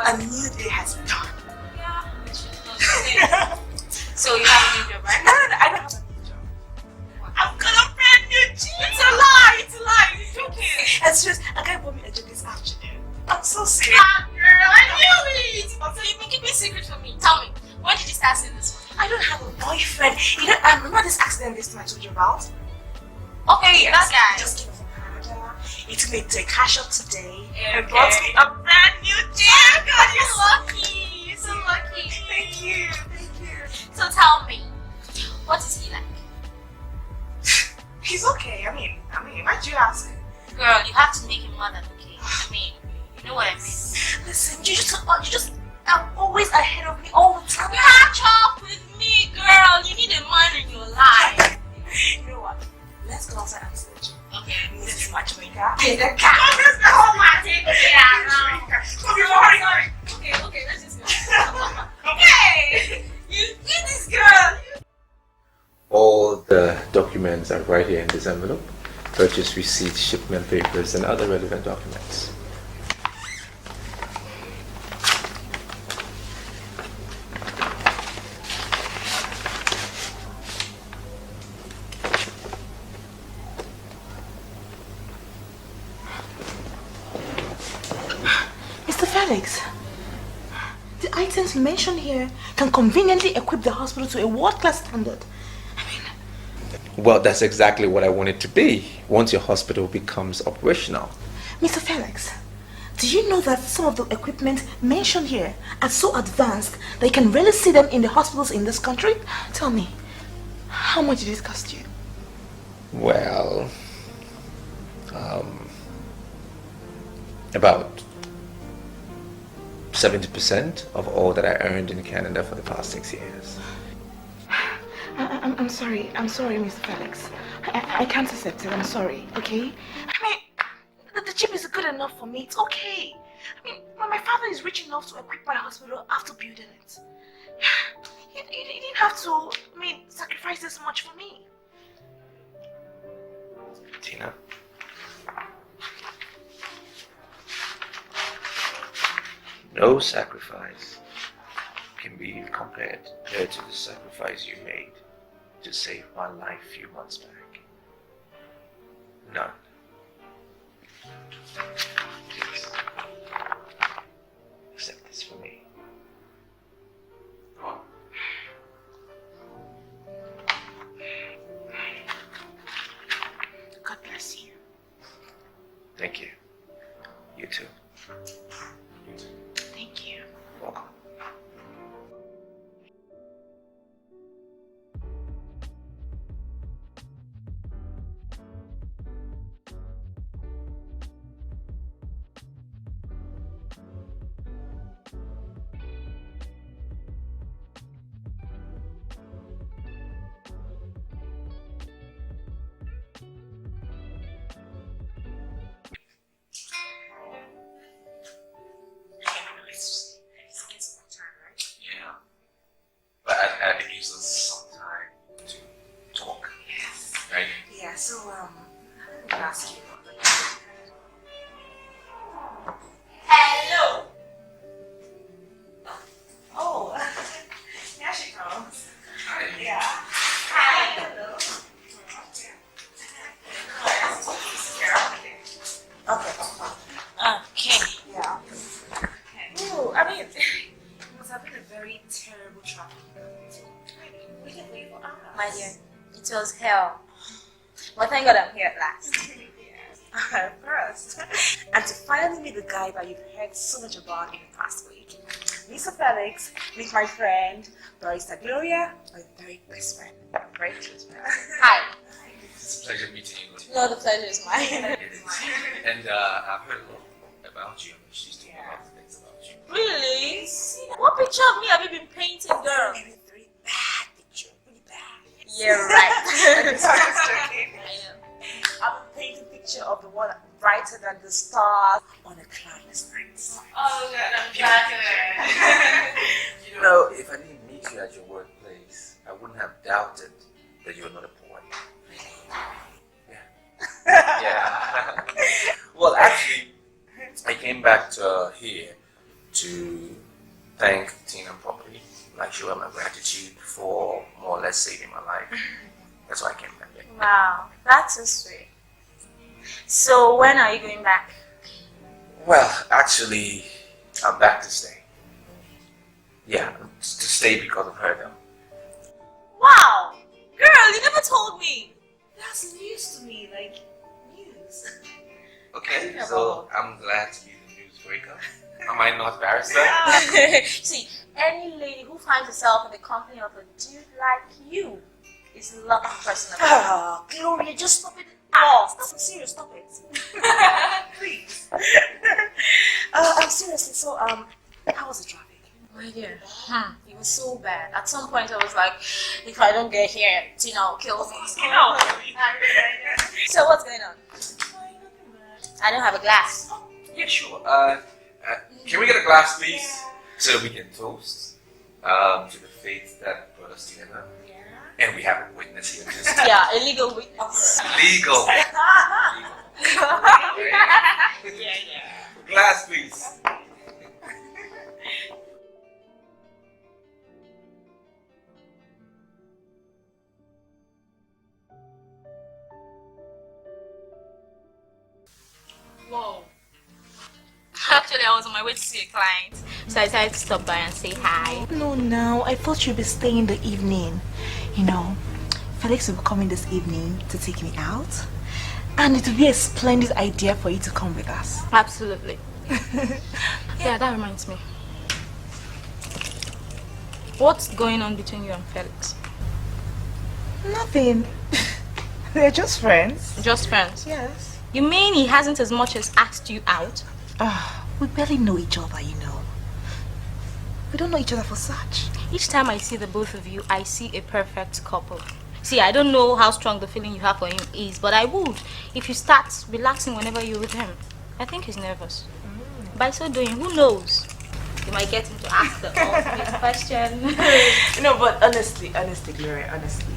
Speaker 9: A new day has dawned.
Speaker 1: So you have a new job, right?
Speaker 9: No, I don't have a new job. I've got a brand new job. It's a lie. It's joking. And serious, a guy bought me a job this afternoon. I'm so serious.
Speaker 1: Girl, I knew it. So you've been keeping secret from me. Tell me, when did you start seeing this one?
Speaker 9: I don't have a boyfriend. You know, remember this accident this time I told you about?
Speaker 1: Okay, that guy.
Speaker 9: Just came from Canada. It made to a cash up today and
Speaker 1: Okay.
Speaker 9: brought me a brand new job.
Speaker 1: God, you're lucky. You're so lucky.
Speaker 9: Thank you.
Speaker 1: So tell me, what is he like?
Speaker 9: He's okay. I mean, why'd you ask?
Speaker 1: Girl, you have to make him more than okay. I mean, you know what I mean.
Speaker 9: Listen, you just are always ahead of me all the time.
Speaker 1: Catch up with me, girl. You need a man in your life.
Speaker 9: You know what? Let's go outside and search.
Speaker 1: Okay.
Speaker 9: Mrs. Matchmaker.
Speaker 1: Take the car. Oh my, take the car now.
Speaker 9: Sorry.
Speaker 1: Okay, let's just go. Okay. You this girl.
Speaker 16: All the documents are right here in this envelope. Purchase receipt, shipment papers, and other relevant documents.
Speaker 9: Mr. Felix, the items mentioned here can conveniently equip the hospital to a world-class standard.
Speaker 16: Well, that's exactly what I want it to be once your hospital becomes operational.
Speaker 9: Mr. Felix,
Speaker 1: Do you know that some of the equipment mentioned here are so advanced that you can really see them in the hospitals in this country? Tell me, how much did it cost you?
Speaker 15: Well, about 70% of all that I earned in Canada for the past 6 years.
Speaker 1: I'm sorry, Mr. Felix. I can't accept it, I'm sorry, okay? I mean, the chip is good enough for me, it's okay. I mean, when my father is rich enough to equip my hospital after building it, he didn't have to, sacrifice this much for me.
Speaker 15: Tina, no sacrifice can be compared to the sacrifice you made to save my life a few months back. None. Please, accept this for me.
Speaker 1: God bless you.
Speaker 15: Thank you. You too.
Speaker 1: Thank you.
Speaker 15: Welcome. Yeah. But I think gives us some time to talk.
Speaker 1: Yes.
Speaker 15: Right?
Speaker 1: Yeah, so, let me ask you. Hello! Oh, here she comes.
Speaker 15: Hi.
Speaker 1: Yeah. Hi. Hello. Okay. Yeah. Oh, I mean, it must have been a very terrible travel. We can wait for hours.
Speaker 12: My dear, it was hell. But thank God I'm here at last.
Speaker 1: First. And to finally meet the guy that you've heard so much about in the past week. Mr. Felix, meet my friend, Barista Gloria, my very best friend. Very close friend.
Speaker 12: Hi.
Speaker 15: It's a pleasure meeting you.
Speaker 12: No, the pleasure is mine.
Speaker 15: It is. And I've heard a lot about you. She's told me a lot of things about you.
Speaker 12: Really? What picture of me have you been painting, girl?
Speaker 1: Very bad picture, really bad.
Speaker 12: Yeah, right.
Speaker 1: I'm just joking. I'm painting a picture of the one brighter than the stars on a cloudless night.
Speaker 12: Oh, God, I'm flattered.
Speaker 15: You know, if I didn't meet you at your workplace, I wouldn't have doubted that you're not a poet. Yeah. Yeah. Well, actually, I came back to here to thank Tina properly, like show her my gratitude for more or less saving my life. That's why I came back here.
Speaker 12: Wow, that's so sweet. So when are you going back?
Speaker 15: Well, actually, I'm back to stay. Yeah, to stay because of her though.
Speaker 12: Wow! Girl, you never told me.
Speaker 1: That's news to me, like news.
Speaker 15: Okay, so I'm glad to be the newsbreaker. Am I not barrister?
Speaker 12: See, any lady who finds herself in the company of a dude like you is a lucky person.
Speaker 1: Ah, Gloria, just stop it. I'm serious, stop it. Please. Seriously, so, how was the traffic?
Speaker 12: My dear, it was so bad. At some point I was like, if I don't get here, Tina will kill me. You know? So what's going on? I don't have a glass.
Speaker 15: Yeah, sure. Can we get a glass, please? So we can toast to the faith that brought us together. And we have a witness here.
Speaker 12: Yeah, a legal witness.
Speaker 15: Legal.
Speaker 12: Yeah.
Speaker 15: Glass, please.
Speaker 12: Whoa. Actually, I was on my way to see a client, so I decided to stop by and say hi.
Speaker 1: No, I thought you'd be staying the evening. You know, Felix will be coming this evening to take me out. And it would be a splendid idea for you to come with us.
Speaker 12: Absolutely. Yeah, that reminds me. What's going on between you and Felix?
Speaker 17: Nothing. They're just friends.
Speaker 12: Just friends?
Speaker 17: Yes.
Speaker 12: You mean he hasn't as much as asked you out?
Speaker 17: We barely know each other, you know. We don't know each other for such.
Speaker 12: Each time I see the both of you, I see a perfect couple. See, I don't know how strong the feeling you have for him is, but I would if you start relaxing whenever you're with him. I think he's nervous. By so doing, who knows? You might get him to ask the ultimate question.
Speaker 17: No, but honestly, Gloria, honestly,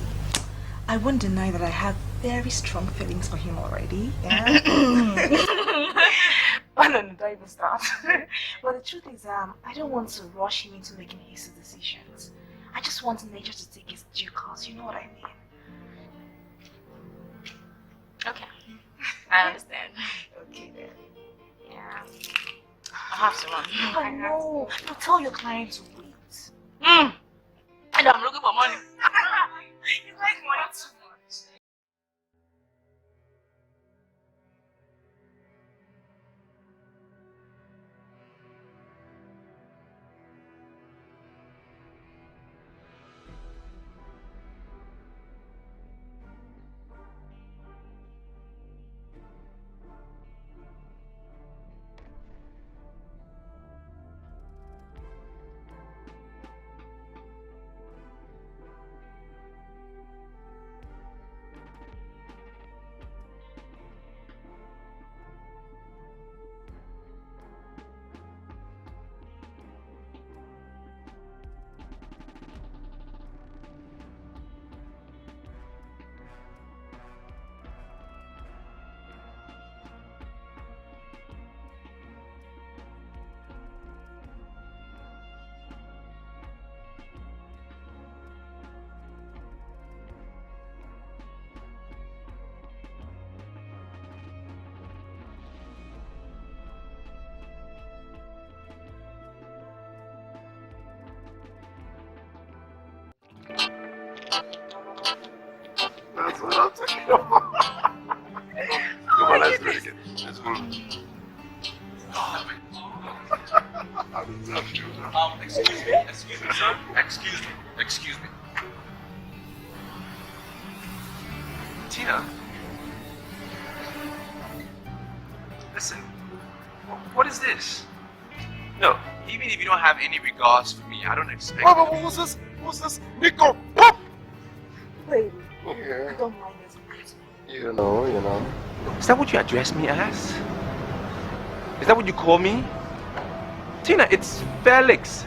Speaker 17: I won't deny that I have very strong feelings for him already. Yeah? Oh, no, don't even start. But the truth is, I don't want to rush him into making hasty decisions. I just want nature to take its due course, you know what I mean?
Speaker 12: Okay. I understand.
Speaker 17: Okay, then.
Speaker 12: Yeah. I'll have to run.
Speaker 17: Oh, no. You tell your client to wait.
Speaker 12: And I'm looking for money.
Speaker 17: You like money too much.
Speaker 8: That's what I'm talking about. Come on, let's do it again. Let's move.
Speaker 16: Excuse me, sir. Excuse me. Tina. Listen, what is this? No, even if you don't have any regards for me, I don't expect...
Speaker 8: What was this? What's this? Nico! Whoop!
Speaker 17: Wait.
Speaker 8: Yeah.
Speaker 17: Don't mind this.
Speaker 8: You know.
Speaker 16: Is that what you address me as? Is that what you call me? Tina, it's Felix.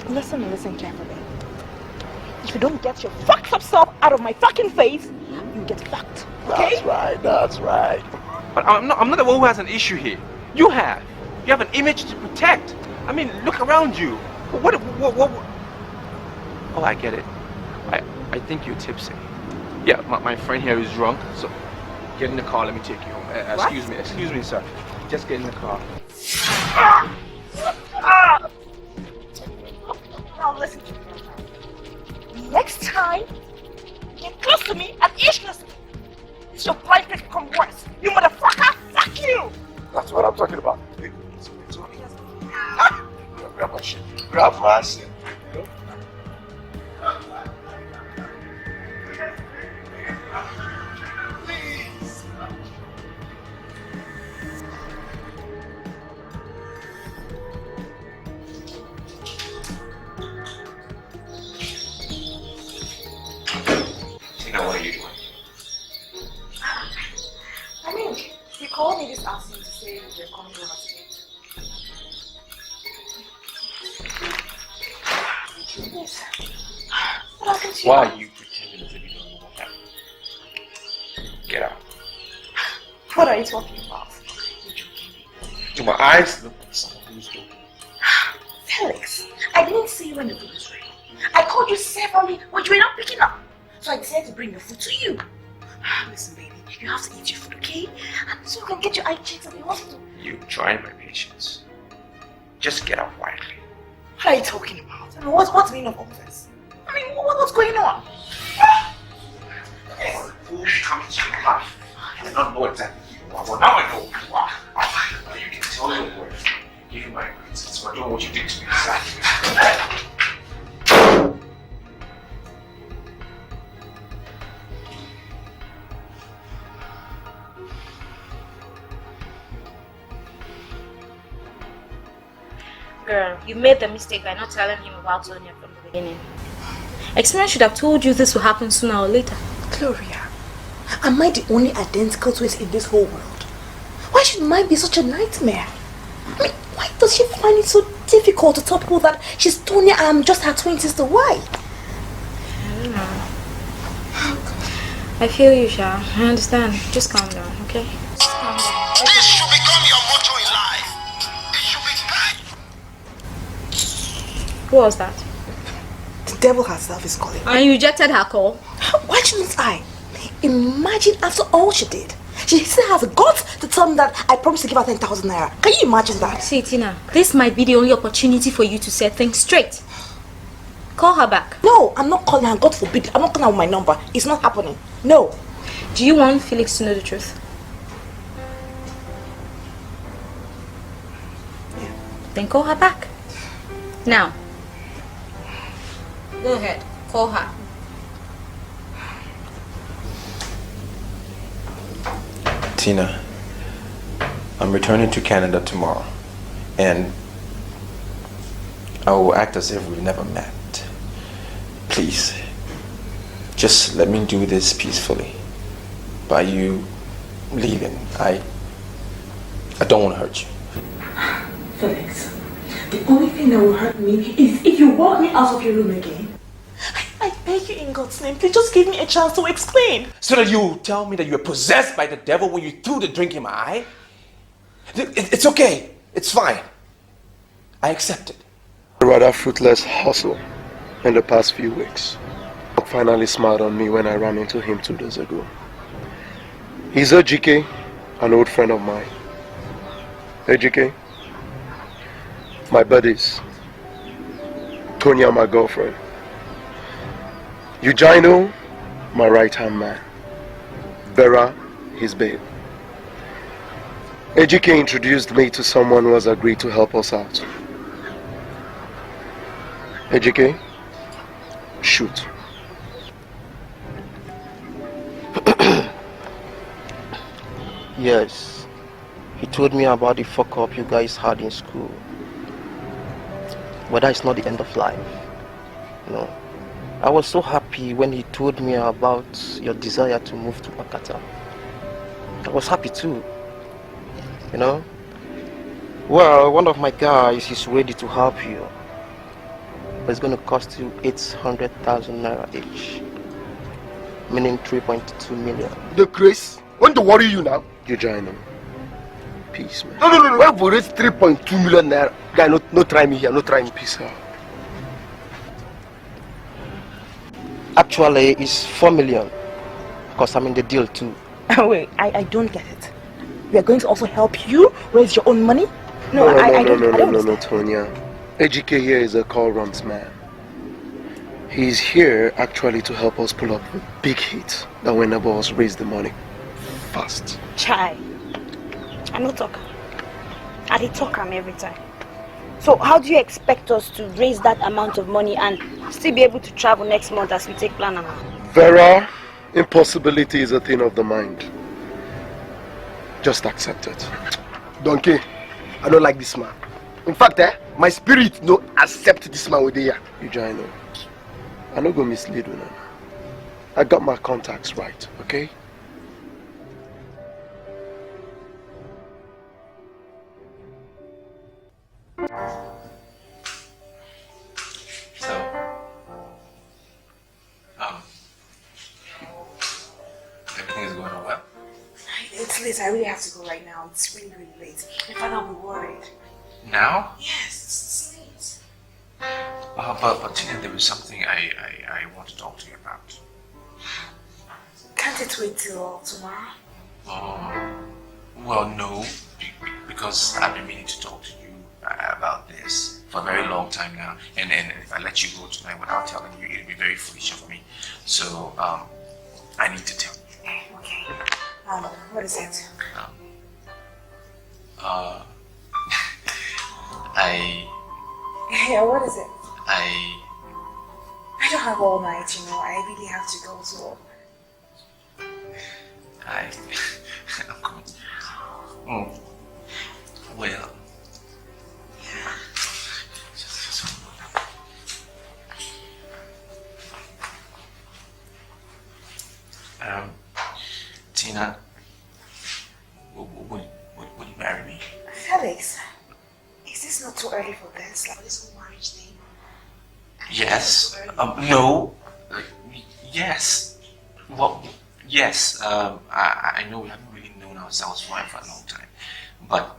Speaker 17: Listen carefully. If you don't get your fucked up self out of my fucking face, you get fucked. Okay?
Speaker 8: That's right.
Speaker 16: But I'm not the one who has an issue here. You have an image to protect. I mean, look around you. What? Oh, I get it. I think you're tipsy. Yeah, my friend here is drunk, so get in the car, let me take you home. Excuse me, sir. Just get in the car.
Speaker 17: Now listen to me. Next time you get close to me and inch close to me, this your blind face become worse. You motherfucker! Fuck you!
Speaker 8: That's what I'm talking about. Hey, grab my shit. Grab my shit. Please.
Speaker 16: Tina, what are you doing?
Speaker 17: I mean, he called me this afternoon to say they're coming over to get. Yes. What happened to you?
Speaker 16: Why are you pretending as if you don't know what happened? Get out.
Speaker 17: What are you talking about?
Speaker 16: To my eyes, look like someone who's joking.
Speaker 17: Felix, I didn't see you when the food was ready. I called you severally, but you were not picking up. So I decided to bring the food to you. Listen, baby, you have to eat your food, okay? And so you can get your eye checked at the hospital.
Speaker 16: You trying my patience. Just get out quietly.
Speaker 17: What are you talking about? I mean, what's the meaning of all this? I mean, what's going on?
Speaker 16: Who comes to your life? I don't know exactly who you are. Well, now I know who you are. You can
Speaker 15: tell your word. Give you my greetings, but don't what you did to me exactly.
Speaker 12: Girl, you made the mistake by not telling him about Sonia from the beginning. Experience should have told you this will happen sooner or later.
Speaker 17: Gloria, am I the only identical twins in this whole world? Why should mine be such a nightmare? I mean, why does she find it so difficult to tell people that she's Tonya and I'm just her twin sister? Why?
Speaker 12: I don't know. I feel you, Sha. I understand. Just calm down, okay? Just calm down.
Speaker 7: This should become your motto in life. It should be kind.
Speaker 12: Who was that?
Speaker 17: The devil herself is calling.
Speaker 12: And you rejected her call?
Speaker 17: Why shouldn't I? Imagine after all she did. She still has the guts to tell me that I promised to give her 10,000 naira. Can you imagine that?
Speaker 12: See, Tina, this might be the only opportunity for you to set things straight. Call her back.
Speaker 17: No, I'm not calling her. God forbid. I'm not calling her with my number. It's not happening. No.
Speaker 12: Do you want Felix to know the truth?
Speaker 17: Yeah.
Speaker 12: Then call her back. Now. Go ahead. Call her.
Speaker 4: Tina, I'm returning to Canada tomorrow, and I will act as if we never met. Please, just let me do this peacefully. By you leaving, I don't want to hurt you.
Speaker 17: Felix, the only thing that will hurt me is if you walk me out of your room again. I beg you in God's name, please just give me a chance to explain.
Speaker 4: So that you tell me that you were possessed by the devil when you threw the drink in my eye? It's okay. It's fine. I accept it.
Speaker 8: A rather fruitless hustle in the past few weeks. Doc finally smiled on me when I ran into him 2 days ago. He's Ejike, an old friend of mine. Ejike, my buddies. Tonya, my girlfriend. Eugino, my right-hand man. Vera, his babe. Ejike introduced me to someone who has agreed to help us out. Ejike, shoot.
Speaker 6: Yes, he told me about the fuck up you guys had in school. But that's not the end of life. No. I was so happy when he told me about your desire to move to Makata. I was happy too. You know? Well, one of my guys is ready to help you. But it's going to cost you 800,000 naira each. Meaning 3.2 million.
Speaker 8: The Chris, want to worry you now? Eugino. Peace, man. No. Why would it 3.2 million naira? Guy, no try me here, no try me. Peace out.
Speaker 6: Actually, it's 4 million. Because I'm in the deal too.
Speaker 17: Wait, I don't get it. We are going to also help you raise your own money?
Speaker 8: No, Tonya. Ejike here is a call runs man. He's here actually to help us pull up a big hit that will enable us raise the money fast.
Speaker 9: Chai, I no talk. I dey talk am every time. So how do you expect us to raise that amount of money and still be able to travel next month as we take plan now?
Speaker 8: Vera, impossibility is a thing of the mind. Just accept it.
Speaker 18: Donkey, I don't like this man. In fact, my spirit no accept this man with the here.
Speaker 8: Eugino, I no go mislead you. I got my contacts right, okay?
Speaker 15: So, everything is going on well?
Speaker 1: It's late. I really have to go right now. It's really, really late. My father will be worried.
Speaker 15: Now?
Speaker 1: Yes, it's late.
Speaker 15: But Tina, there was something I want to talk to you about.
Speaker 1: Can't it wait till tomorrow?
Speaker 15: Well, no, because I've been meaning to talk to you about this for a very long time now. And if I let you go tonight without telling you, it'd be very foolish of me. So, I need to tell you.
Speaker 1: Okay. What is it? Yeah, what is it?
Speaker 15: I
Speaker 1: I don't have all night, you know. I really have to go, so.
Speaker 15: I'm coming. Well. Tina, would you marry me?
Speaker 1: Felix, is this not too early for this? Like this whole marriage thing?
Speaker 15: Yes. No. Yes. Well, yes. I know we haven't really known ourselves for a long time, but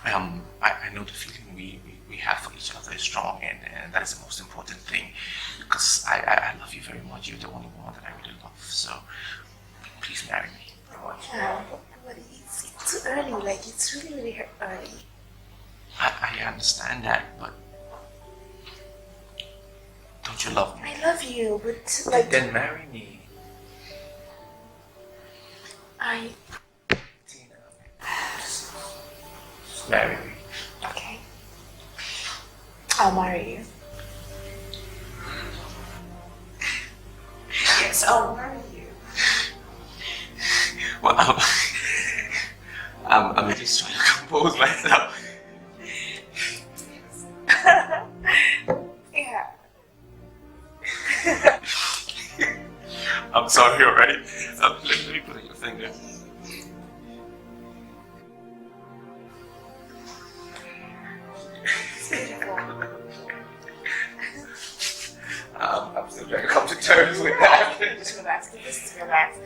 Speaker 15: I know the feeling we have for each other is strong, and that is the most important thing, because I love you very much. You're the only one that I really love. So please marry me.
Speaker 1: Yeah, but it's too early. Like it's really early.
Speaker 15: I understand that, but don't you love me?
Speaker 1: I love you, but like.
Speaker 15: Then marry me. Marry me.
Speaker 1: Okay. I'll marry you. Yes, I'll marry you.
Speaker 15: Well, I'm just trying to compose myself.
Speaker 1: Yeah.
Speaker 15: I'm sorry already. Let me put in your finger. I'm still trying to come to terms with that.
Speaker 1: Just relax. This is relax.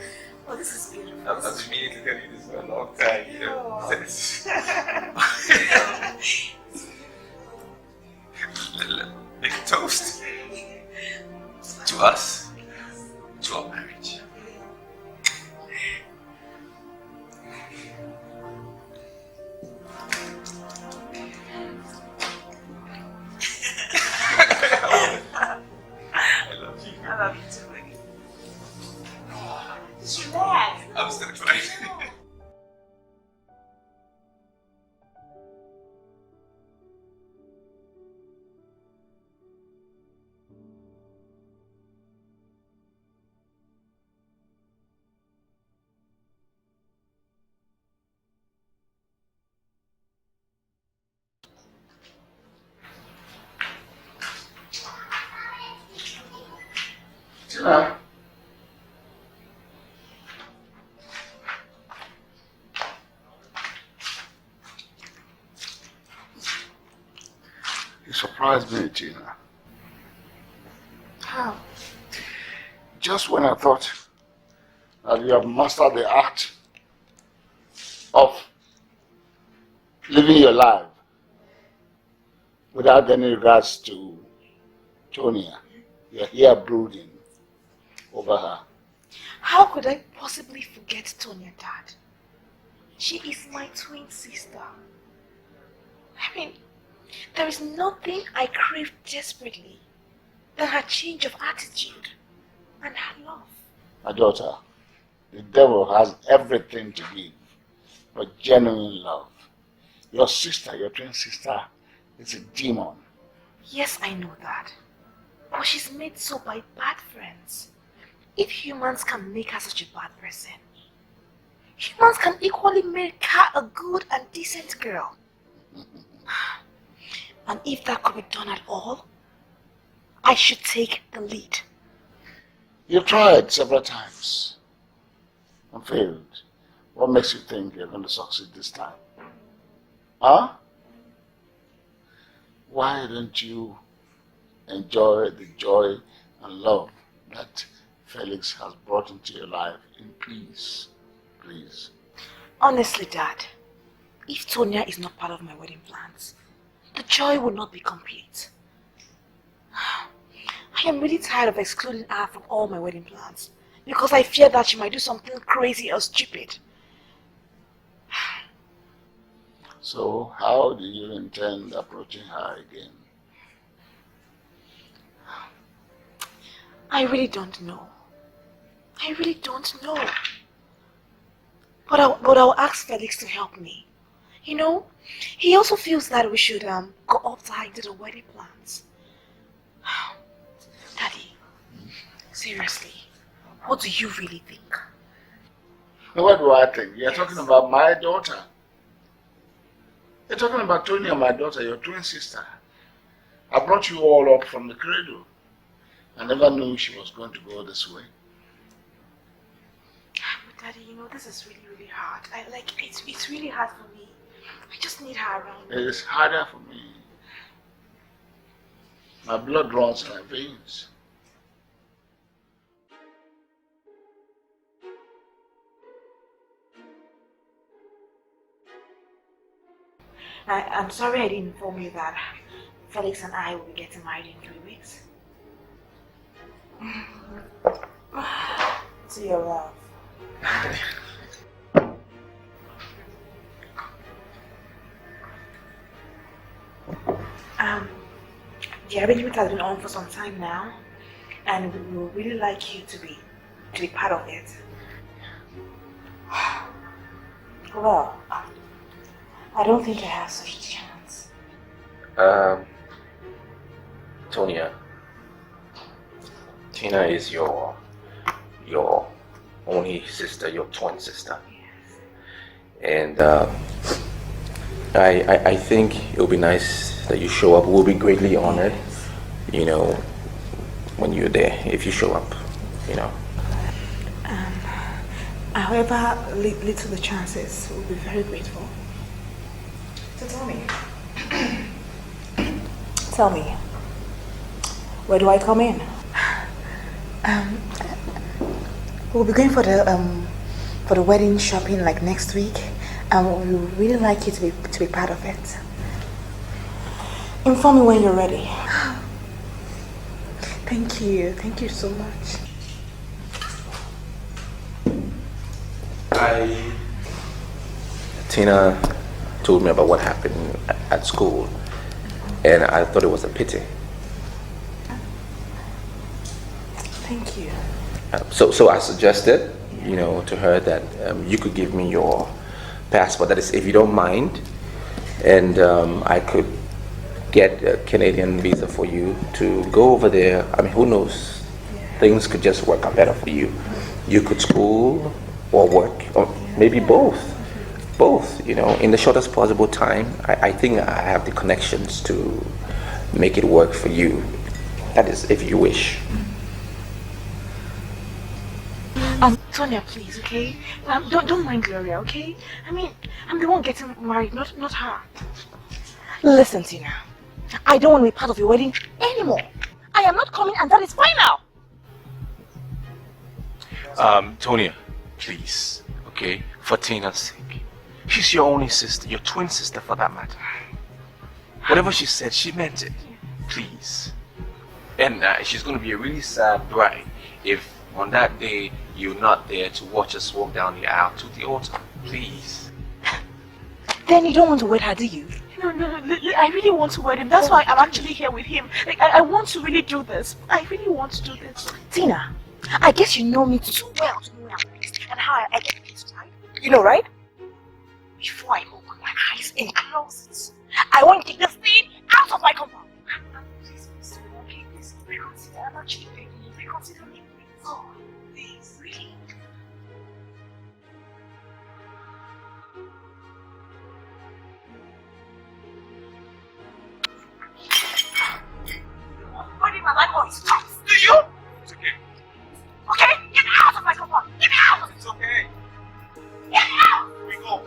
Speaker 1: Oh, this is beautiful.
Speaker 15: I've been meaning to tell you this for a long time. You know. Make a toast to us, to our marriage.
Speaker 1: I love you too, baby. Just relax.
Speaker 15: I'm still trying.
Speaker 3: Tina. You surprised me, Tina.
Speaker 1: How?
Speaker 3: Just when I thought that you have mastered the art of living your life without any regards to Tonia, you're here brooding over her.
Speaker 1: How could I possibly forget Tonya, Dad? She is my twin sister. I mean, there is nothing I crave desperately than her change of attitude and her love.
Speaker 3: My daughter, the devil has everything to give but genuine love. Your sister, your twin sister, is a demon.
Speaker 1: Yes, I know that. But she's made so by bad friends. If humans can make her such a bad person, humans can equally make her a good and decent girl. And if that could be done at all, I should take the lead.
Speaker 3: You've tried several times and failed. What makes you think you're going to succeed this time? Huh? Why don't you enjoy the joy and love that Felix has brought into your life in peace, please?
Speaker 1: Honestly, Dad, if Tonya is not part of my wedding plans, the joy will not be complete. I am really tired of excluding her from all my wedding plans because I fear that she might do something crazy or stupid.
Speaker 3: So, how do you intend approaching her again?
Speaker 1: I really don't know. I really don't know. But I'll ask Felix to help me.
Speaker 17: You know, he also feels that we should go upside to the wedding plans. Daddy, seriously, what do you really think?
Speaker 3: What do I think? You're talking about my daughter. You're talking about Tony and my daughter, your twin sister. I brought you all up from the cradle. I never knew she was going to go this way.
Speaker 17: But Daddy, you know, this is really, really hard. It's really hard for me. I just need her around.
Speaker 3: It is harder for me. My blood runs in my veins.
Speaker 17: I'm sorry I didn't inform you that Felix and I will be getting married in 3 weeks. To your love. The arrangement has been on for some time now, and we would really like you to be part of it. Well, I don't think I have such a chance.
Speaker 15: Tonya, Tina is your only sister, your twin sister.
Speaker 17: Yes.
Speaker 15: And I think it'll be nice that you show up. We'll be greatly honored, you know, when you're there, if you show up, you know.
Speaker 17: However little the chances, we'll be very grateful. So tell me, where do I come in? We'll be going for the wedding shopping like next week, and we would really like you to be part of it. Inform me when you're ready. Thank you so much.
Speaker 15: Tina told me about what happened at school, and I thought it was a pity.
Speaker 17: Thank you.
Speaker 15: So I suggested, you know, to her that you could give me your passport, that is, if you don't mind, and I could get a Canadian visa for you to go over there. I mean, who knows? Things could just work out better for you. You could school or work, or maybe both. Both, you know, in the shortest possible time. I think I have the connections to make it work for you. That is, if you wish.
Speaker 17: Tonya, please, okay? Don't mind Gloria, okay? I mean, I'm the one getting married, not her. Listen, Tina, I don't want to be part of your wedding anymore. I am not coming, and that is final.
Speaker 15: Tonya, please, okay, for Tina's sake. She's your only sister, your twin sister for that matter. Whatever she said, she meant it. Please. And she's going to be a really sad bride if on that day you're not there to watch us walk down the aisle to the altar. Please.
Speaker 17: Then you don't want to wed her, do you? No, I really want to wed him. That's why I'm actually here with him. Like, I want to really do this. I really want to do this. Tina, I guess you know me too well to know and how I get this, right? You know, right? Before I open my eyes and close it, I want to take this thing out of my compound. Please, okay, please, reconsider. I'm actually begging you, reconsider me. Oh, please, really. What if my life always stops? Do you?
Speaker 16: It's okay.
Speaker 17: Okay, get out of my compound. Get out!
Speaker 16: It's okay.
Speaker 17: Get out!
Speaker 16: We go.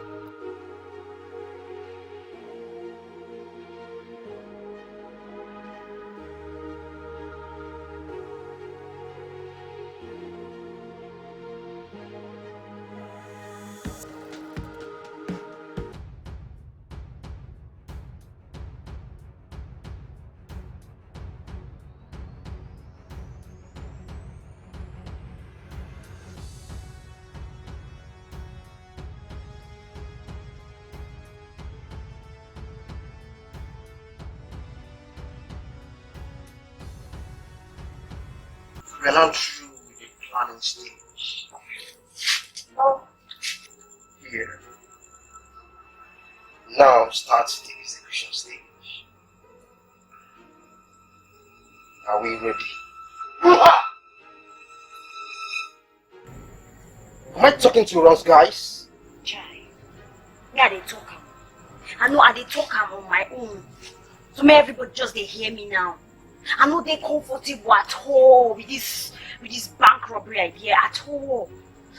Speaker 2: We are now through the planning stage. Here,
Speaker 18: Now starts the execution stage. Are we ready? Am I talking to us, guys?
Speaker 17: Chai, me I dey talk am. I know I dey talk am on my own. So may everybody just dey hear me now. I know they comfortable at all with this bank robbery idea at all.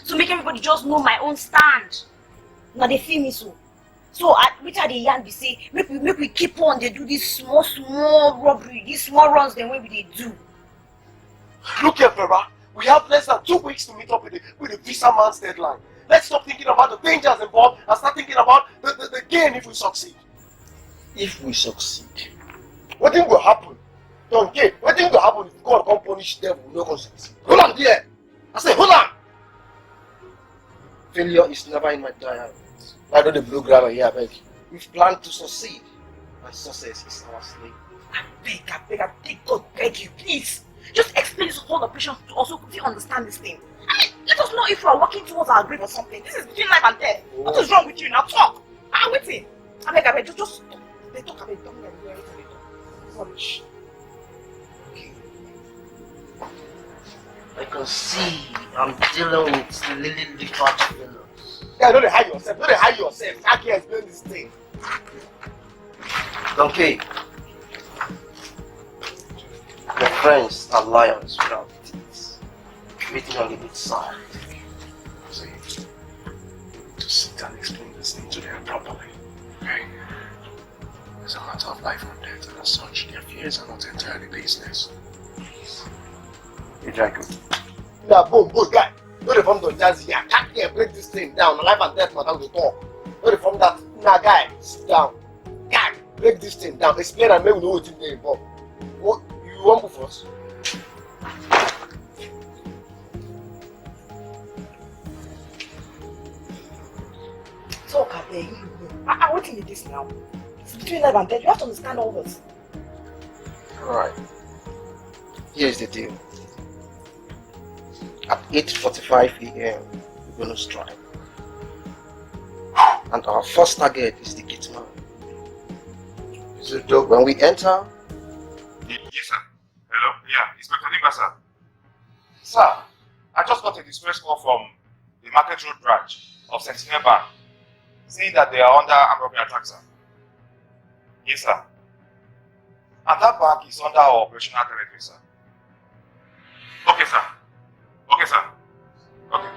Speaker 17: So make everybody just know my own stand. Now they feel me so. So which are the yarn we say make we keep on they do this small robbery, these small runs the way we they do.
Speaker 8: Look here, Vera. We have less than 2 weeks to meet up with the visa man's deadline. Let's stop thinking about the dangers involved and start thinking about the gain if we succeed.
Speaker 18: If we succeed, what thing will happen? Don't get what thing will happen if God can't punish the devil? No consequence. Hold on there. I say hold on. Failure is never in my diary. I know the blue grammar here, I beg. We've planned to succeed, and success is our slave.
Speaker 17: I beg God, beg you, please. Just explain this whole operation to us so we understand this thing. I mean, let us know if we are working towards our grave or something. This is between life and death. Oh. What is wrong with you now? Talk. I'm waiting. I beg, just they talk, don't let me hear anything they talk. Rubbish.
Speaker 18: Okay. I can see I'm dealing with lily livered fellows.
Speaker 8: Yeah, don't hide yourself. I can't explain this thing.
Speaker 18: Okay. Your friends are lions without teeth, waiting on the big side.
Speaker 2: So you need to sit and explain this thing to them properly. Okay? It's a matter of life and death, and as such, their fears are not entirely business.
Speaker 18: You try good.
Speaker 8: Yeah, boom, guy. No the form of jazzy. I can't here break this thing down. Life and death matter we talk. No the form that guy, sit down. Guy, break this thing down. Explain and make we know what they involved. What you want move first?
Speaker 17: Talk abeg. I waiting with this now. It's between life and death. You have to understand all this.
Speaker 18: Alright. Here's the deal. At 8:45 a.m. we're going to strike. And our first target is the gate man. So when we enter...
Speaker 16: Yes, sir. Hello? Yeah, Inspector Nimba, sir. Sir, I just got a distress call from the Market Road branch of Sentinel Bank saying that they are under armed robbery attack, sir. Yes, sir. And that bank is under our operational territory, sir. Okay, sir. Okay, sir. Okay.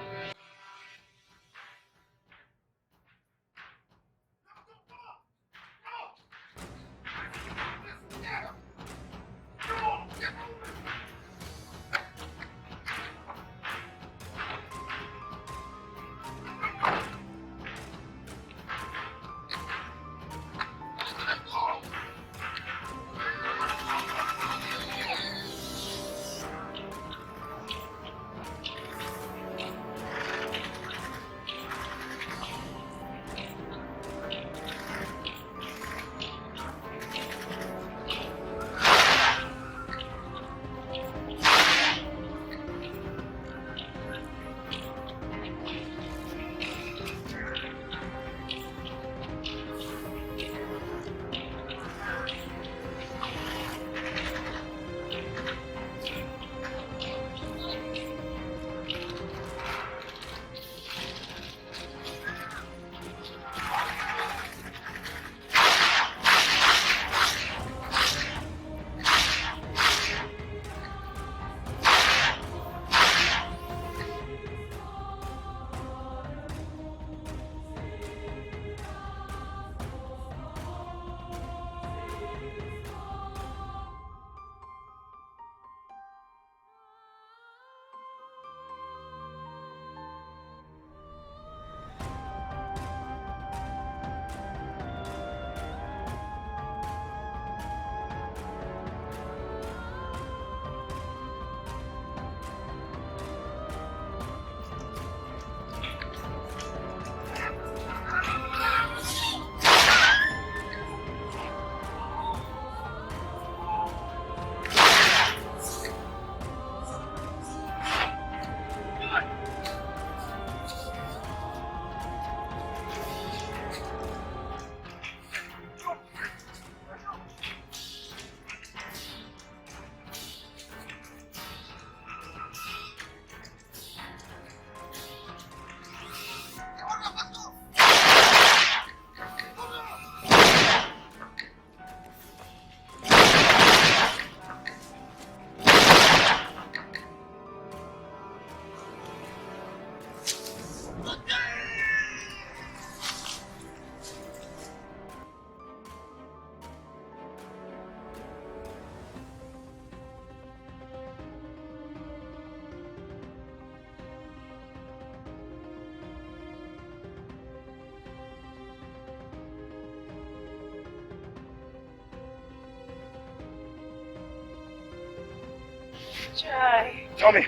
Speaker 1: Try.
Speaker 18: Tell me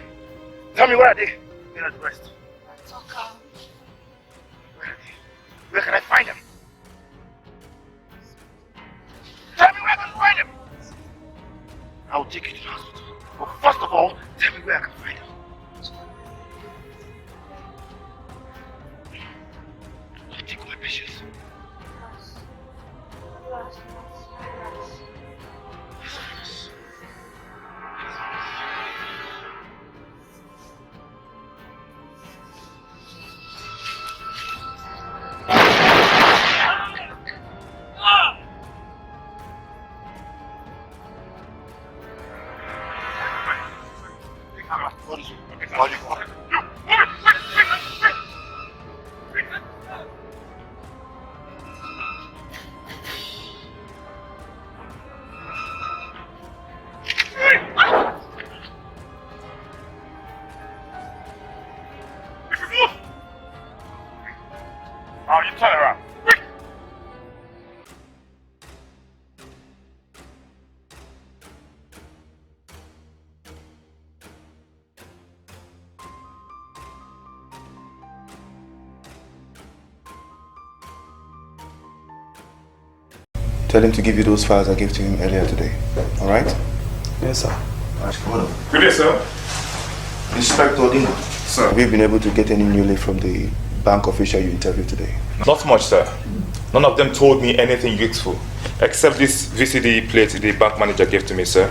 Speaker 18: where are they? They're at rest. Where are they? Where can I find them? Tell me where I can find them! I'll take you to the hospital. But first of all, tell me where I can find them. I'll take my patience.
Speaker 6: Tell him to give you those files I gave to him earlier today. Alright?
Speaker 4: Yes, sir.
Speaker 16: Good day, sir.
Speaker 6: Inspector Odingo.
Speaker 16: Sir.
Speaker 6: Have you been able to get any new lead from the bank official you interviewed today?
Speaker 16: Not much, sir. None of them told me anything useful, except this VCD plate the bank manager gave to me, sir.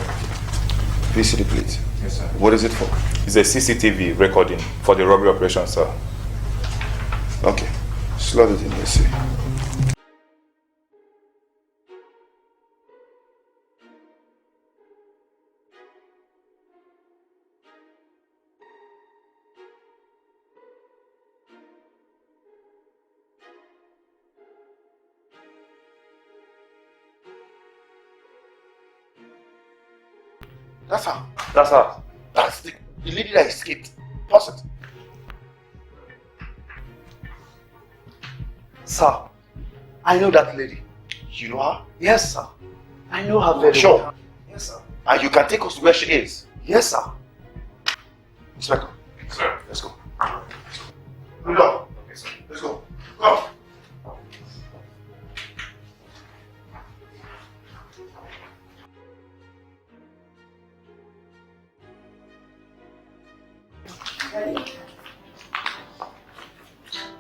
Speaker 6: VCD plate?
Speaker 16: Yes, sir.
Speaker 6: What is it for?
Speaker 16: It's a CCTV recording for the robbery operation, sir.
Speaker 6: Okay. Slot it in, let's see.
Speaker 18: That's her.
Speaker 16: That's her.
Speaker 18: That's the lady that escaped. Pause it. Sir, I know that lady. You know her? Yes, sir. I know her very well. Sure. Yes, sir. And you can take us to where she is? Yes, sir. Inspector.
Speaker 16: Sir.
Speaker 18: Let's go. Let's go. Okay, sir. Let's go. Go.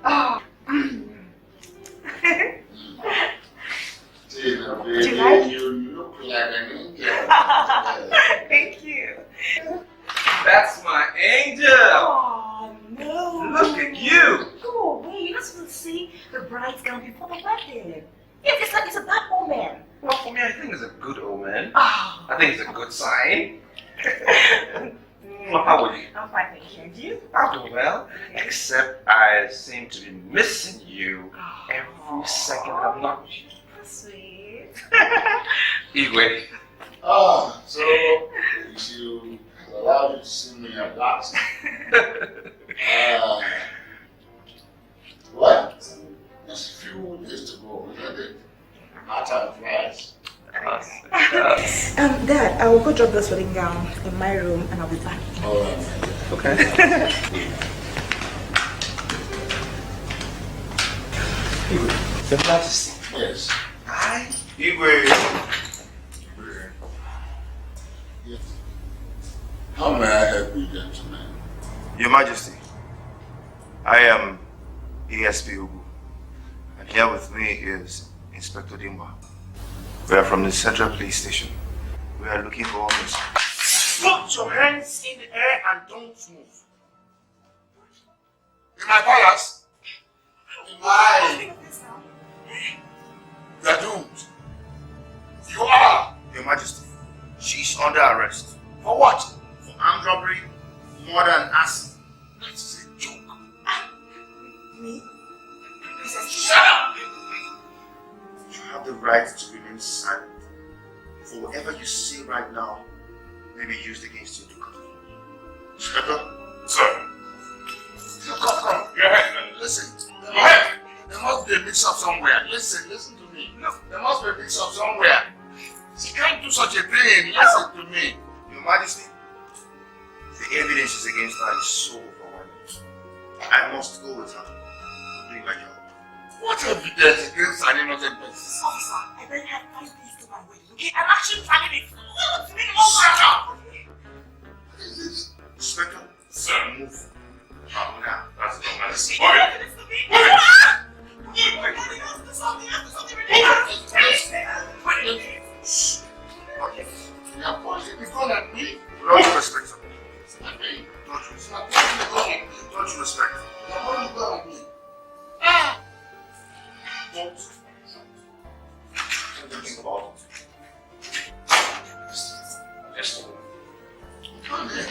Speaker 17: Oh.
Speaker 3: Tina,
Speaker 17: Did you like?
Speaker 3: you look like an angel.
Speaker 17: Thank you.
Speaker 15: That's my angel.
Speaker 17: Oh no.
Speaker 15: Look at you.
Speaker 17: Go away. You're not supposed to see the bride's gown before the wedding. It's like it's a bad omen.
Speaker 15: Well, for me, I think it's a good omen.
Speaker 17: Oh.
Speaker 15: I think it's a good sign. How are you?
Speaker 17: I'm fine, thank you. And you?
Speaker 15: I'm doing well, except I seem to be missing you every second that I'm not with you.
Speaker 17: That's sweet.
Speaker 15: Igwe.
Speaker 3: So you allowed you to see me at last. Well, just a few days to go, isn't it? Our time flies.
Speaker 17: Dad, I will go drop this wedding gown in my room and I'll be back.
Speaker 3: All right.
Speaker 15: Okay.
Speaker 18: Your Majesty.
Speaker 3: Yes.
Speaker 18: Hi.
Speaker 3: Igwe. Yes. How may I help you, gentlemen?
Speaker 6: Your Majesty, I am ASP Ugu, and here with me is Inspector Dimba. We are from the Central Police Station. We are looking for officers.
Speaker 18: Put your hands in the air and don't move.
Speaker 3: In my palace? Why? You are doomed. You are.
Speaker 6: Your Majesty, she's under arrest.
Speaker 3: For what?
Speaker 6: For armed robbery, murder and arson.
Speaker 3: That is a joke.
Speaker 17: Me?
Speaker 3: Shut up!
Speaker 6: You have the right to remain silent. For whatever you say right now may be used against you in the court.
Speaker 3: Inspector?
Speaker 16: Sir.
Speaker 3: Come.
Speaker 16: Go ahead.
Speaker 3: Listen. There must be a mix-up somewhere. Listen to me. No. There must be a mix-up somewhere. She can't do such a thing. Listen to me.
Speaker 6: Your Majesty,
Speaker 18: The evidence is against her is so overwhelming. I must go with her. I'm doing my job.
Speaker 8: What evidence against an innocent person?
Speaker 17: Officer, I barely had 5 days to my wedding, okay? I'm actually planning it.
Speaker 8: Shut up!
Speaker 18: What is this? Inspector?
Speaker 16: Sir.
Speaker 18: Move.
Speaker 16: Now, that's the medicine.
Speaker 8: Okay. You are pointing the gun at me?
Speaker 18: Don't you respect her?
Speaker 8: At me?
Speaker 18: Don't you
Speaker 8: You are
Speaker 18: respect
Speaker 8: pointing the gun at me?
Speaker 18: Don't you respect her?
Speaker 8: You are pointing the gun at me? Ah!
Speaker 18: Don't. Think about it.
Speaker 16: Yes.
Speaker 8: Come here.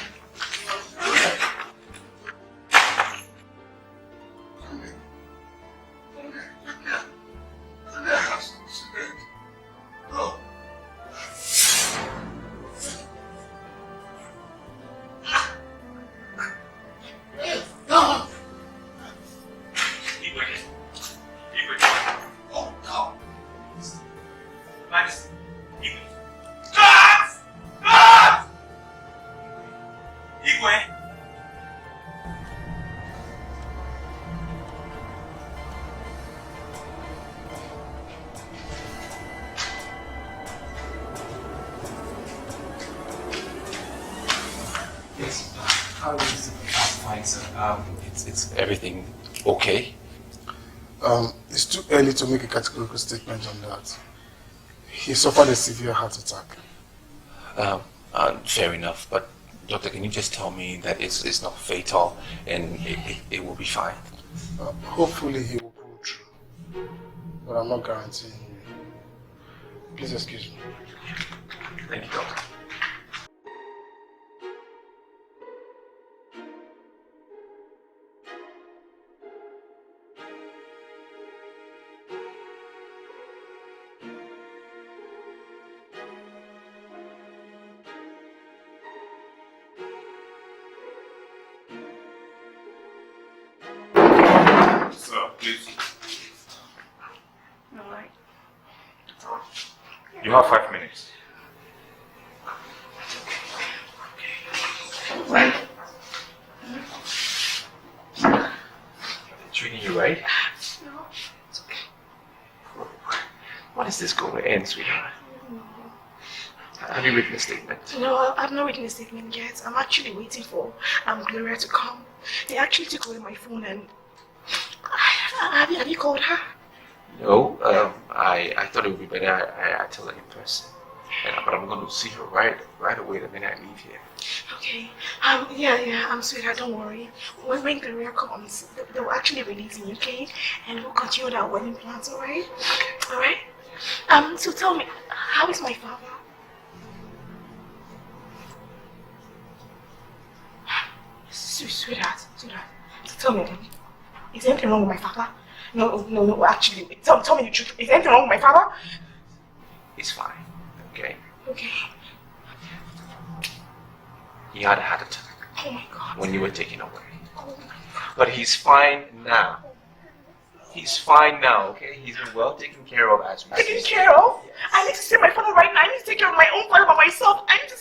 Speaker 15: Is everything okay?
Speaker 8: It's too early to make a categorical statement on that. He suffered a severe heart attack.
Speaker 15: Fair enough, but doctor, can you just tell me that it's not fatal and it will be fine?
Speaker 8: Hopefully he will pull through, but I'm not guaranteeing you. Please excuse me.
Speaker 15: Thank you, doctor.
Speaker 16: Please.
Speaker 17: Alright.
Speaker 16: You have 5 minutes.
Speaker 17: Right.
Speaker 15: Treating you right?
Speaker 17: No.
Speaker 15: It's okay. When is this going to end, sweetheart? Have you written a statement?
Speaker 17: No, I've not written a statement yet. I'm actually waiting for Gloria to come. They actually took away my phone and... Have you called her?
Speaker 15: No, I thought it would be better I tell her in person. But I'm going to see her right away the minute I leave here.
Speaker 17: Okay. I'm sweetheart, don't worry. When Gloria comes, they'll actually release me, okay? And we'll continue our wedding plans, alright? Alright? So tell me, how is my father? Sweetheart. So tell me again. Is there anything wrong with my father? No, actually, tell me the truth. Is there anything wrong with my father?
Speaker 15: He's fine, okay?
Speaker 17: Okay.
Speaker 15: He had a heart attack.
Speaker 17: Oh my God.
Speaker 15: When you were taken away.
Speaker 17: Oh my God.
Speaker 15: But he's fine now. He's fine now, okay? He's been well taken care of as well.
Speaker 17: Taken care of? Yes. I need to see my father right now. I need to take care of my own father by myself. I need to...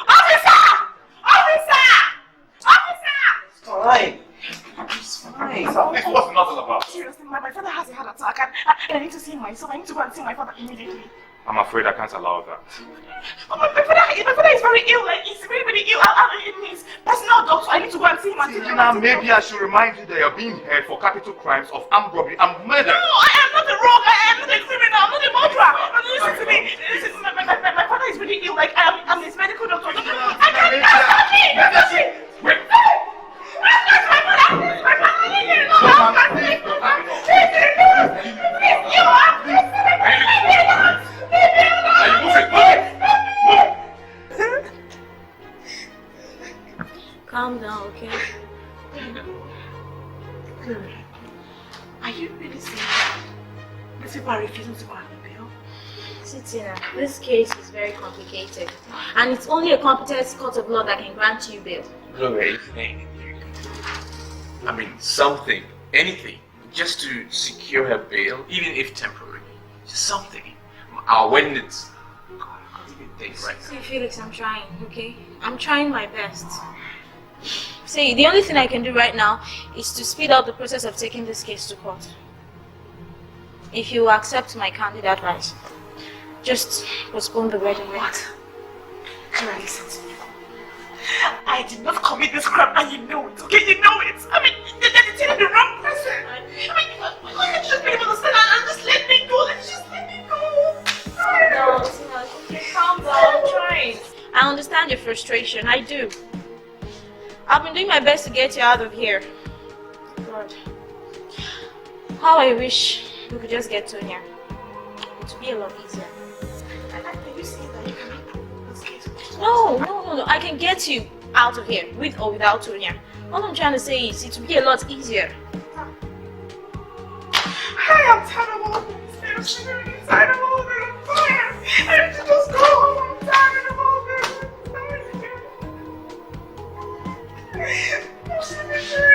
Speaker 17: Officer!
Speaker 15: Fine.
Speaker 17: It's fine.
Speaker 16: This was nothing about.
Speaker 17: Seriously, my father has a heart attack and I need to see him myself. I need to go and see my father immediately.
Speaker 16: I'm afraid I can't allow that.
Speaker 17: My father is very ill. Like, he's very, very ill. He's personal doctor. I need to go and see him.
Speaker 16: Now, maybe I should remind you that you're being held for capital crimes of armed robbery and murder.
Speaker 17: No, I am not a rogue. I am not a criminal. I'm not a murderer. Listen to me. Listen, my father is really ill. Like, I'm his medical doctor. I can't.
Speaker 16: Wait.
Speaker 12: Calm down, okay?
Speaker 17: Are you really saying these people are refusing to grant me bail?
Speaker 12: See, Tina, this case is very complicated. And it's only a competent court of law that can grant you bail.
Speaker 15: Gloria, anything you can do. I mean, something, anything, just to secure her bail, even if temporary. Just something. Our wedding is... God, I can't even think right now.
Speaker 12: See, Felix, I'm trying, okay? I'm trying my best. See, the only thing I can do right now is to speed up the process of taking this case to court. If you accept my candid advice, just postpone the wedding.
Speaker 17: What? Can I listen to you? I did not commit this crime and you know it, okay? You know it. I mean, you're telling the wrong person. I mean, why can't you just be able to stand and just let me go? Let's just let me go.
Speaker 12: No, okay, calm down. I'm trying. I understand your frustration. I do. I've been doing my best to get you out of here. God. How I wish we could just get Tonya. It would be a lot easier.
Speaker 17: Are you saying that you can make this case?
Speaker 12: No. I can get you out of here, with or without Tonya. All I'm trying to say is it would be a lot easier.
Speaker 17: I am tired of all this. I'm tired of all this. I'm tired. I have to just go home. I'm tired of all this.
Speaker 12: It's okay. Just calm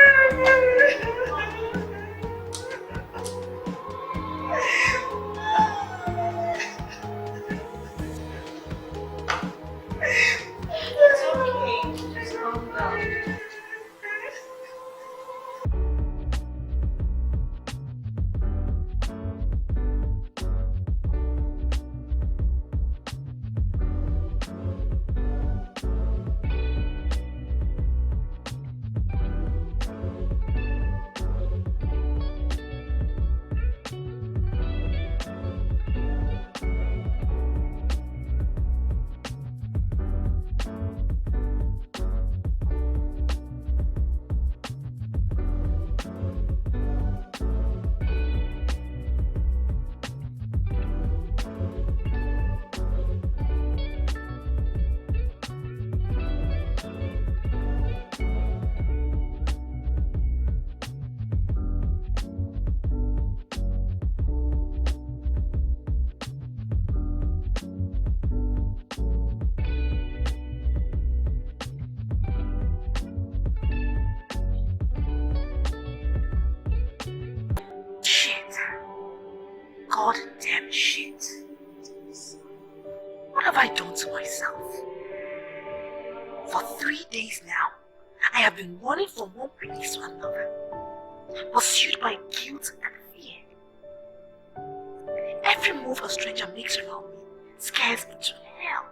Speaker 12: down.
Speaker 17: God damn shit. What have I done to myself? For 3 days now, I have been running from one place to another, pursued by guilt and fear. Every move a stranger makes around me scares me to hell.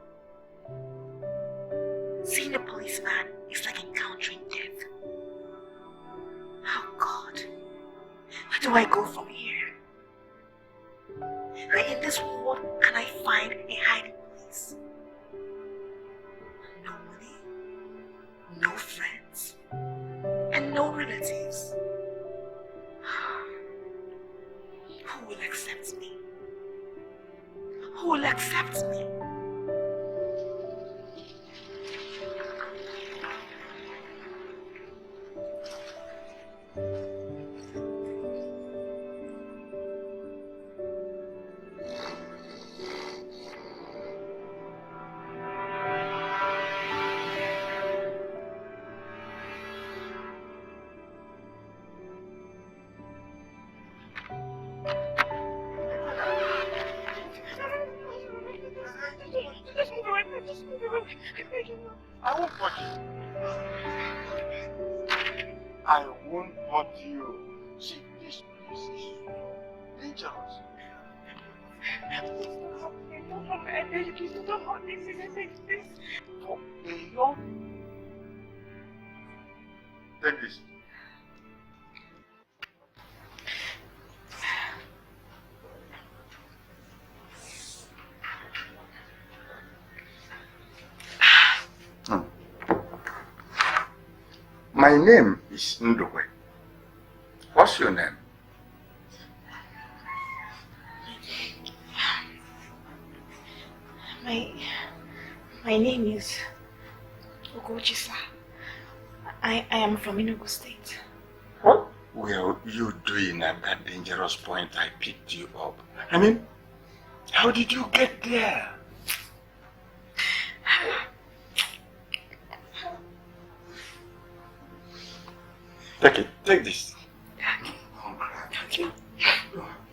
Speaker 17: Seeing a policeman is like encountering death. Oh God, where do I go from here? Where in this world can I find a hiding place? No money, no friends, and no relatives. Who will accept me? Who will accept me?
Speaker 18: I won't hurt you. I won't hurt you. See, this place is dangerous. For a young... Take this. My name is Ndowe. What's your name?
Speaker 17: My name is Ogochisa. I am from Enugu State.
Speaker 18: What were you doing at that dangerous point I picked you up? I mean, how did you get there? Take it. Take this. Don't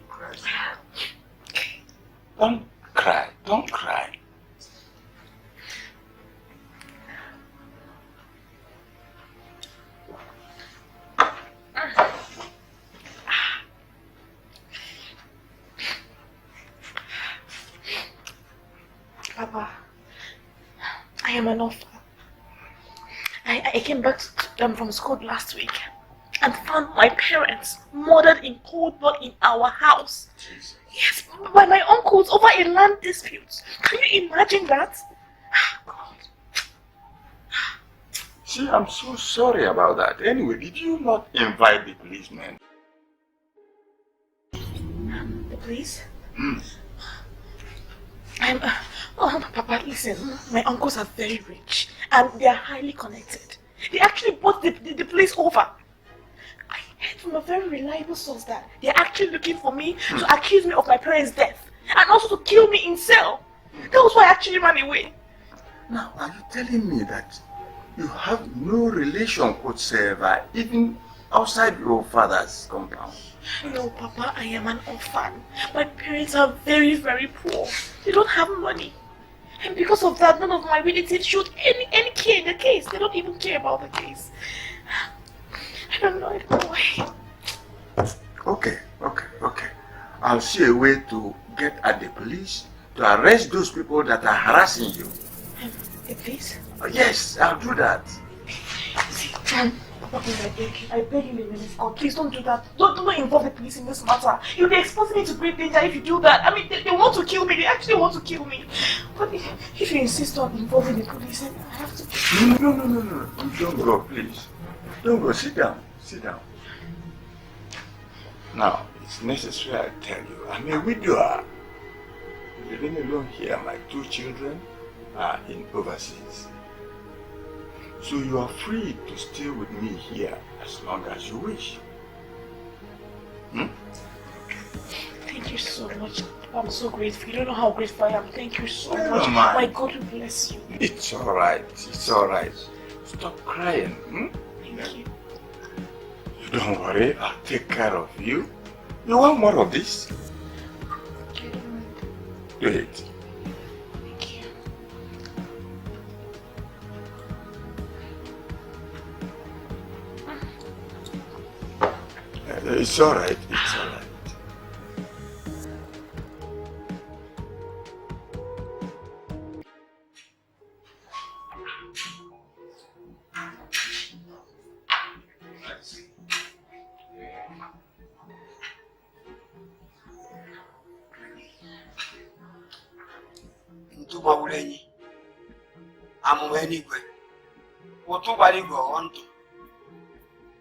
Speaker 18: cry. Don't cry. Don't cry.
Speaker 17: Papa, I am an orphan. I came back from school last week and found my parents murdered in cold blood in our house. Jesus. Yes, by my uncles over a land dispute. Can you imagine that?
Speaker 3: See, I'm so sorry about that. Anyway, did you not invite the policemen?
Speaker 17: The police?
Speaker 3: Hmm.
Speaker 17: Papa, listen, my uncles are very rich and they are highly connected. They actually brought the police over. I heard from a very reliable source that they are actually looking for me to accuse me of my parents' death and also to kill me in cell. That was why I actually ran away.
Speaker 3: Now, are you telling me that you have no relation whatsoever, even outside your father's compound?
Speaker 17: No, Papa, I am an orphan. My parents are very, very poor. They don't have money. And because of that, none of my relatives showed any care in the case. They don't even care about the case. I don't know why.
Speaker 3: Okay. I'll see a way to get at the police to arrest those people that are harassing you.
Speaker 17: The police?
Speaker 3: Yes, I'll do that.
Speaker 17: See, Papa, please, I beg you in the name of God, please don't do that. Don't involve the police in this matter. You'll be exposing me to great danger if you do that. I mean, they want to kill me. They actually want to kill me. But if you insist on involving the police, then I have to...
Speaker 3: No. Don't go, please. Don't go. Sit down. Now, it's necessary I tell you, I'm a widower. Living alone here, my 2 children are in overseas. So you are free to stay with me here as long as you wish.
Speaker 17: Thank you so much. I'm so grateful. You don't know how grateful I am. Thank you so much.
Speaker 3: Mind.
Speaker 17: My God will bless you.
Speaker 3: It's alright. Stop crying.
Speaker 17: Thank you.
Speaker 3: You don't worry, I'll take care of you. You want more of this? Do it.
Speaker 17: Thank you.
Speaker 3: It's alright.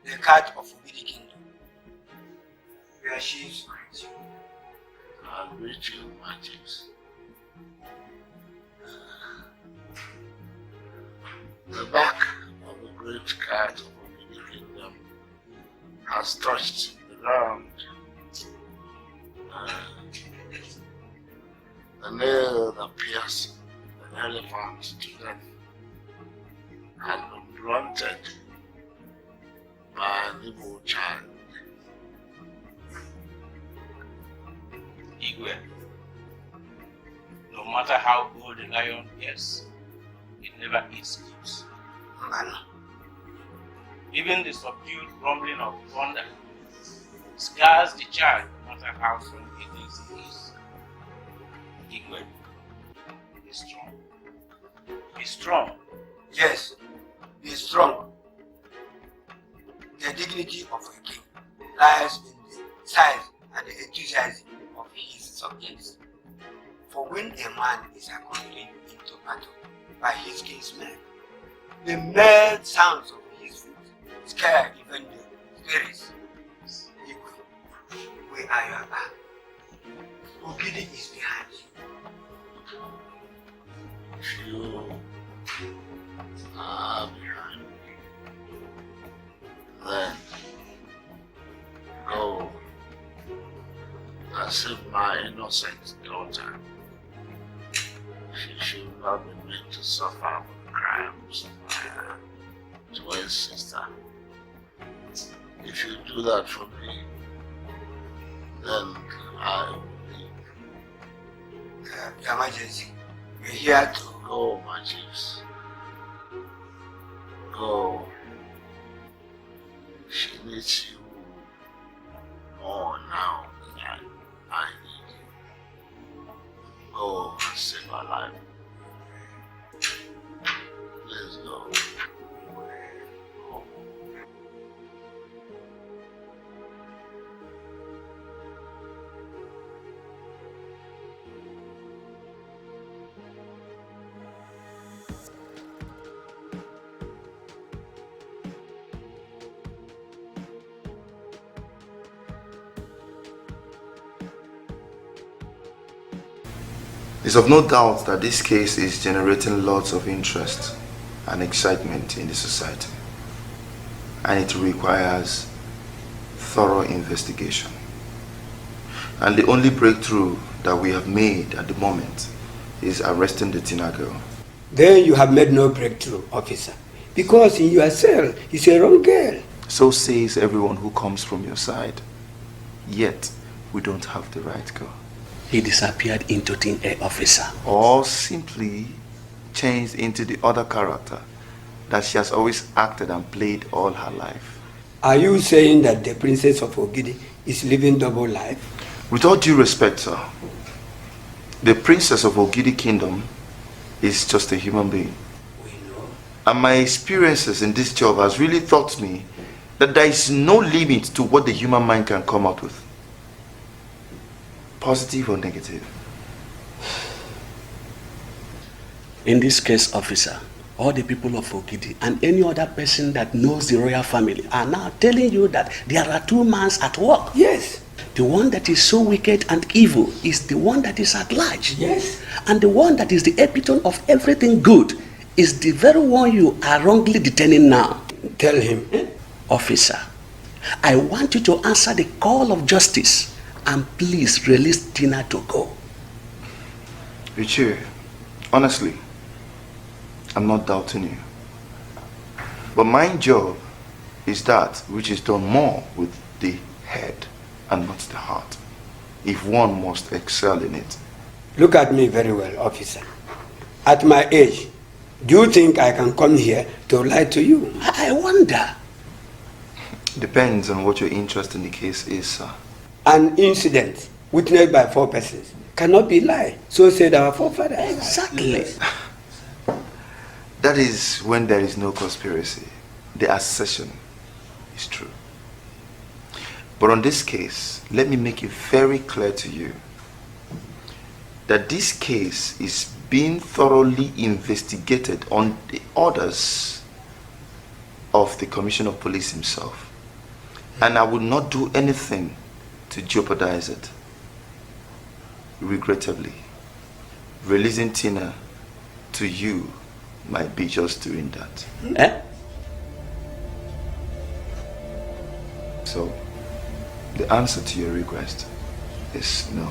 Speaker 5: The cat of Forbidden Kingdom. Where she is great you.
Speaker 3: I'll greet you, Majesty. The back of the great cat of Forbidden Kingdom has touched the ground. The nail that pierced the elephant to death has been blunted by an evil child.
Speaker 11: Igwe, no matter how old the lion is, it never eats kids. Even the subdued rumbling of thunder scars the child, no matter how strong it is. Igwe, be strong. Be strong.
Speaker 5: Yes, be strong. The dignity of a king lies in the size and the enthusiasm of his subjects. For when a man is accompanied into battle by his kinsmen, the mere sounds of his foot scare even the spirits. Where are your back? Ogidi is behind you.
Speaker 3: You are behind me. Then go and save my innocent daughter. She should not be made to suffer for the crimes of my twin sister. If you do that for me, then I will leave.
Speaker 5: Your Majesty, we're here to
Speaker 3: go, my chiefs. Go. She needs you more now than I need you. Go and save her life.
Speaker 18: It's of no doubt that this case is generating lots of interest and excitement in the society, and it requires thorough investigation. And the only breakthrough that we have made at the moment is arresting the Tina girl.
Speaker 5: Then you have made no breakthrough, officer, because in your cell is a wrong girl.
Speaker 18: So says everyone who comes from your side. Yet, we don't have the right girl.
Speaker 19: He disappeared into thin air, officer.
Speaker 18: Or simply changed into the other character that she has always acted and played all her life.
Speaker 5: Are you saying that the princess of Ogidi is living double life?
Speaker 18: With all due respect, sir, the princess of Ogidi Kingdom is just a human being. And my experiences in this job has really taught me that there is no limit to what the human mind can come up with. Positive or negative.
Speaker 19: In this case, officer, all the people of Ogidi and any other person that knows the royal family are now telling you that there are two men at work.
Speaker 5: Yes.
Speaker 19: The one that is so wicked and evil is the one that is at large.
Speaker 5: Yes.
Speaker 19: And the one that is the epitome of everything good is the very one you are wrongly detaining now.
Speaker 5: Tell him.
Speaker 19: Officer, I want you to answer the call of justice and please release Tina to go.
Speaker 18: Richie, honestly, I'm not doubting you. But my job is that which is done more with the head and not the heart, if one must excel in it.
Speaker 5: Look at me very well, officer. At my age, do you think I can come here to lie to you?
Speaker 19: I wonder.
Speaker 18: Depends on what your interest in the case is, sir.
Speaker 5: An incident witnessed by 4 persons cannot be lie. So said our forefathers.
Speaker 19: Exactly.
Speaker 18: That is when there is no conspiracy. The assertion is true. But on this case, let me make it very clear to you that this case is being thoroughly investigated on the orders of the Commissioner of Police himself. And I would not do anything to jeopardize it. Regrettably, releasing Tina to you might be just doing that.
Speaker 19: Eh?
Speaker 18: So, the answer to your request is no.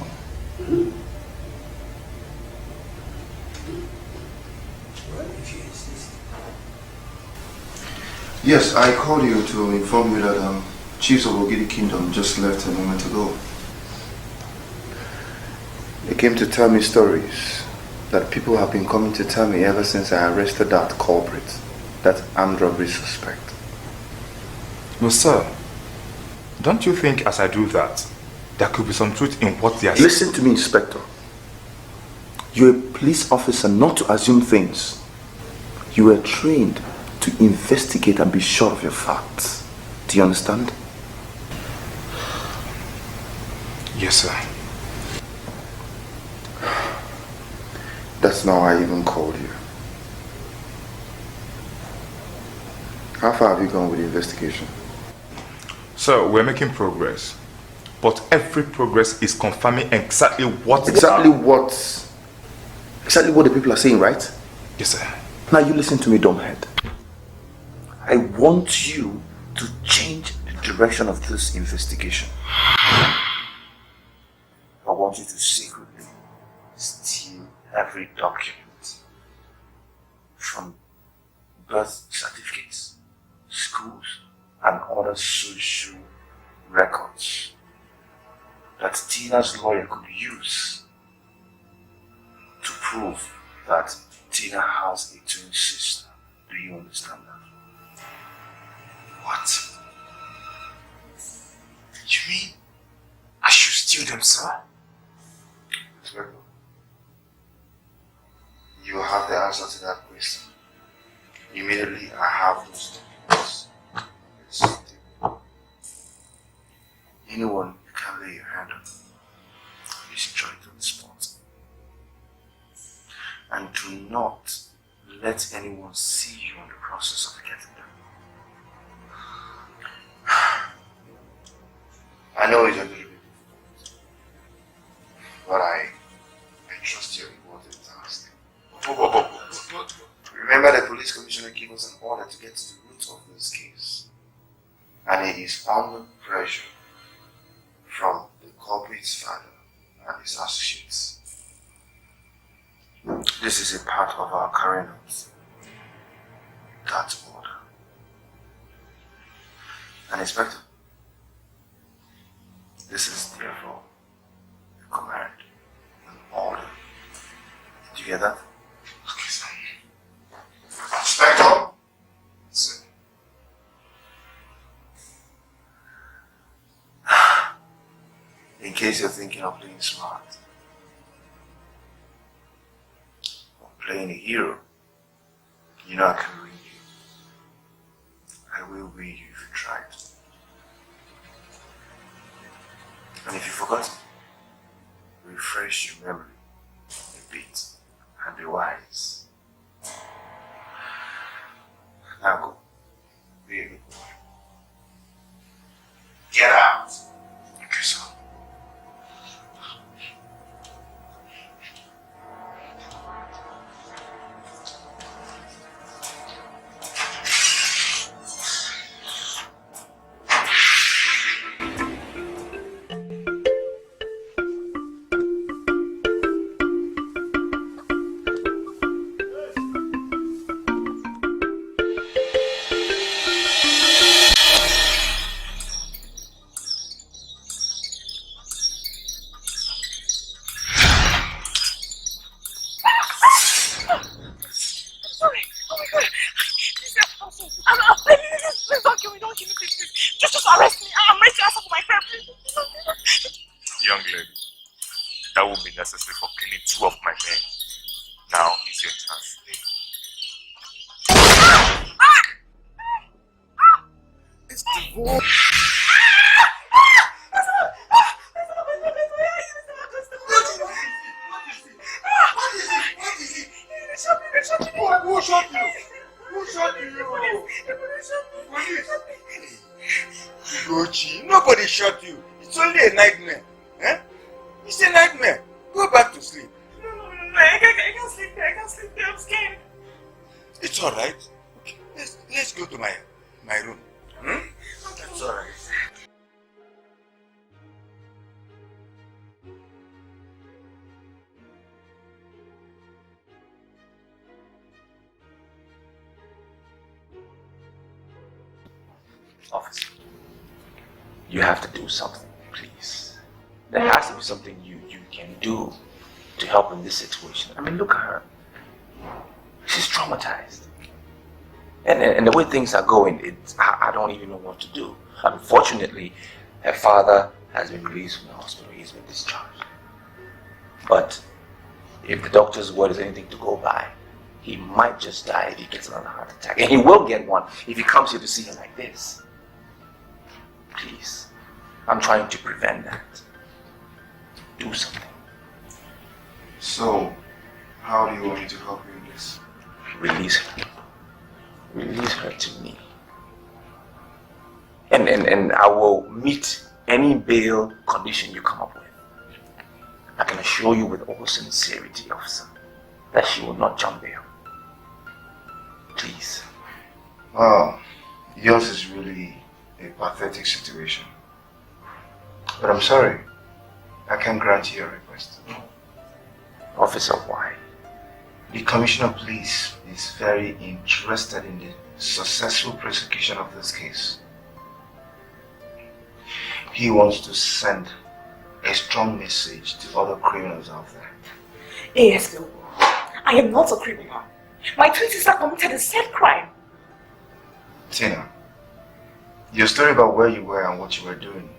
Speaker 18: Yes, I called you to inform you that Chiefs of Ogidi Kingdom just left a moment ago. They came to tell me stories that people have been coming to tell me ever since I arrested that culprit, that armed robbery suspect.
Speaker 16: No, sir. Don't you think as I do that, there could be some truth in what they are saying?
Speaker 18: Listen to me, Inspector. You're a police officer, not to assume things. You were trained to investigate and be sure of your facts. Do you understand?
Speaker 16: Yes, sir.
Speaker 18: That's not why I even called you. How far have you gone with the investigation?
Speaker 16: Sir, we're making progress. But every progress is confirming exactly what...
Speaker 18: Exactly what the people are saying, right?
Speaker 16: Yes, sir.
Speaker 18: Now you listen to me, dumbhead. I want you to change the direction of this investigation. I want you to secretly steal every document from birth certificates, schools, and other social records that Tina's lawyer could use to prove that Tina has a twin sister. Do you understand that?
Speaker 2: What? You mean I should steal them, sir?
Speaker 18: Inspector, you have the answer to that question. Immediately, I have those documents. Anyone you can lay your hand on is destroyed on the spot. And do not let anyone see you in the process of getting them. I know it's a little bit difficult, but I trust your word. Remember, the police commissioner gave us an order to get to the root of this case. And he is under pressure from the culprit's father and his associates. This is a part of our current notes. That order. And Inspector, this is therefore a command, an order. Do you get that?
Speaker 2: Okay, sir. Inspector? Sir.
Speaker 18: In case you're thinking of playing smart or playing a hero, you know I can win you. I will win you if you try to. And if you forgot, refresh your memory a bit and be wise. Now go. Be a good boy. Get out. Okay, sir.
Speaker 16: Young lady, that won't be necessary for killing 2 of my men. Now is your chance.
Speaker 10: It's divorce.
Speaker 2: Who shot you? Who shot you?
Speaker 20: Gochi, nobody shot you. It's only a nightmare. Eh? It's a nightmare. Go back to sleep.
Speaker 9: No, I can't sleep there. I can't sleep there. I'm scared.
Speaker 20: It's alright. Okay, let's go to my room. That's alright.
Speaker 18: Officer, you have to do something, please. There has to be something you can do to help in this situation. I mean, look at her. She's traumatized. And the way things are going, I don't even know what to do. Unfortunately, her father has been released from the hospital. He's been discharged. But if the doctor's word is anything to go by, he might just die if he gets another heart attack. And he will get one if he comes here to see her like this. Please, I'm trying to prevent that. Do something.
Speaker 2: So, how do you want me to help you in this?
Speaker 18: Release her. Release her to me. And I will meet any bail condition you come up with. I can assure you with all sincerity, officer, that she will not jump bail. Please.
Speaker 2: Wow, yours is really a pathetic situation. But I'm sorry, I can't grant you your request.
Speaker 18: Officer, why?
Speaker 2: The Commissioner of Police is very interested in the successful prosecution of this case. He wants to send a strong message to other criminals out there.
Speaker 17: Yes, no. I am not a criminal. My twin sister committed a said crime.
Speaker 2: Tina, your story about where you were and what you were doing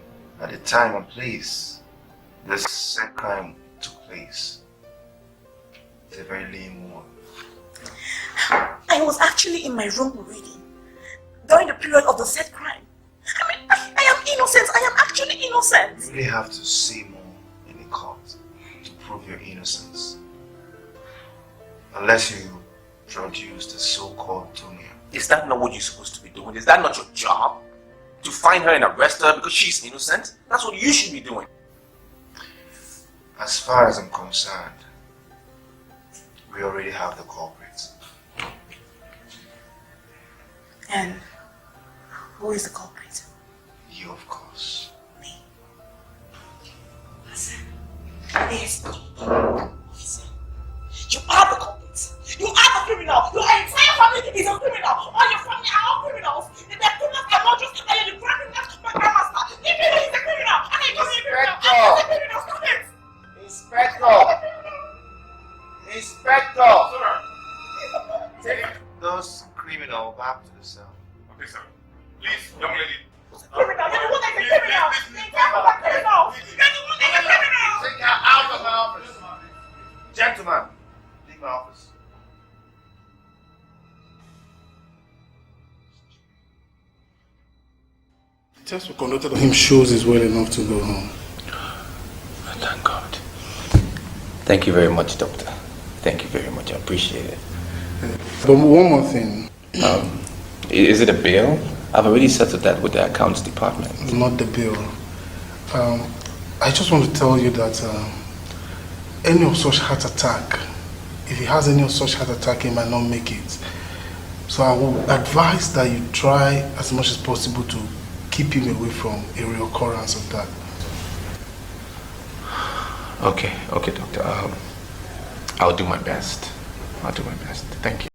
Speaker 2: at the time and place this said crime took place is a very lame one.
Speaker 17: I was actually in my room reading during the period of the said crime. I mean, I am innocent. I am actually innocent.
Speaker 2: You really have to say more in the court to prove your innocence. Unless you produce the so-called Tonia.
Speaker 18: Is that not what you're supposed to be doing? Is that not your job? To find her and arrest her because she's innocent? That's what you should be doing.
Speaker 2: As far as I'm concerned,
Speaker 18: We already have the culprit.
Speaker 17: And who is the culprit?
Speaker 18: You, of course.
Speaker 17: Listen. Listen. You are the culprit. You are the criminal. Your entire family is a criminal. All your family are all criminals. The criminals are not just the criminals, my grandmaster. The criminal is a criminal. And I just a criminal. I'm a criminal. Stop it.
Speaker 18: Inspector! Inspector! Take those criminals back to the cell.
Speaker 16: Okay, sir. Please, young lady.
Speaker 17: Criminal. You're the one that's a criminal. The entire family are criminals. You're the one that's a criminal.
Speaker 18: Take her out of my office. Gentlemen, leave my office.
Speaker 10: The test we conducted on him shows he's well enough to go home.
Speaker 15: Thank God. Thank you very much, doctor. Thank you very much. I appreciate it.
Speaker 10: But one more thing.
Speaker 15: Is it a bill? I've already settled that with the accounts department.
Speaker 10: Not the bill. I just want to tell you that any of such heart attack, if he has any of such heart attack, he might not make it. So I would advise that you try as much as possible to keep him away from a reoccurrence of that.
Speaker 15: Okay, doctor. I'll do my best. Thank you.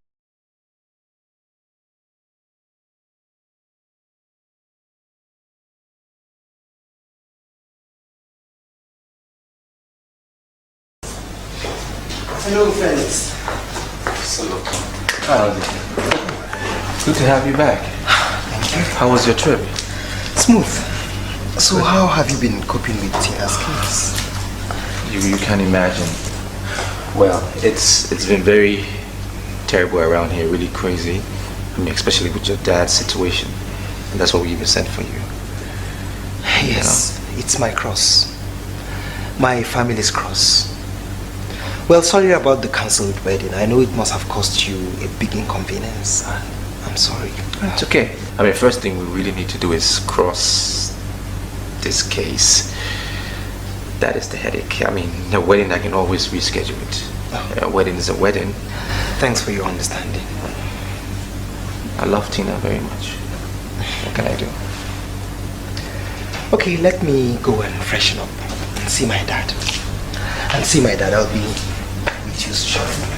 Speaker 6: Hello, friends.
Speaker 15: Hello. How's it? Good to have you back.
Speaker 6: Thank you.
Speaker 15: How was your trip?
Speaker 6: Smooth. So how have you been coping with Tina's case?
Speaker 15: You can't imagine. Well, it's been very terrible around here, really crazy. I mean, especially with your dad's situation. And that's why we even sent for you.
Speaker 6: Yes, it's my cross. My family's cross. Well, sorry about the cancelled wedding. I know it must have cost you a big inconvenience. I'm sorry.
Speaker 15: It's okay. I mean, first thing we really need to do is cross this case. That is the headache. I mean, the wedding, I can always reschedule it. A wedding is a wedding.
Speaker 6: Thanks for your understanding.
Speaker 15: I love Tina very much. What can I do?
Speaker 6: Okay, let me go and freshen up and see my dad. I'll be with you shortly.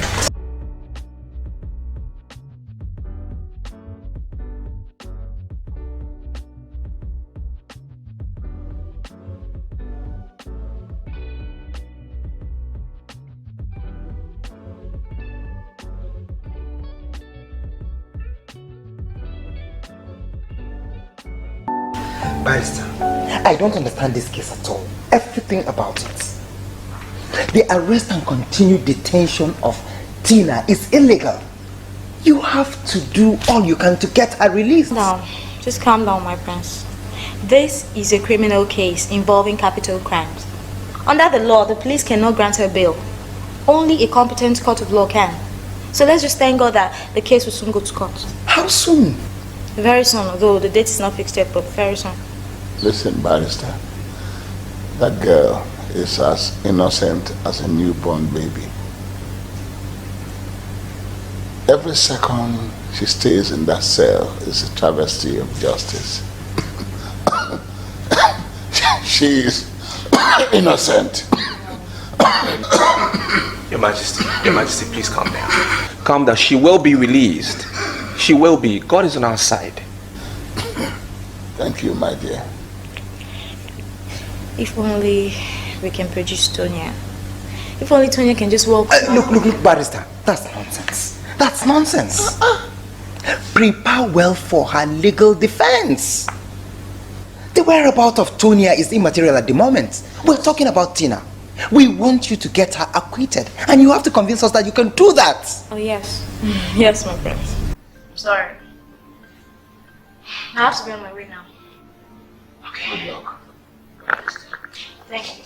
Speaker 6: Barrister, I don't understand this case at all. Everything about it. The arrest and continued detention of Tina is illegal. You have to do all you can to get her released.
Speaker 12: Now, just calm down, my prince. This is a criminal case involving capital crimes. Under the law, the police cannot grant her bail. Only a competent court of law can. So let's just thank God that the case will soon go to court.
Speaker 6: How soon?
Speaker 12: Very soon, although the date is not fixed yet, but very soon.
Speaker 3: Listen, barrister, that girl is as innocent as a newborn baby. Every second she stays in that cell is a travesty of justice. She is innocent.
Speaker 15: Your Majesty, please calm down. Calm down. She will be released. She will be. God is on our side.
Speaker 3: Thank you, my dear.
Speaker 12: If only we can produce Tonya. If only Tonya can just walk.
Speaker 6: Look, barrister. That's nonsense. Prepare well for her legal defense. The whereabouts of Tonya is immaterial at the moment. We're talking about Tina. We want you to get her acquitted. And you have to convince us that you can do that.
Speaker 12: Oh, yes. Yes, my friend. Sorry. I have to be on my way now.
Speaker 3: Okay. Good luck.
Speaker 12: Thank you.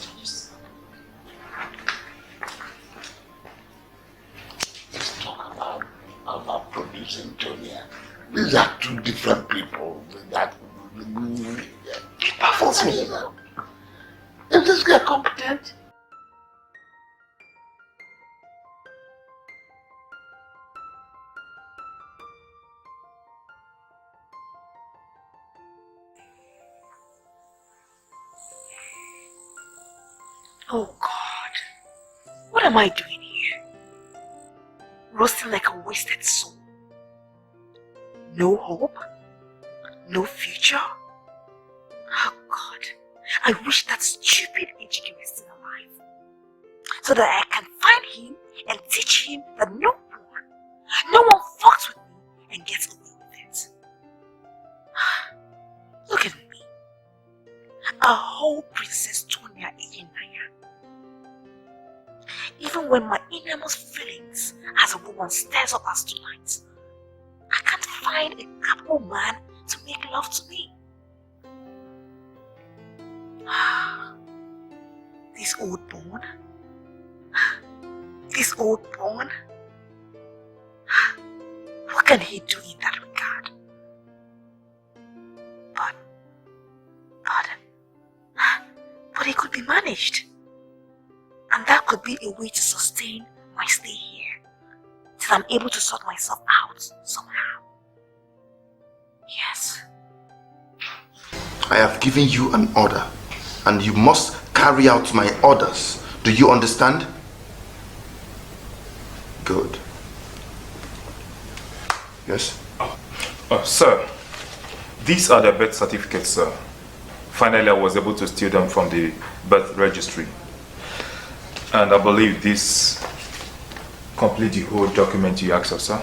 Speaker 3: Let's talk about producing Tonya. These are two different people. That baffles me. Is this girl competent?
Speaker 17: Oh God, what am I doing here? Roasting like a wasted soul. No hope? No future? Oh God, I wish that stupid HK was still alive. So that I can find him and teach him that no one fucks with me and gets away with it. Look at me. A whole Princess Tonya Iyenaya. Even when my innermost feelings as a woman stirs up as tonight, I can't find a capable man to make love to me. This old bone. This old bone. What can he do in that regard? But it could be managed. And that could be a way to sustain my stay here till I'm able to sort myself out somehow. Yes.
Speaker 18: I have given you an order, and you must carry out my orders. Do you understand? Good. Yes?
Speaker 16: Sir, these are the birth certificates, sir. Finally, I was able to steal them from the birth registry. And I believe this complete the whole document you asked of, sir.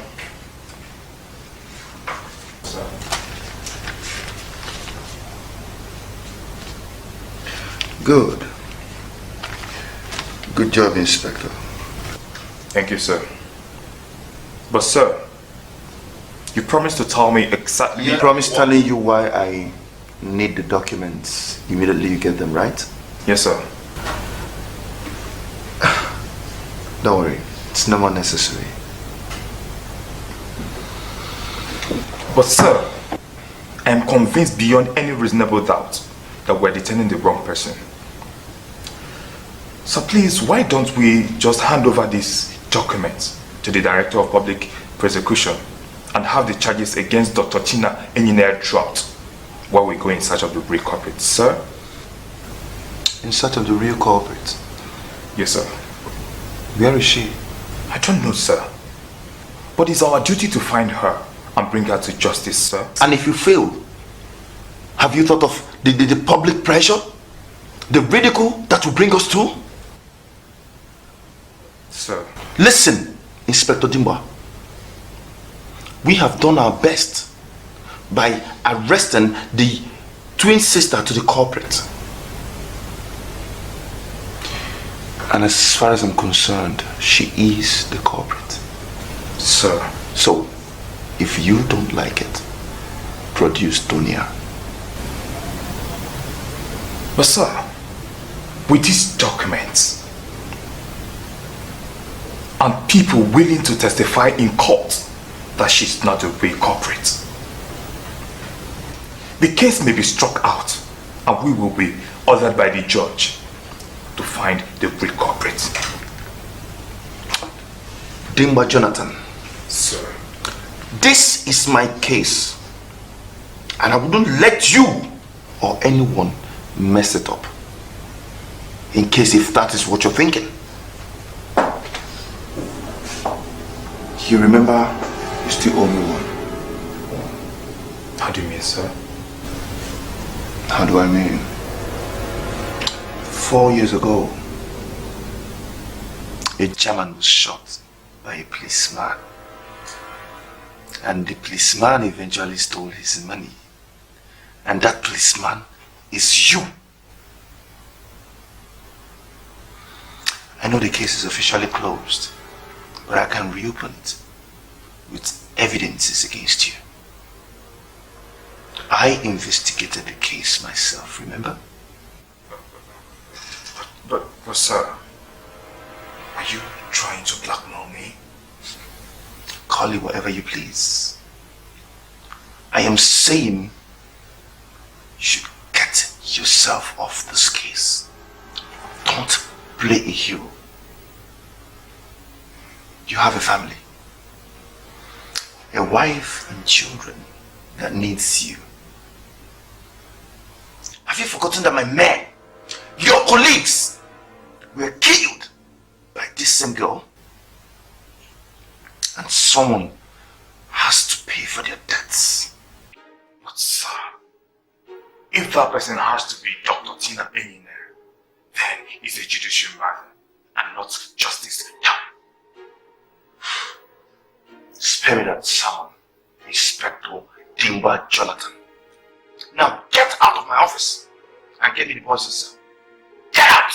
Speaker 18: Good. Good job, Inspector.
Speaker 16: Thank you, sir. But, sir, you promised to tell me exactly...
Speaker 18: You promised telling you why I need the documents immediately you get them, right?
Speaker 16: Yes, sir.
Speaker 18: Don't worry, it's no more necessary.
Speaker 16: But, sir, I am convinced beyond any reasonable doubt that we're detaining the wrong person. So please, why don't we just hand over these documents to the Director of Public Prosecution and have the charges against Dr. Tina Enyine dropped while we go in search of the real culprit, sir?
Speaker 18: In search of the real culprit?
Speaker 16: Yes, sir.
Speaker 18: Where is she?
Speaker 16: I don't know, sir. But it's our duty to find her and bring her to justice, sir.
Speaker 18: And if you fail, have you thought of the public pressure? The ridicule that will bring us to?
Speaker 16: Sir.
Speaker 18: Listen, Inspector Dimba. We have done our best by arresting the twin sister to the culprit. And as far as I'm concerned, she is the culprit.
Speaker 16: Sir.
Speaker 18: So, if you don't like it, produce Tonya.
Speaker 16: But sir, with these documents and people willing to testify in court that she's not the real culprit, the case may be struck out and we will be ordered by the judge to find the real culprit.
Speaker 18: Dimba Jonathan.
Speaker 16: Sir.
Speaker 18: This is my case. And I wouldn't let you or anyone mess it up. In case if that is what you're thinking. You remember, you still owe me one.
Speaker 16: How do you mean, sir?
Speaker 18: How do I mean? 4 years ago, a German was shot by a policeman. And the policeman eventually stole his money. And that policeman is you. I know the case is officially closed, but I can reopen it with evidences against you. I investigated the case myself, remember?
Speaker 16: But sir, are you trying to blackmail me?
Speaker 18: Call it whatever you please. I am saying you should get yourself off this case. Don't play a hero. You have a family, a wife and children that needs you. Have you forgotten that my men, your colleagues, this same girl. And someone has to pay for their debts.
Speaker 2: But sir, if that person has to be Dr. Tina Enyine, then it's a judicial matter and not justice.
Speaker 18: Spare me that someone, Inspector Dimba Jonathan. Now get out of my office and get me the boys yourself. Get out!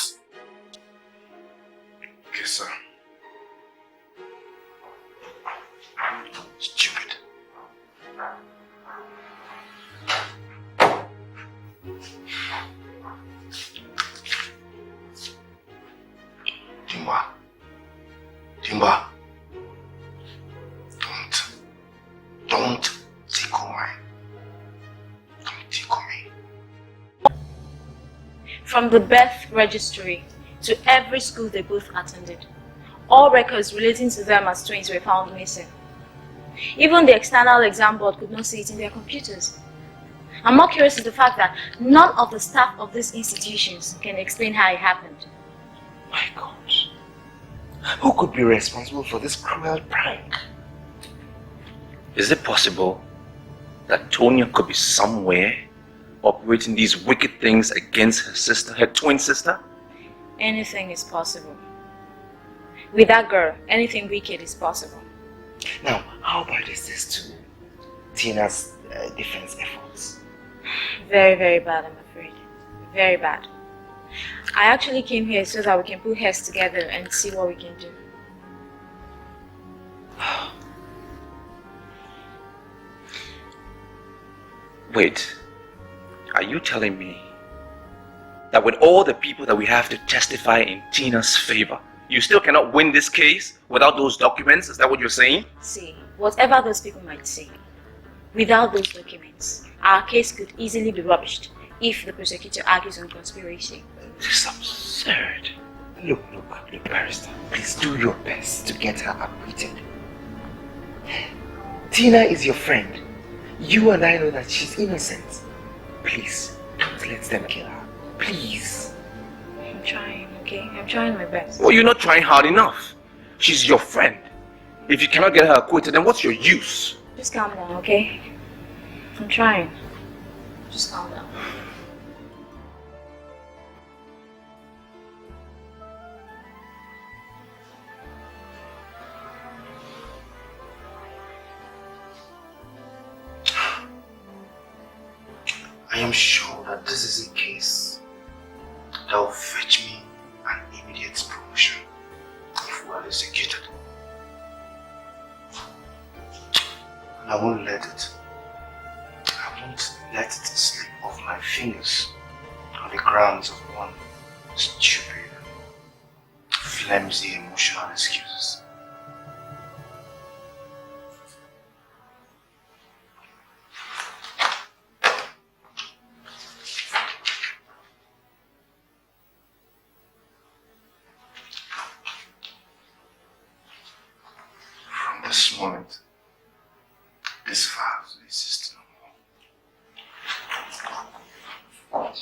Speaker 2: Okay, sir.
Speaker 18: Stupid. Dimba. Dimba. Don't tickle me. Don't tickle me.
Speaker 12: From the birth registry to every school they both attended, all records relating to them as twins were found missing. Even the external exam board could not see it in their computers. And more curious is the fact that none of the staff of these institutions can explain how it happened.
Speaker 18: My God. Who could be responsible for this cruel prank? Is it possible that Tonya could be somewhere operating these wicked things against her sister, her twin sister?
Speaker 12: Anything is possible. With that girl, anything wicked is possible.
Speaker 6: Now, how bad is this to Tina's defense efforts?
Speaker 12: Very, very bad, I'm afraid. Very bad. I actually came here so that we can put heads together and see what we can do.
Speaker 18: Wait, are you telling me that with all the people that we have to testify in Tina's favor, you still cannot win this case without those documents? Is that what you're saying?
Speaker 12: See, whatever those people might say, without those documents, our case could easily be rubbished if the prosecutor argues on conspiracy.
Speaker 6: This is absurd. Look, Barrister, please do your best to get her acquitted. Tina is your friend. You and I know that she's innocent. Please, don't let them kill her. Please.
Speaker 12: I'm trying, okay? I'm trying my best.
Speaker 18: Well, you're not trying hard enough. She's your friend. If you cannot get her acquitted, then what's your use?
Speaker 12: Just calm down, okay? I'm trying. Just calm down.
Speaker 18: I am sure that this is a case that will fetch me an immediate promotion if we are executed. And I won't let it slip off my fingers on the grounds of one stupid, flimsy emotional excuses. This moment, this vows exist no more.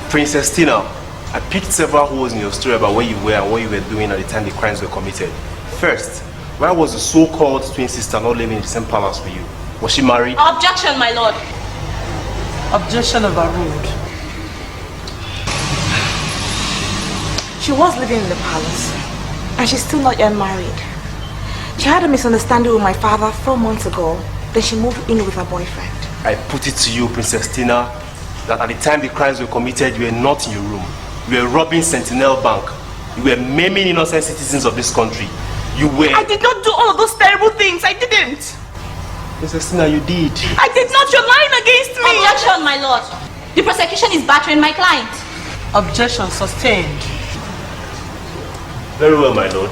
Speaker 4: Princess Tina, I picked several holes in your story about where you were and what you were doing at the time the crimes were committed. First, why was the so-called twin sister not living in the same palace with you? Was she married?
Speaker 9: Objection, my lord.
Speaker 21: Objection overruled. She was living in the palace, and she's still not yet married. She had a misunderstanding with my father 4 months ago, then she moved in with her boyfriend.
Speaker 4: I put it to you, Princess Tina, that at the time the crimes were committed, you were not in your room. You were robbing Sentinel Bank. You were maiming innocent citizens of this country. You were...
Speaker 21: I did not do all of those terrible things. I didn't.
Speaker 4: Princess Tina, you did.
Speaker 21: I did not. You're lying against me.
Speaker 9: Objection, my lord. The prosecution is battering my client.
Speaker 21: Objection sustained.
Speaker 4: Very well, my lord.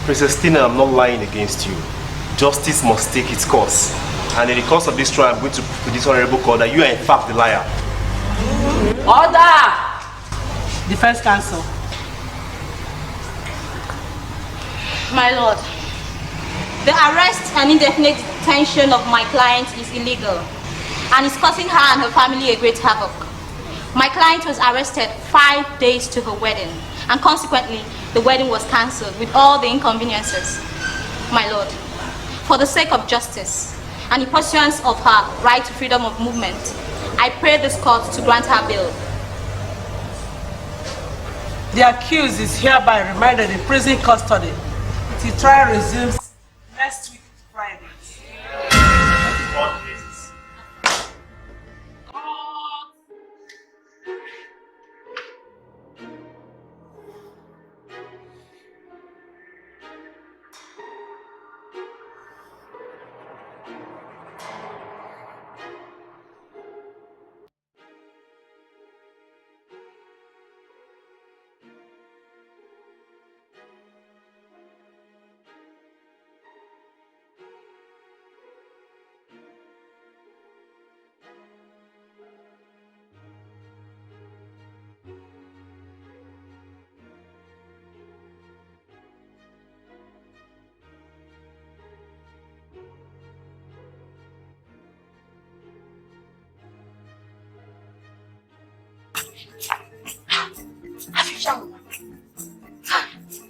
Speaker 4: Princess Tina, I'm not lying against you. Justice must take its course. And in the course of this trial, I'm going to prove to this honorable court that you are in fact the liar.
Speaker 9: Order!
Speaker 14: Defense counsel.
Speaker 12: My lord, the arrest and indefinite detention of my client is illegal and is causing her and her family a great havoc. My client was arrested 5 days to her wedding, and consequently, the wedding was cancelled with all the inconveniences. My lord, for the sake of justice and in pursuance of her right to freedom of movement, I pray this court to grant her bail.
Speaker 14: The accused is hereby remanded in prison custody till trial resumes next week, Friday.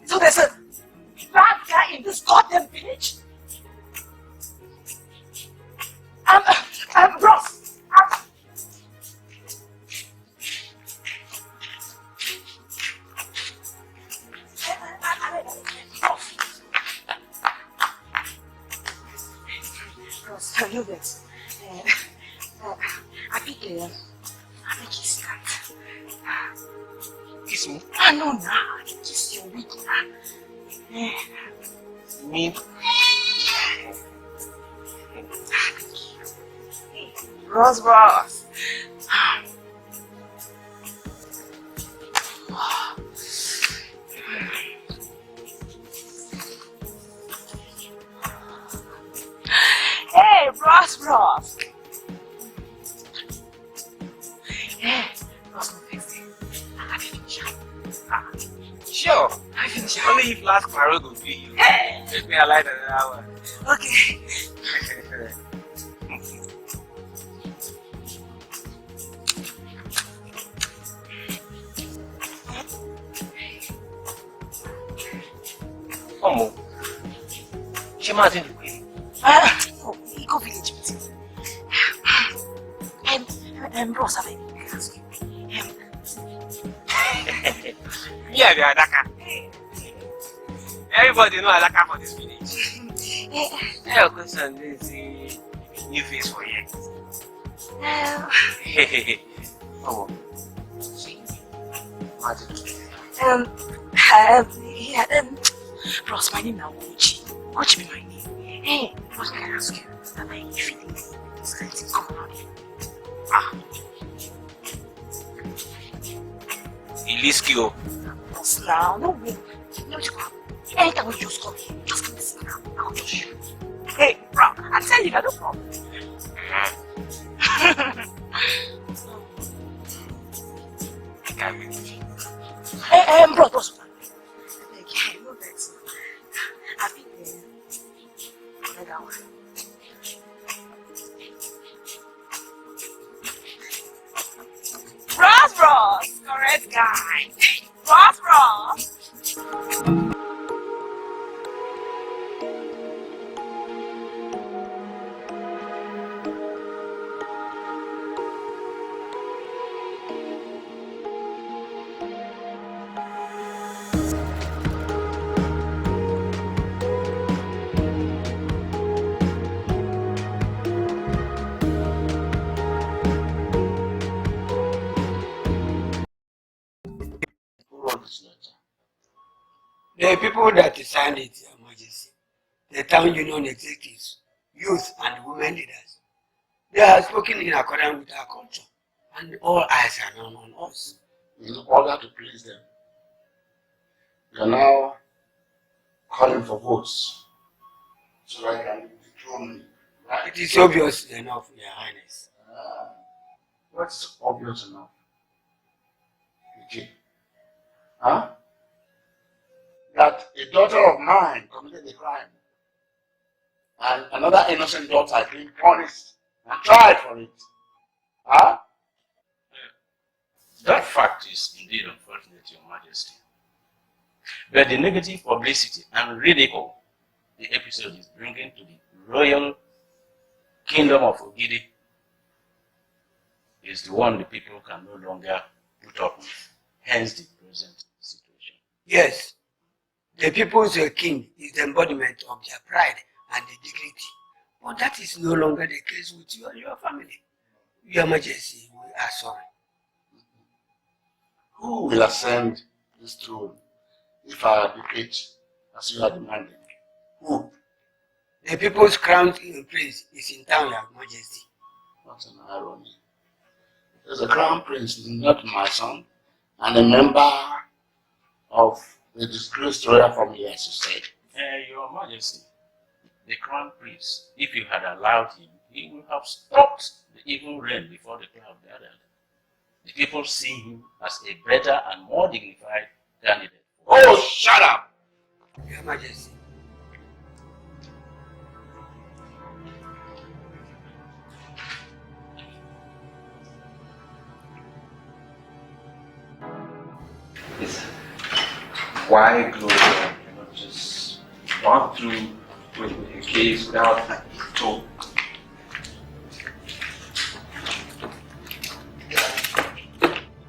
Speaker 17: So there's a bad guy in this goddamn village. Ross. Ross, tell you this. I think he's that.
Speaker 7: Kiss me?
Speaker 17: No, I kiss your weak.
Speaker 7: Me?
Speaker 17: Ross. Hey, Ross. Hey, Ross,
Speaker 7: Sure. Only if last quarrel go be you. Let me alight another one.
Speaker 17: Okay.
Speaker 7: Omo. She must in the way.
Speaker 17: No, he go village meeting. Ross, I mean, ask you.
Speaker 7: Yeah, the Adaka. Everybody know Adaka for this village. Your question is new face for you. Oh, see,
Speaker 17: Ross, my name now Uchi. Uchi be my name. Hey, what can I ask you? Am I feeling this kind of thing come around here?
Speaker 7: Iliskio.
Speaker 17: Ross, now, no way. No, anytime we just come here, just come sit down. I'll just shoot. Hey, bro, I tell you, no problem.
Speaker 7: I can't believe you.
Speaker 17: Hey, bro, boss. Okay, no thanks. I think another one. Ross, correct guy. Ross.
Speaker 5: The people that signed it, Your Majesty, the town union executives, youth and women leaders, they have spoken in accordance with our culture, and all eyes are now on us.
Speaker 3: In order to please them, we are now calling for votes so I can dethrone you. Right?
Speaker 5: It is obvious enough, Your Highness.
Speaker 3: What's obvious enough? Okay. Huh? That a daughter of mine committed a crime and another innocent daughter is being punished and tried for it. Huh?
Speaker 11: That fact is indeed unfortunate, Your Majesty. But the negative publicity and ridicule the episode is bringing to the royal kingdom of Ogidi is the one the people can no longer put up with, hence the present situation.
Speaker 5: Yes, the people's king is the embodiment of their pride and their dignity. But that is no longer the case with you and your family. Your Majesty, we are sorry.
Speaker 3: Who will ascend this throne if I abdicate as you are demanding? Who?
Speaker 5: The people's crown prince is in town, Your Majesty.
Speaker 3: What an irony. The crown prince is not my son and a member of the disgraced royal family, as you said.
Speaker 11: Your Majesty, the crown prince, if you had allowed him, he would have stopped the evil reign before the cloud gathered. The people see him as a better and more dignified candidate.
Speaker 3: Oh, shut up!
Speaker 5: Your Majesty.
Speaker 15: Why Gloria cannot just run through with her case without a toll?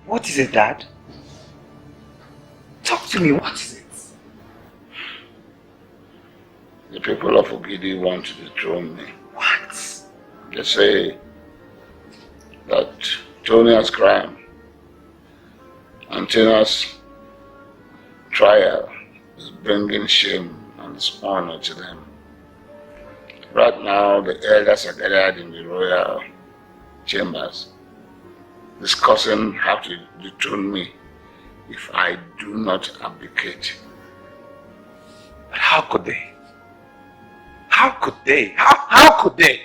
Speaker 6: What is it, Dad? Talk to me, what is it?
Speaker 3: The people of Ogidi want to dethrone me.
Speaker 6: What?
Speaker 3: They say that Tonia's crime and Tina's trial is bringing shame and dishonor to them. Right now, the elders are gathered in the royal chambers discussing how to dethrone me if I do not abdicate.
Speaker 6: But how could they? How could they? How could they?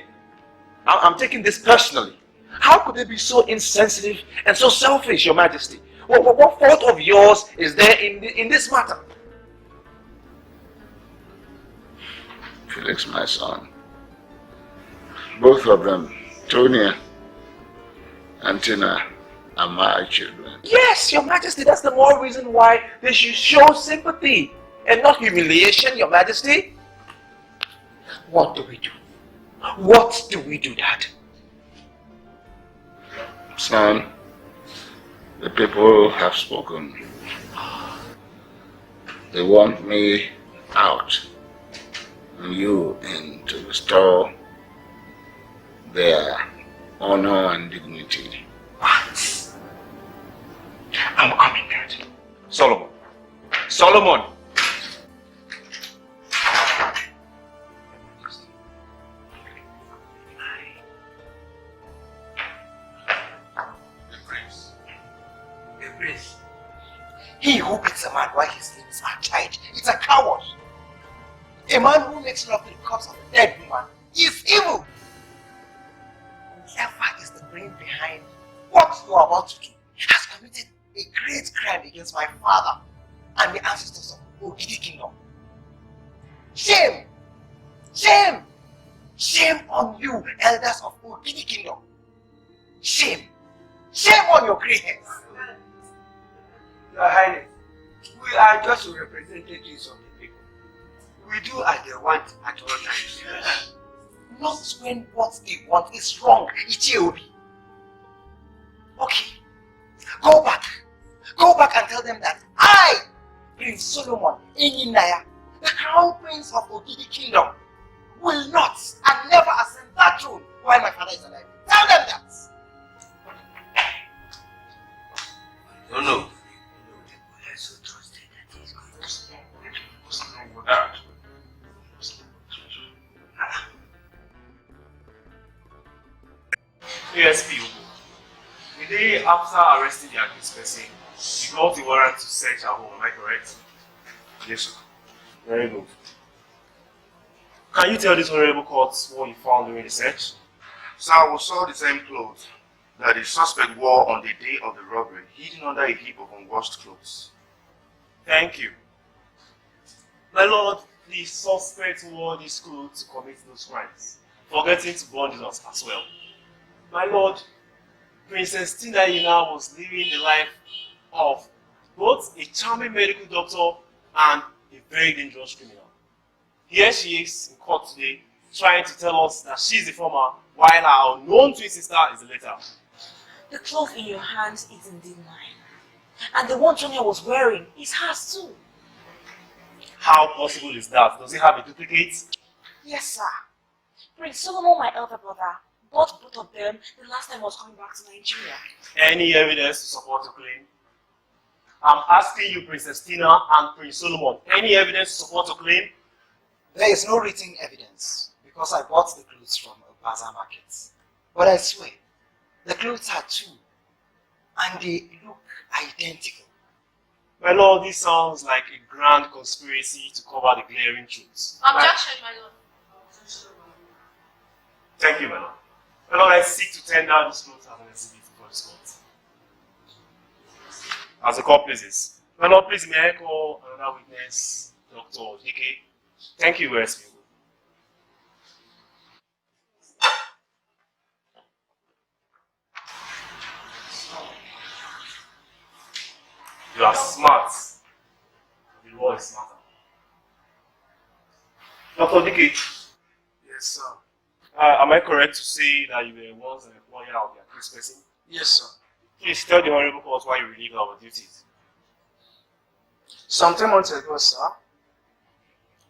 Speaker 6: I'm taking this personally. How could they be so insensitive and so selfish, Your Majesty? What fault of yours is there in this matter?
Speaker 3: Felix, my son, both of them, Tonia and Tina, are my children.
Speaker 6: Yes, Your Majesty, that's the more reason why they should show sympathy and not humiliation, Your Majesty. What do we do? What do we do, Dad?
Speaker 3: Son, the people have spoken. They want me out and you in to restore their honor and dignity.
Speaker 6: What? I'm coming, Dad. Solomon. Solomon! He who beats a man while he sleeps a child is a coward. A man who makes love to the corpse of a dead woman is evil. Whoever is the brain behind what you are about to do has committed a great crime against my father and the ancestors of Ogidi Kingdom. Shame! Shame! Shame on you, elders of Ogidi Kingdom. Shame! Shame on your grey hairs.
Speaker 5: Your Highness, we are just representatives of the people. We do as they want at all times.
Speaker 6: Not when what they want is wrong, Ichiobi. Okay, go back. Go back and tell them that I, Prince Solomon Enyinaya, the crown prince of Ogidi Kingdom, will not and never ascend that throne while my father is alive. Tell them that.
Speaker 11: Oh no.
Speaker 2: ASP Ugo, the day after arresting the accused person, you got the warrant to search her home, am I correct?
Speaker 16: Yes, sir.
Speaker 2: Very good. Can you tell this honorable court what you found during the search?
Speaker 16: Sir, we saw the same clothes that the suspect wore on the day of the robbery, hidden under a heap of unwashed clothes.
Speaker 8: Thank you. My lord, the suspect wore this clothes to commit those crimes, forgetting to bundle us as well. My lord, Princess Tina Ina was living the life of both a charming medical doctor and a very dangerous criminal. Here she is in court today, trying to tell us that she's the former, while her unknown twin sister is the latter.
Speaker 17: The cloth in your hands is indeed mine. And the one Tonya was wearing is hers too.
Speaker 8: How possible is that? Does it have a duplicate?
Speaker 17: Yes, sir. Prince Solomon, my elder brother, bought both of them the last time I was coming back to Nigeria.
Speaker 8: Any evidence to support the claim? I'm asking you, Princess Tina and Prince Solomon, any evidence to support the claim?
Speaker 6: There is no written evidence because I bought the clothes from a bazaar market. But I swear, the clothes are two and they look identical.
Speaker 8: My lord, this sounds like a grand conspiracy to cover the glaring truths.
Speaker 12: Objection, my lord.
Speaker 8: Thank you, my lord. My lord, I seek to tender this clothes as an exhibit before this court. As the court pleases. My lord, please may I call another witness, Dr. DK. Thank you, USP. You are smart. The law is smarter. Dr. DK.
Speaker 2: Yes, sir.
Speaker 8: Am I correct to say that you were once an employer of the accused person?
Speaker 2: Yes, sir.
Speaker 8: Please tell the Honorable Court why you relieved our duties.
Speaker 2: Some 10 months ago, sir,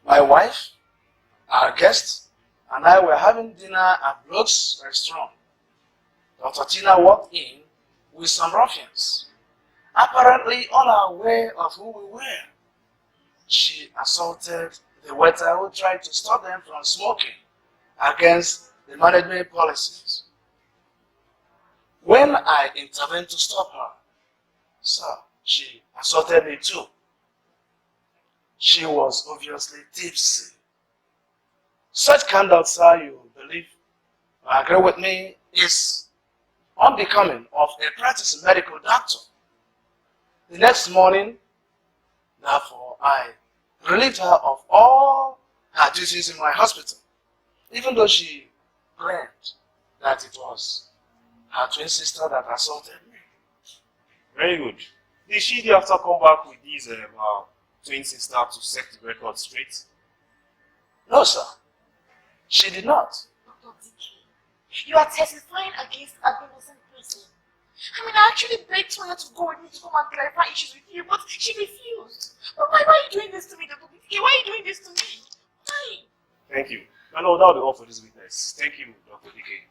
Speaker 2: my wife, our guest, and I were having dinner at Brooks restaurant. Dr. Tina walked in with some ruffians, apparently unaware of who we were. She assaulted the waiter who tried to stop them from smoking against the management policies. When I intervened to stop her, sir, she assaulted me too. She was obviously tipsy. Such conduct, sir, you believe, agree with me, is unbecoming of a practicing medical doctor. The next morning, therefore, I relieved her of all her duties in my hospital, even though she claimed that it was her twin sister that assaulted me.
Speaker 8: Very good. Did she thereafter come back with these twin sister to set the record straight?
Speaker 2: No, sir. She did not.
Speaker 17: Dr. DK, you are testifying against an innocent person. I mean, I actually begged Tonya to go with me to come and clarify issues with you, but she refused. But why are you doing this to me, Dr. DK? Why are you doing this to me? Why?
Speaker 8: Thank you. My lord, that will be all for this witness. Thank you, Dr. DK.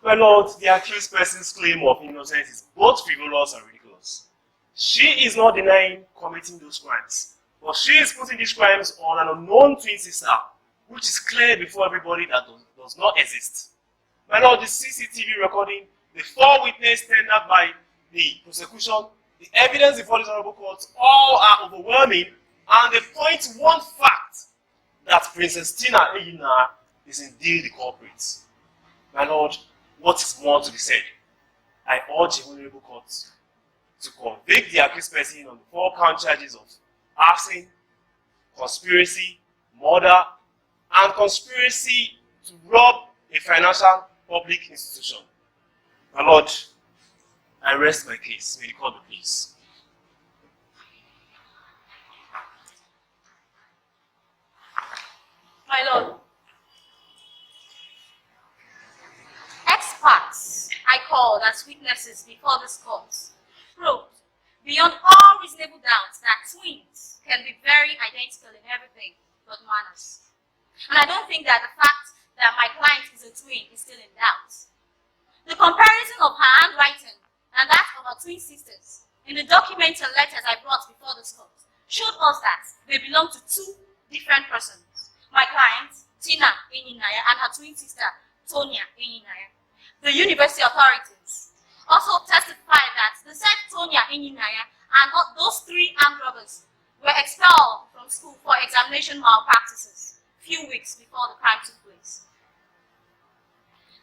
Speaker 8: My lord, the accused person's claim of innocence is both frivolous and ridiculous. She is not denying committing those crimes, but she is putting these crimes on an unknown twin sister, which is clear before everybody that does not exist. My lord, the CCTV recording, the 4 witnesses tendered by the prosecution, the evidence before this honorable court, all are overwhelming, and they point to one fact, that Princess Tina Eyina is indeed the culprit. My lord, what is more to be said? I urge the honorable court to convict the accused person on the 4-count charges of arson, conspiracy, murder, and conspiracy to rob a financial public institution. My lord, I rest my case. May the court be pleased.
Speaker 12: My lord. Experts I called as witnesses before this court proved beyond all reasonable doubt that twins can be very identical in everything but manners. And I don't think that the fact that my client is a twin is still in doubt. The comparison of her handwriting and that of her twin sisters in the documents and letters I brought before this court showed us that they belong to 2 different persons. My client, Tina Enyinaya, and her twin sister, Tonya Enyinaya. The university authorities also testified that the said Tonya Enyinaya and those 3 armed robbers were expelled from school for examination malpractices few weeks before the crime took place.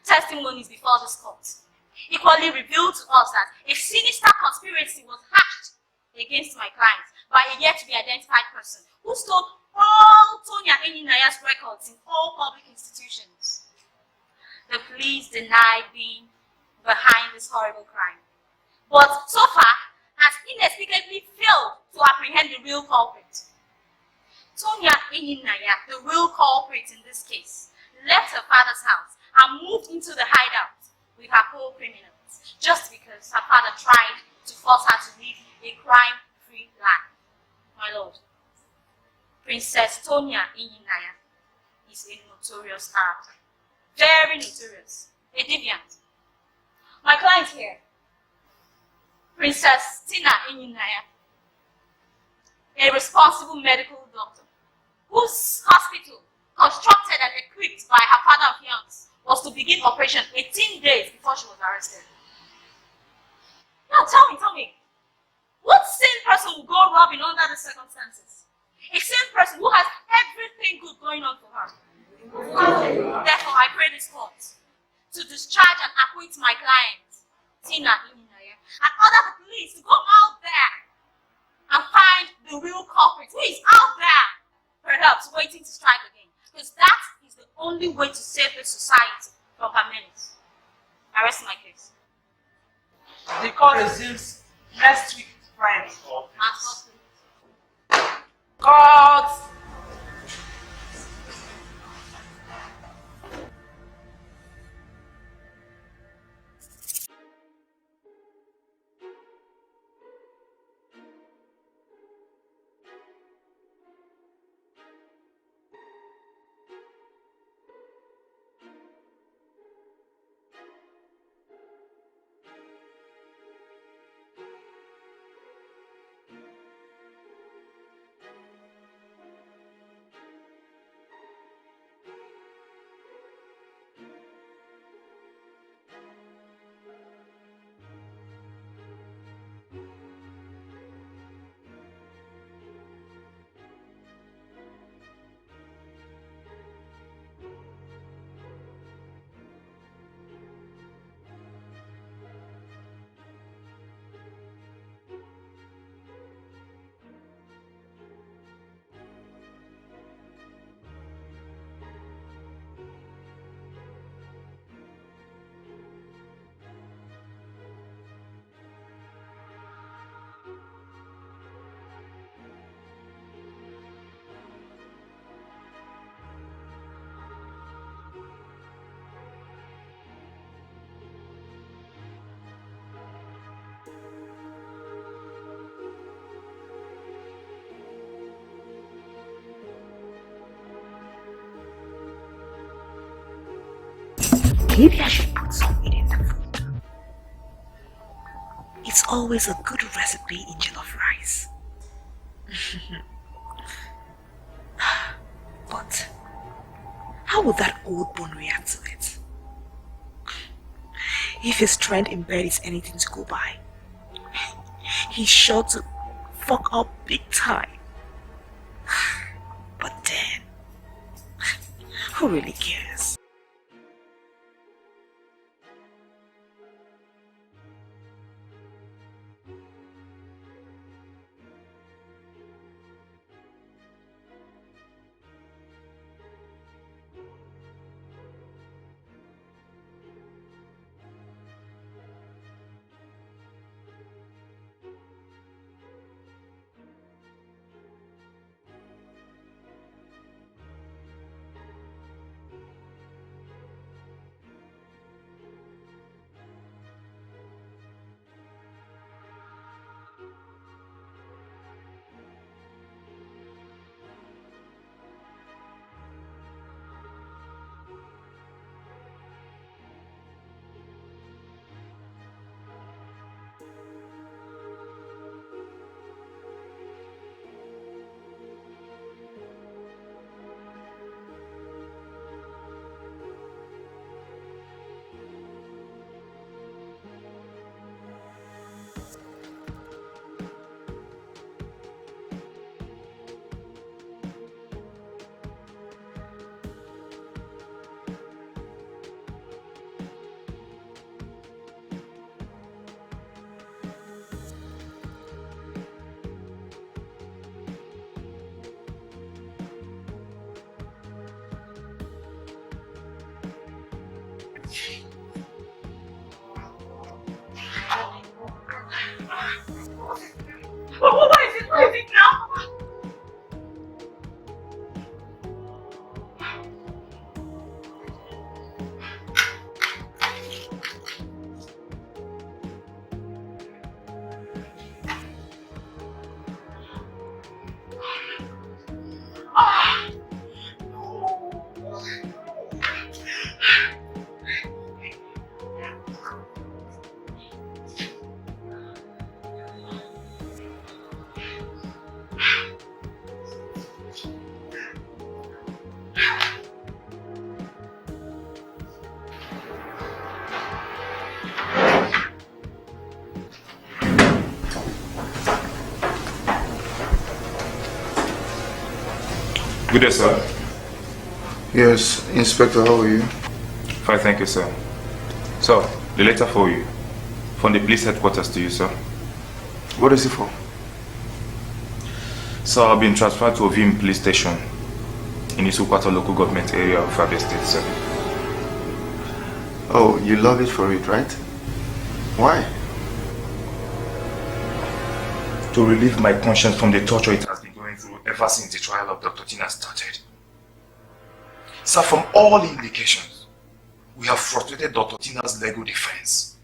Speaker 12: Testimonies before this court equally revealed to us that a sinister conspiracy was hatched against my client by a yet-to-be-identified person who stole all Tonya Eninaya's records in all public institutions. The police denied being behind this horrible crime, but so far has inexplicably failed to apprehend the real culprit. Tonya Eninaya, the real culprit in this case, left her father's house and moved into the hideout with her co-criminals just because her father tried to force her to live a crime-free life. My lord, Princess Tonya Eninaya is a notorious star. Very notorious. A deviant. My client here, Princess Tina Eninaya, a responsible medical doctor, whose hospital, constructed and equipped by her father of fiance, was to begin operation 18 days before she was arrested. Now tell me, what sane person will go robbing under the circumstances? A sane person who has everything good going on for her. Therefore, I pray this court to discharge and acquit my client, Tina Eninaya, and order the police to go out there and find the real culprit who is out there, perhaps waiting to strike again. Because that is the only way to save the society from her menace. I rest my case.
Speaker 14: The court resumes next week, Friday. Court.
Speaker 17: Maybe I should put some meat in the food. It's always a good recipe in jollof rice. But how would that old bone react to it? If his strength in bed is anything to go by, he's sure to fuck up big time. But then, who really cares?
Speaker 16: Good day, sir.
Speaker 18: Yes, Inspector, how are you?
Speaker 16: Fine, thank you, sir. So, the letter for you. From the police headquarters to you, sir.
Speaker 18: What is it for?
Speaker 16: Sir, I've been transferred to Ovim police station in the Sukwata local government area of Abia State, sir.
Speaker 18: Oh, you love it for it, right? Why?
Speaker 16: To relieve my conscience from the torture it has been going through ever since the trial of Dr. Tina started. Sir, from all indications, we have frustrated Dr. Tina's legal defense.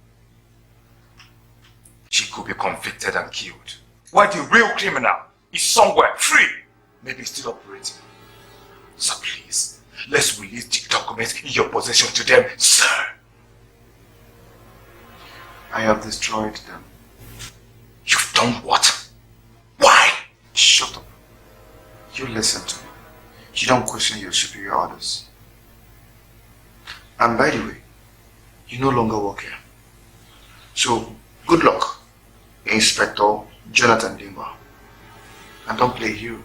Speaker 16: She could be convicted and killed, while the real criminal is somewhere, free, maybe still operating. So please, let's release the documents in your possession to them, sir.
Speaker 18: I have destroyed them.
Speaker 16: You've done what? Why?
Speaker 18: Shut up. You listen to me. You don't question your superior orders. And by the way, you no longer work here. So, good luck, Inspector Jonathan Dimba. And don't play hero,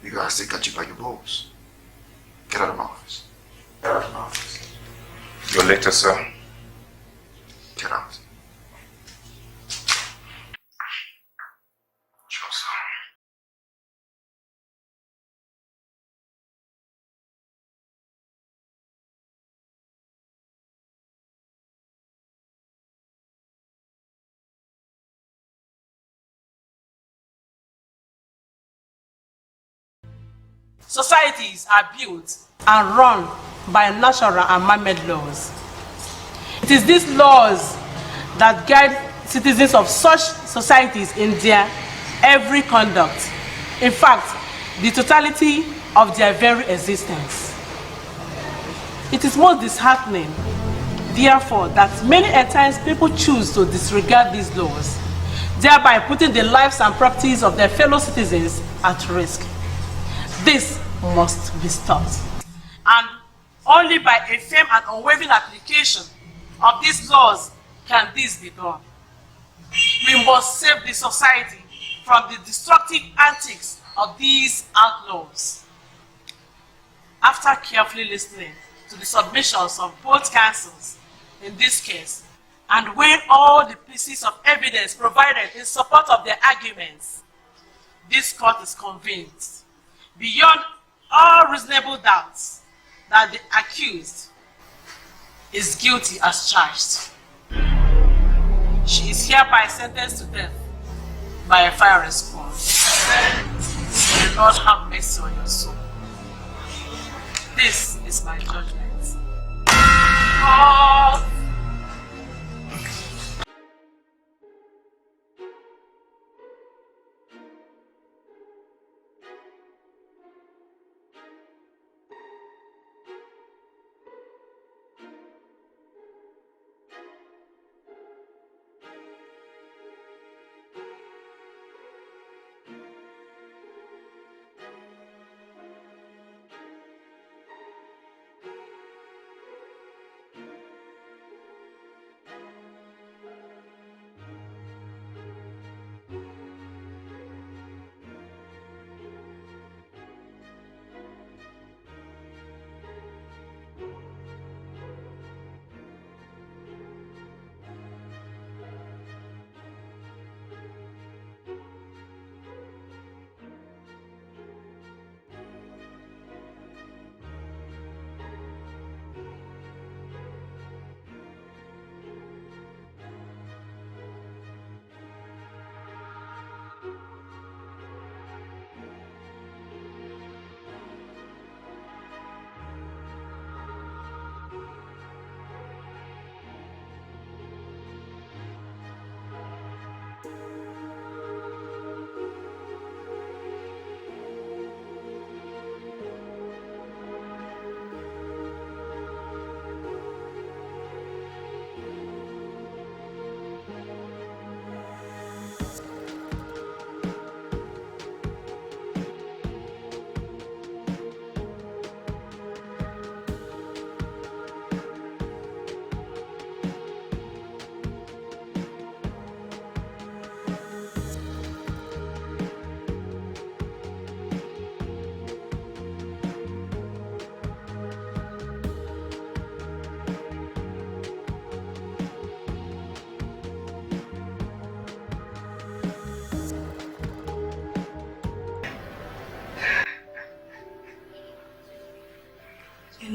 Speaker 18: because I still catch you by your balls. Get out of my office. Get out of my office.
Speaker 16: Your letter, sir.
Speaker 18: Get out.
Speaker 14: Societies are built and run by natural and man-made laws. It is these laws that guide citizens of such societies in their every conduct. In fact, the totality of their very existence. It is most disheartening, therefore, that many times people choose to disregard these laws, thereby putting the lives and properties of their fellow citizens at risk. This must be stopped. And only by a firm and unwavering application of these laws can this be done. We must save the society from the destructive antics of these outlaws. After carefully listening to the submissions of both counsels in this case, and weighing all the pieces of evidence provided in support of their arguments, this court is convinced, beyond all reasonable doubts, that the accused is guilty as charged. She is hereby sentenced to death by a firing squad. May the Lord have mercy on your soul. This is my judgment. Oh.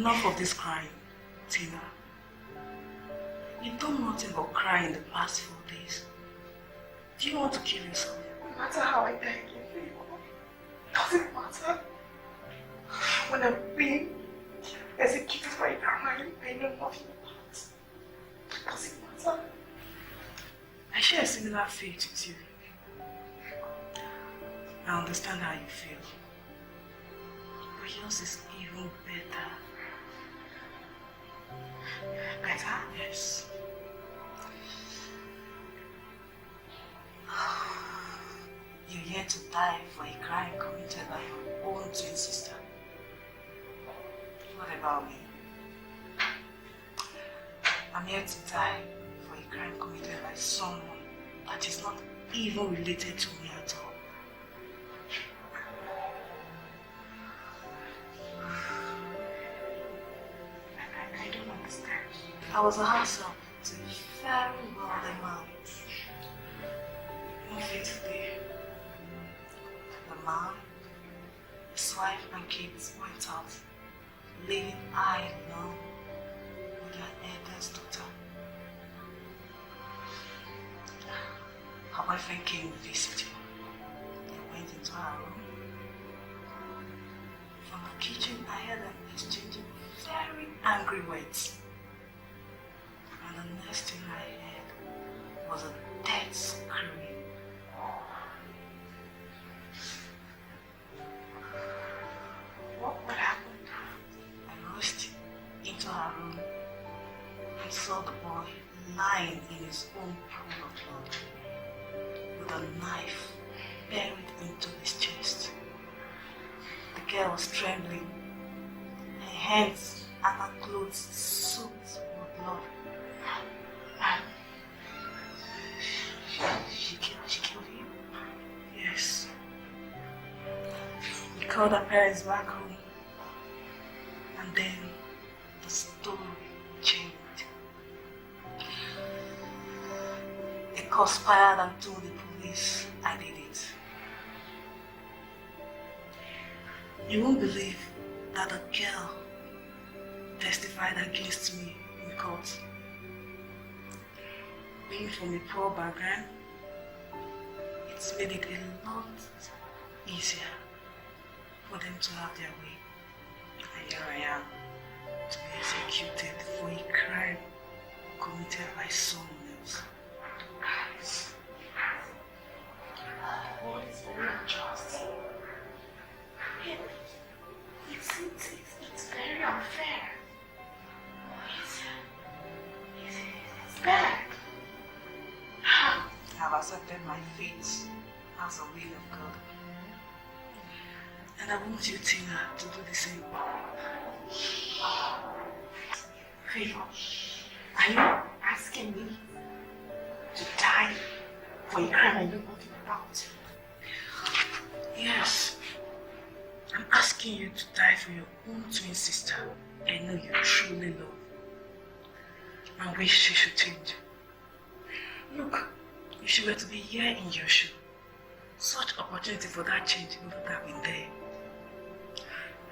Speaker 1: Enough of this crying, Tina. You've done nothing but cry in the past 4 days. Do you want to kill yourself?
Speaker 21: No matter how I die, it doesn't matter. When I'm being executed by a crime, I know nothing about it. It doesn't matter.
Speaker 1: I share a similar fate with you. I understand how you feel. But yours is even better. Better? Yes. You're here to die for a crime committed by your own twin sister. What about me? I'm here to die for a crime committed by someone that is not even related to me at all.
Speaker 21: I don't understand.
Speaker 1: I was a house help to a very wealthy man. One fateful day, the man, his wife and kids went out, leaving I alone with their eldest daughter. Her boyfriend came to visit her. They went into her room. From the kitchen, I heard them exchanging very angry words. And the next thing I heard was a dead scream.
Speaker 21: What happened?
Speaker 1: I rushed into her room and saw the boy lying in his own pool of blood with a knife buried into his chest. The girl was trembling, her hands and her clothes soaked with blood. She killed him. Yes. He called her parents back home. And then the story changed. They conspired and told the police I did it. You won't believe that the girl testified against me in court. Being from a poor background, it's made it a lot easier for them to have their way. And here I am, to be executed for a crime committed by someone else.
Speaker 21: It's very unjust. It's very unfair. It's bad.
Speaker 1: I've accepted my fate as a will of God. And I want you, Tina, to do the same.
Speaker 21: Hey, are you asking me to die for a crime I know nothing about?
Speaker 1: Yes. I'm asking you to die for your own twin sister I know you truly love. And wish she should change. Look, if she were to be here in your shoe, such opportunity for that change wouldn't have been there.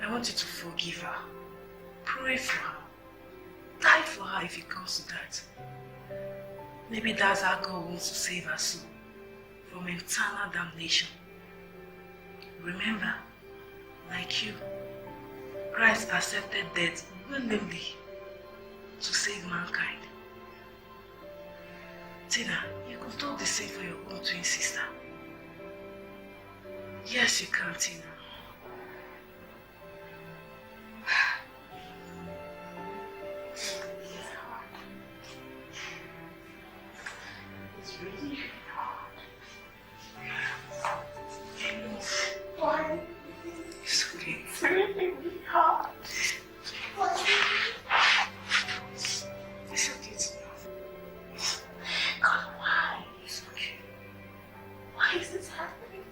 Speaker 1: I want you to forgive her. Pray for her. Die for her if it comes to that. Maybe that's how God wants to save her soul from eternal damnation. Remember, like you, Christ accepted death willingly to save mankind. Tina, you could do the same for your own twin sister. Yes, you can, Tina.
Speaker 21: It's really hard. Why?
Speaker 1: It's okay.
Speaker 21: It's really hard.
Speaker 1: It's okay, Tina.
Speaker 21: God, why?
Speaker 1: It's okay.
Speaker 21: Why is this happening?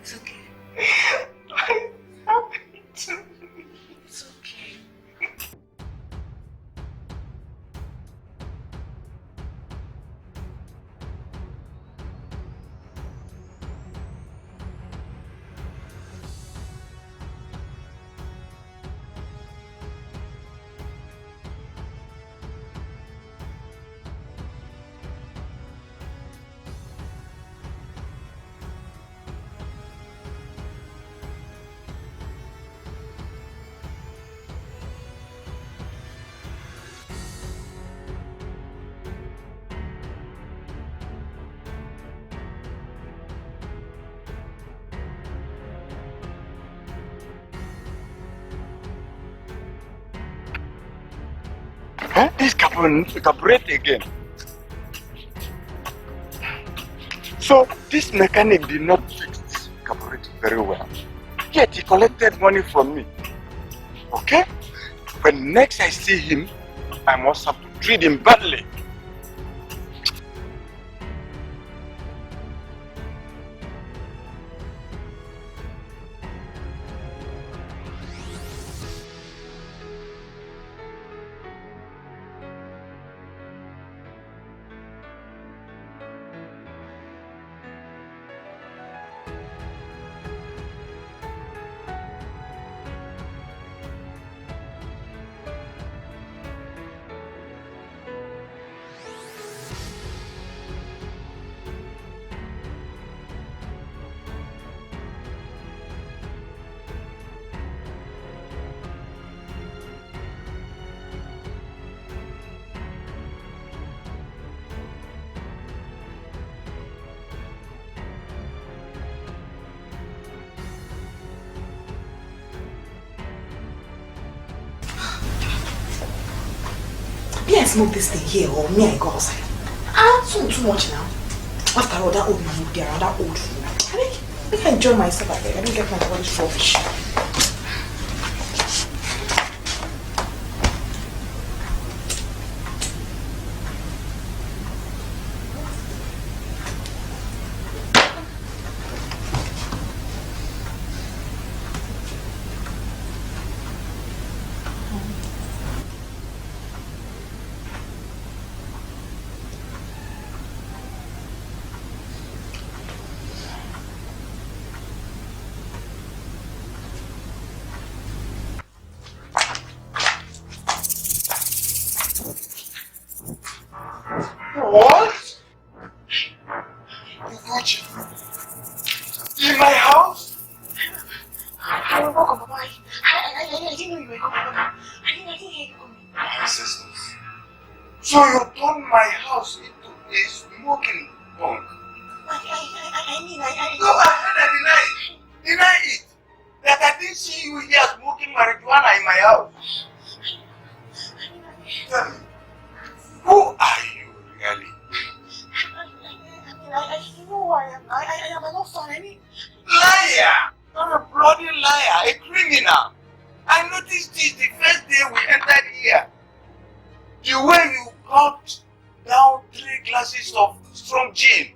Speaker 1: It's okay.
Speaker 21: Why is this happening to me?
Speaker 1: It's okay.
Speaker 20: This carburetor again. So this mechanic did not fix this carburetor very well. Yet he collected money from me. Okay? When next I see him, I must have to treat him badly.
Speaker 21: Me, I smoke this thing here, or me, I go outside. Ah, so too much now. After all, that old man would be around, that old fool. I think I enjoy myself. I don't get my body's rubbish.
Speaker 20: What? Gucci? In my house?
Speaker 21: I will walk on, Papa. I didn't know you were coming. I didn't hear you coming.
Speaker 20: My sisters. So you turned my house into a smoking bunk.
Speaker 21: I mean,
Speaker 20: Go ahead and deny it. Deny it. That I didn't see you here smoking marijuana in my house. Tell me, who are you really?
Speaker 21: I know who I am. I am an orphan. I mean...
Speaker 20: Liar! You're a bloody liar, a criminal. I noticed this the first day we entered here. The way you gulped down 3 glasses of strong gin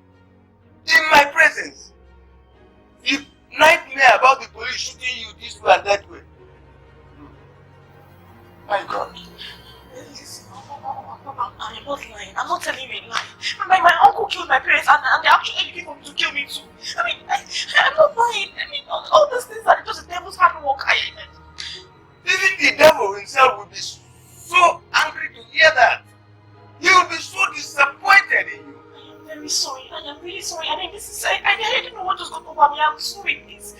Speaker 20: in my presence. You nightmare about the police shooting you this way and that way. My God.
Speaker 21: Listen, I am not lying. I'm not telling you a lie. My uncle killed my parents and they're actually looking for me to kill me too. I mean, I'm not lying. I mean, all those things are just the devil's handwork.
Speaker 20: Even the devil himself will be so angry to hear that. He will be so disappointed in you.
Speaker 21: I am very sorry. I am really sorry. I mean, this is... I didn't know what was going over me. I'm sorry, please.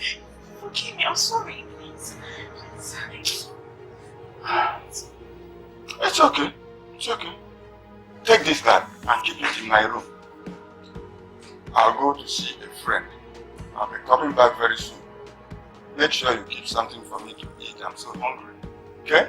Speaker 21: Forgive me. I'm sorry, please.
Speaker 20: It's okay. It's okay. Take this card and keep it in my room. I'll go to see a friend. I'll be coming back very soon. Make sure you keep something for me to eat. I'm so hungry. Okay?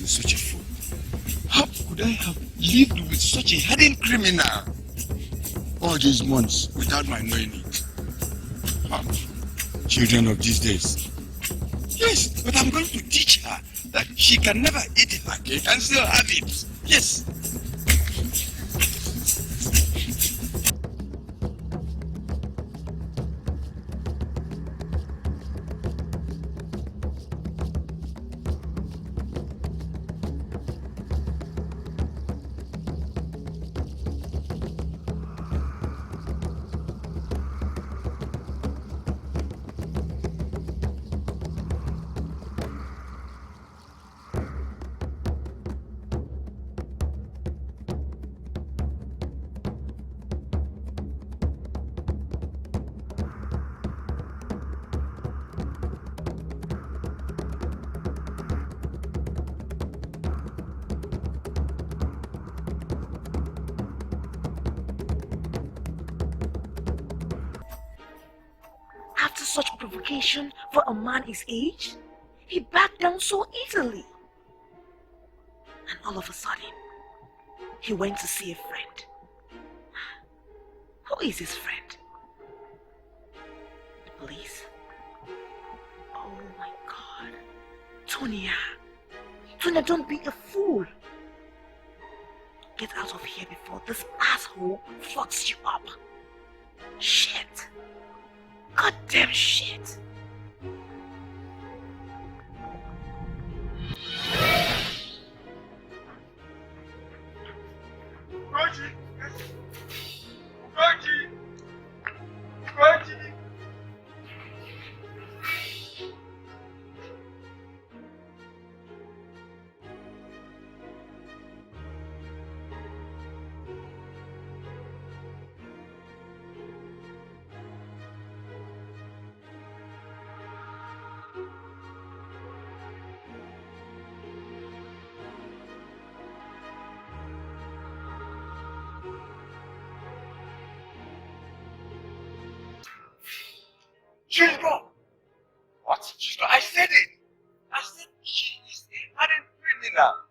Speaker 20: Such a fool. How could I have lived with such a hardened criminal all these months without my knowing it? Children of these days. Yes, but I'm going to teach her that she can never eat a pancake and still have it. Yes.
Speaker 17: After such provocation for a man his age, he backed down so easily. And all of a sudden, he went to see a friend. Who is his friend? The police? Oh my God. Tonya. Tonya, don't be a fool. Get out of here before this asshole fucks you up. Shit. Goddamn shit.
Speaker 16: Reggie! Reggie! Reggie!
Speaker 20: She's gone. What? She's gone. I said it. I said she is a hardened criminal.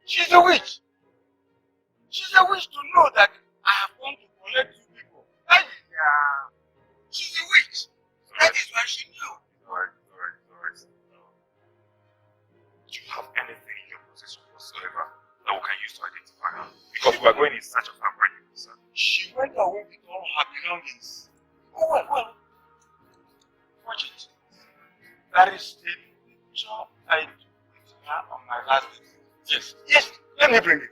Speaker 20: She's a witch. She's a witch to know that I have come to collect you people. And, she's a witch. That is why she knew.
Speaker 16: Alright. No. Do you have anything in your possession whatsoever that we can use to identify her? Because we are going in search of her right now, sir.
Speaker 20: She went away with all her belongings. Oh, well. Watch it. That is the picture I took with her on my last day. Yes. Let me bring it.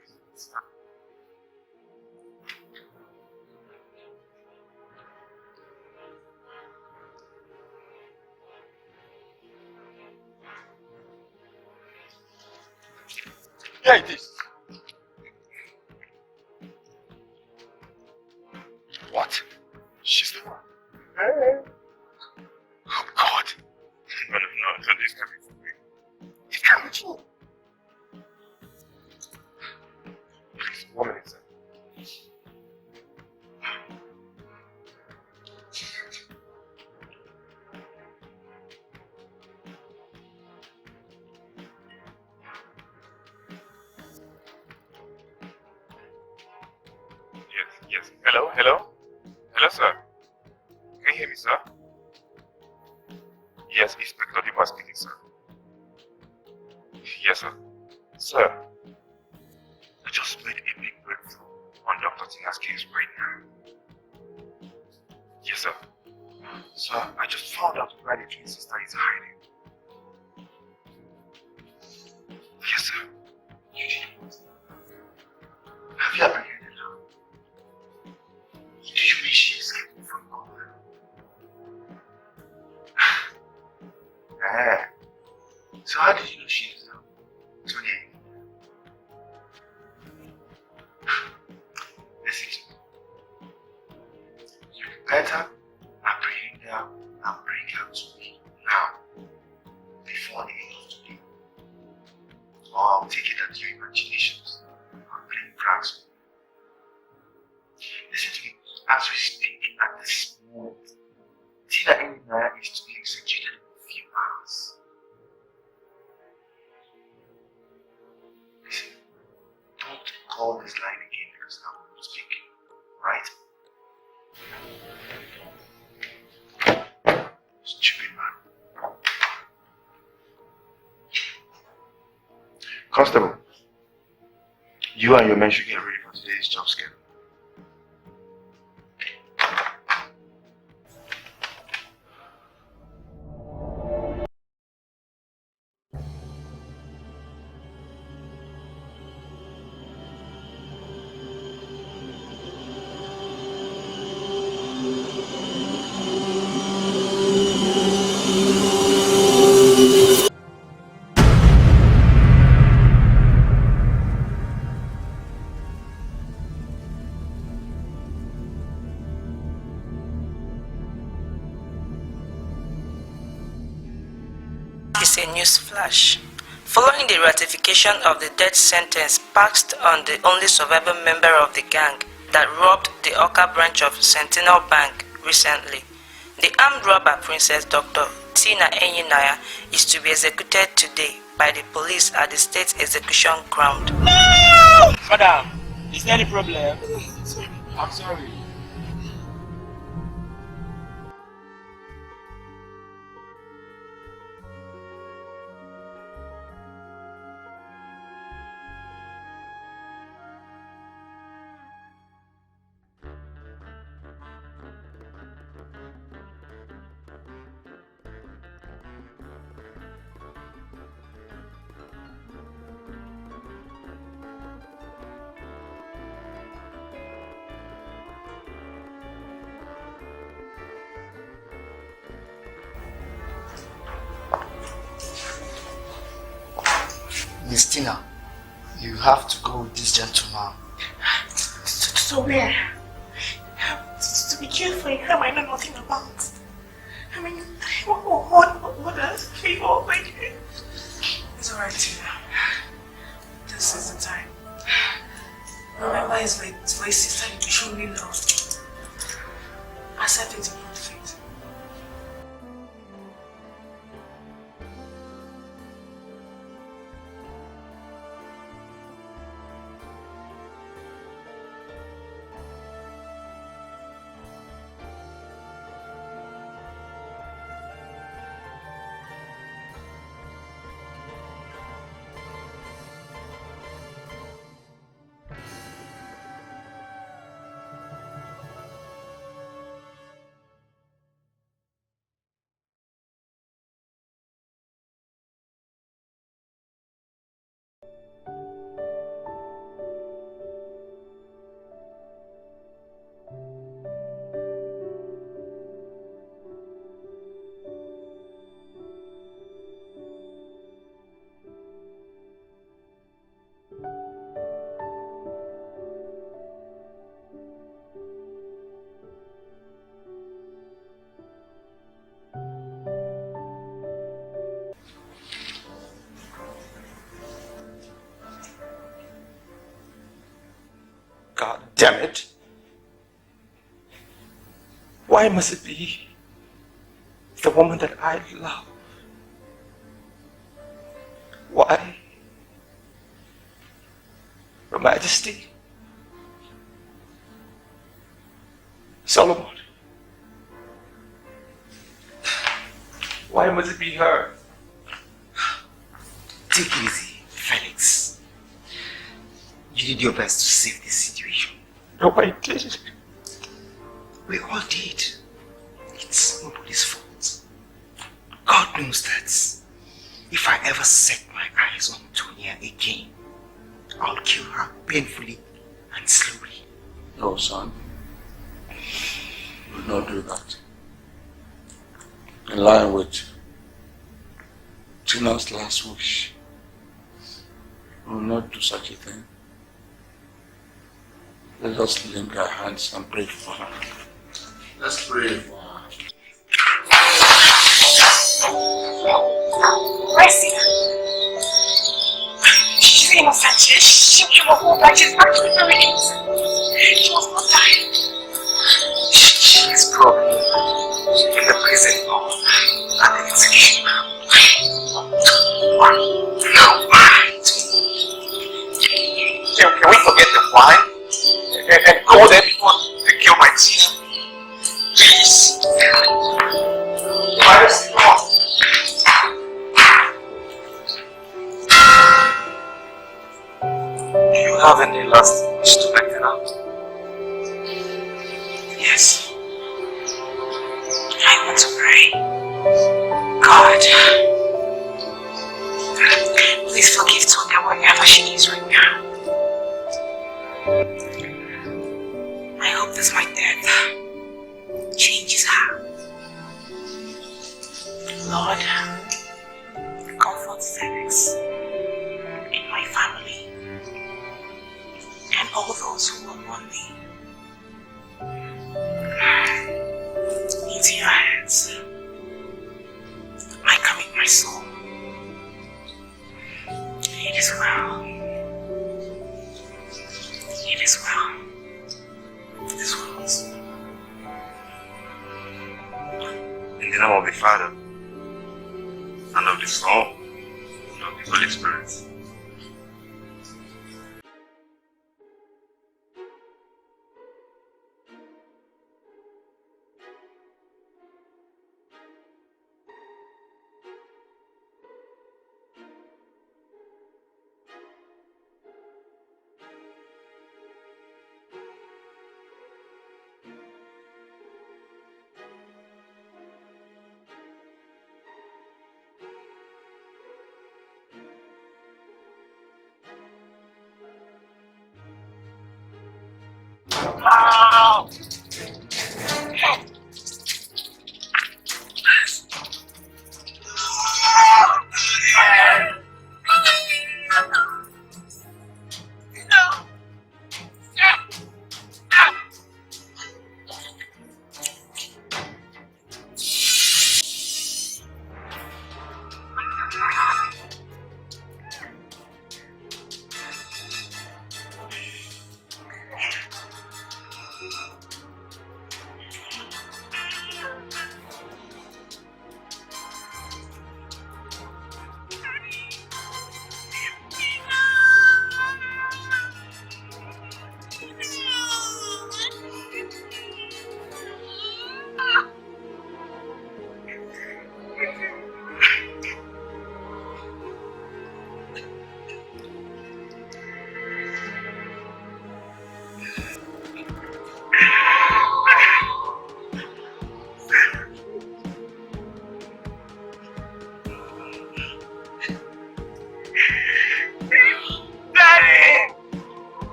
Speaker 20: Here it is. What? She's the one. Hey. Oh God.
Speaker 16: No, this can't be for me.
Speaker 20: It can't be true.
Speaker 16: Please, 1 minute, sir. Yes. Hello, sir. Can you hear me, sir? Yes, Inspector Diba speaking, sir. Yes, sir. Sir, I just made a big breakthrough on Dr. Tina's case right now. Yes, sir. Sir, I just found out where the twin sister is hiding. Yes, sir. You did what? Have you apprehended her? Do you mean she escaped from God? So how did you know she is now? Today? Listen to me. You better apprehend her and bring her to me now, before the end of today. Or I'll take it that your imaginations are playing pranks. Listen to me. As we speak at this moment, Tina Enina is to be executed in a few hours. Listen, don't call this line again because I'm not speaking, right? Stupid man. Constable, you and your men should get ready for today's job schedule.
Speaker 13: A newsflash. Following the ratification of the death sentence passed on the only surviving member of the gang that robbed the Oka branch of Sentinel Bank recently, The armed robber Princess Dr. Tina Enyinaya is to be executed today by the police at the state execution ground.
Speaker 20: No! Madam, is there any problem?
Speaker 16: I'm sorry.
Speaker 6: Miss Tina, you have to go with this gentleman.
Speaker 21: So where? To be careful, him I know nothing about. I mean, what else? People, like, it's alright, Tina. This is the time. Remember, it's my sister you truly love. Accept it in good faith.
Speaker 20: God damn it. Why must it be the woman that I love? Why? Your Majesty? Solomon? Why must it be her?
Speaker 6: Take it easy, Felix. You did your best to save this situation.
Speaker 20: No, I did.
Speaker 6: We all did. It's nobody's fault. God knows that if I ever set my eyes on Tonya again, I'll kill her painfully and slowly.
Speaker 3: No, son. You will not do that. In line with Tina's last wish, we will not do such a thing. Let us link our hands and pray for her. Let's pray for her.
Speaker 21: Where's Tina? She's innocent. She was not dying. She's actually very innocent. She was not dying.
Speaker 6: She's probably in the prison or at the execution. No, why?
Speaker 20: Can we forget the why? And go there before they kill my Tina? Please. Majesty, come on.
Speaker 6: Do you have any last wish to make it out?
Speaker 21: Yes. I want to pray. God, please forgive Tonya wherever she is right now. I hope this my death changes her. Lord, comfort Felix and my family and all those who will want me. Into your hands, I commit my soul. It is well. It is well. It is well.
Speaker 16: In the name of the Father, and of the Son, and of the Holy Spirit.
Speaker 21: Ow!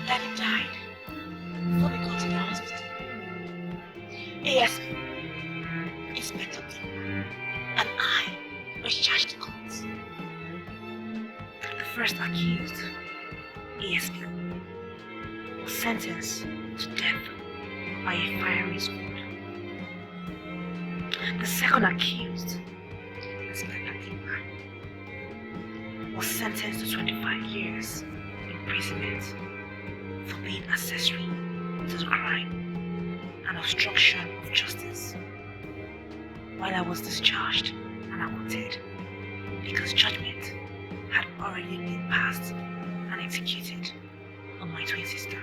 Speaker 17: Daddy died before we got to the hospital. ASP, Inspector Dean, and I were charged to court. The first accused, ASP, was sentenced to death by a firing squad. The second accused, Inspector Dean, was sentenced to 25 years imprisonment for being accessory to the crime and obstruction of justice, while I was discharged and acquitted because judgment had already been passed and executed on my twin sister.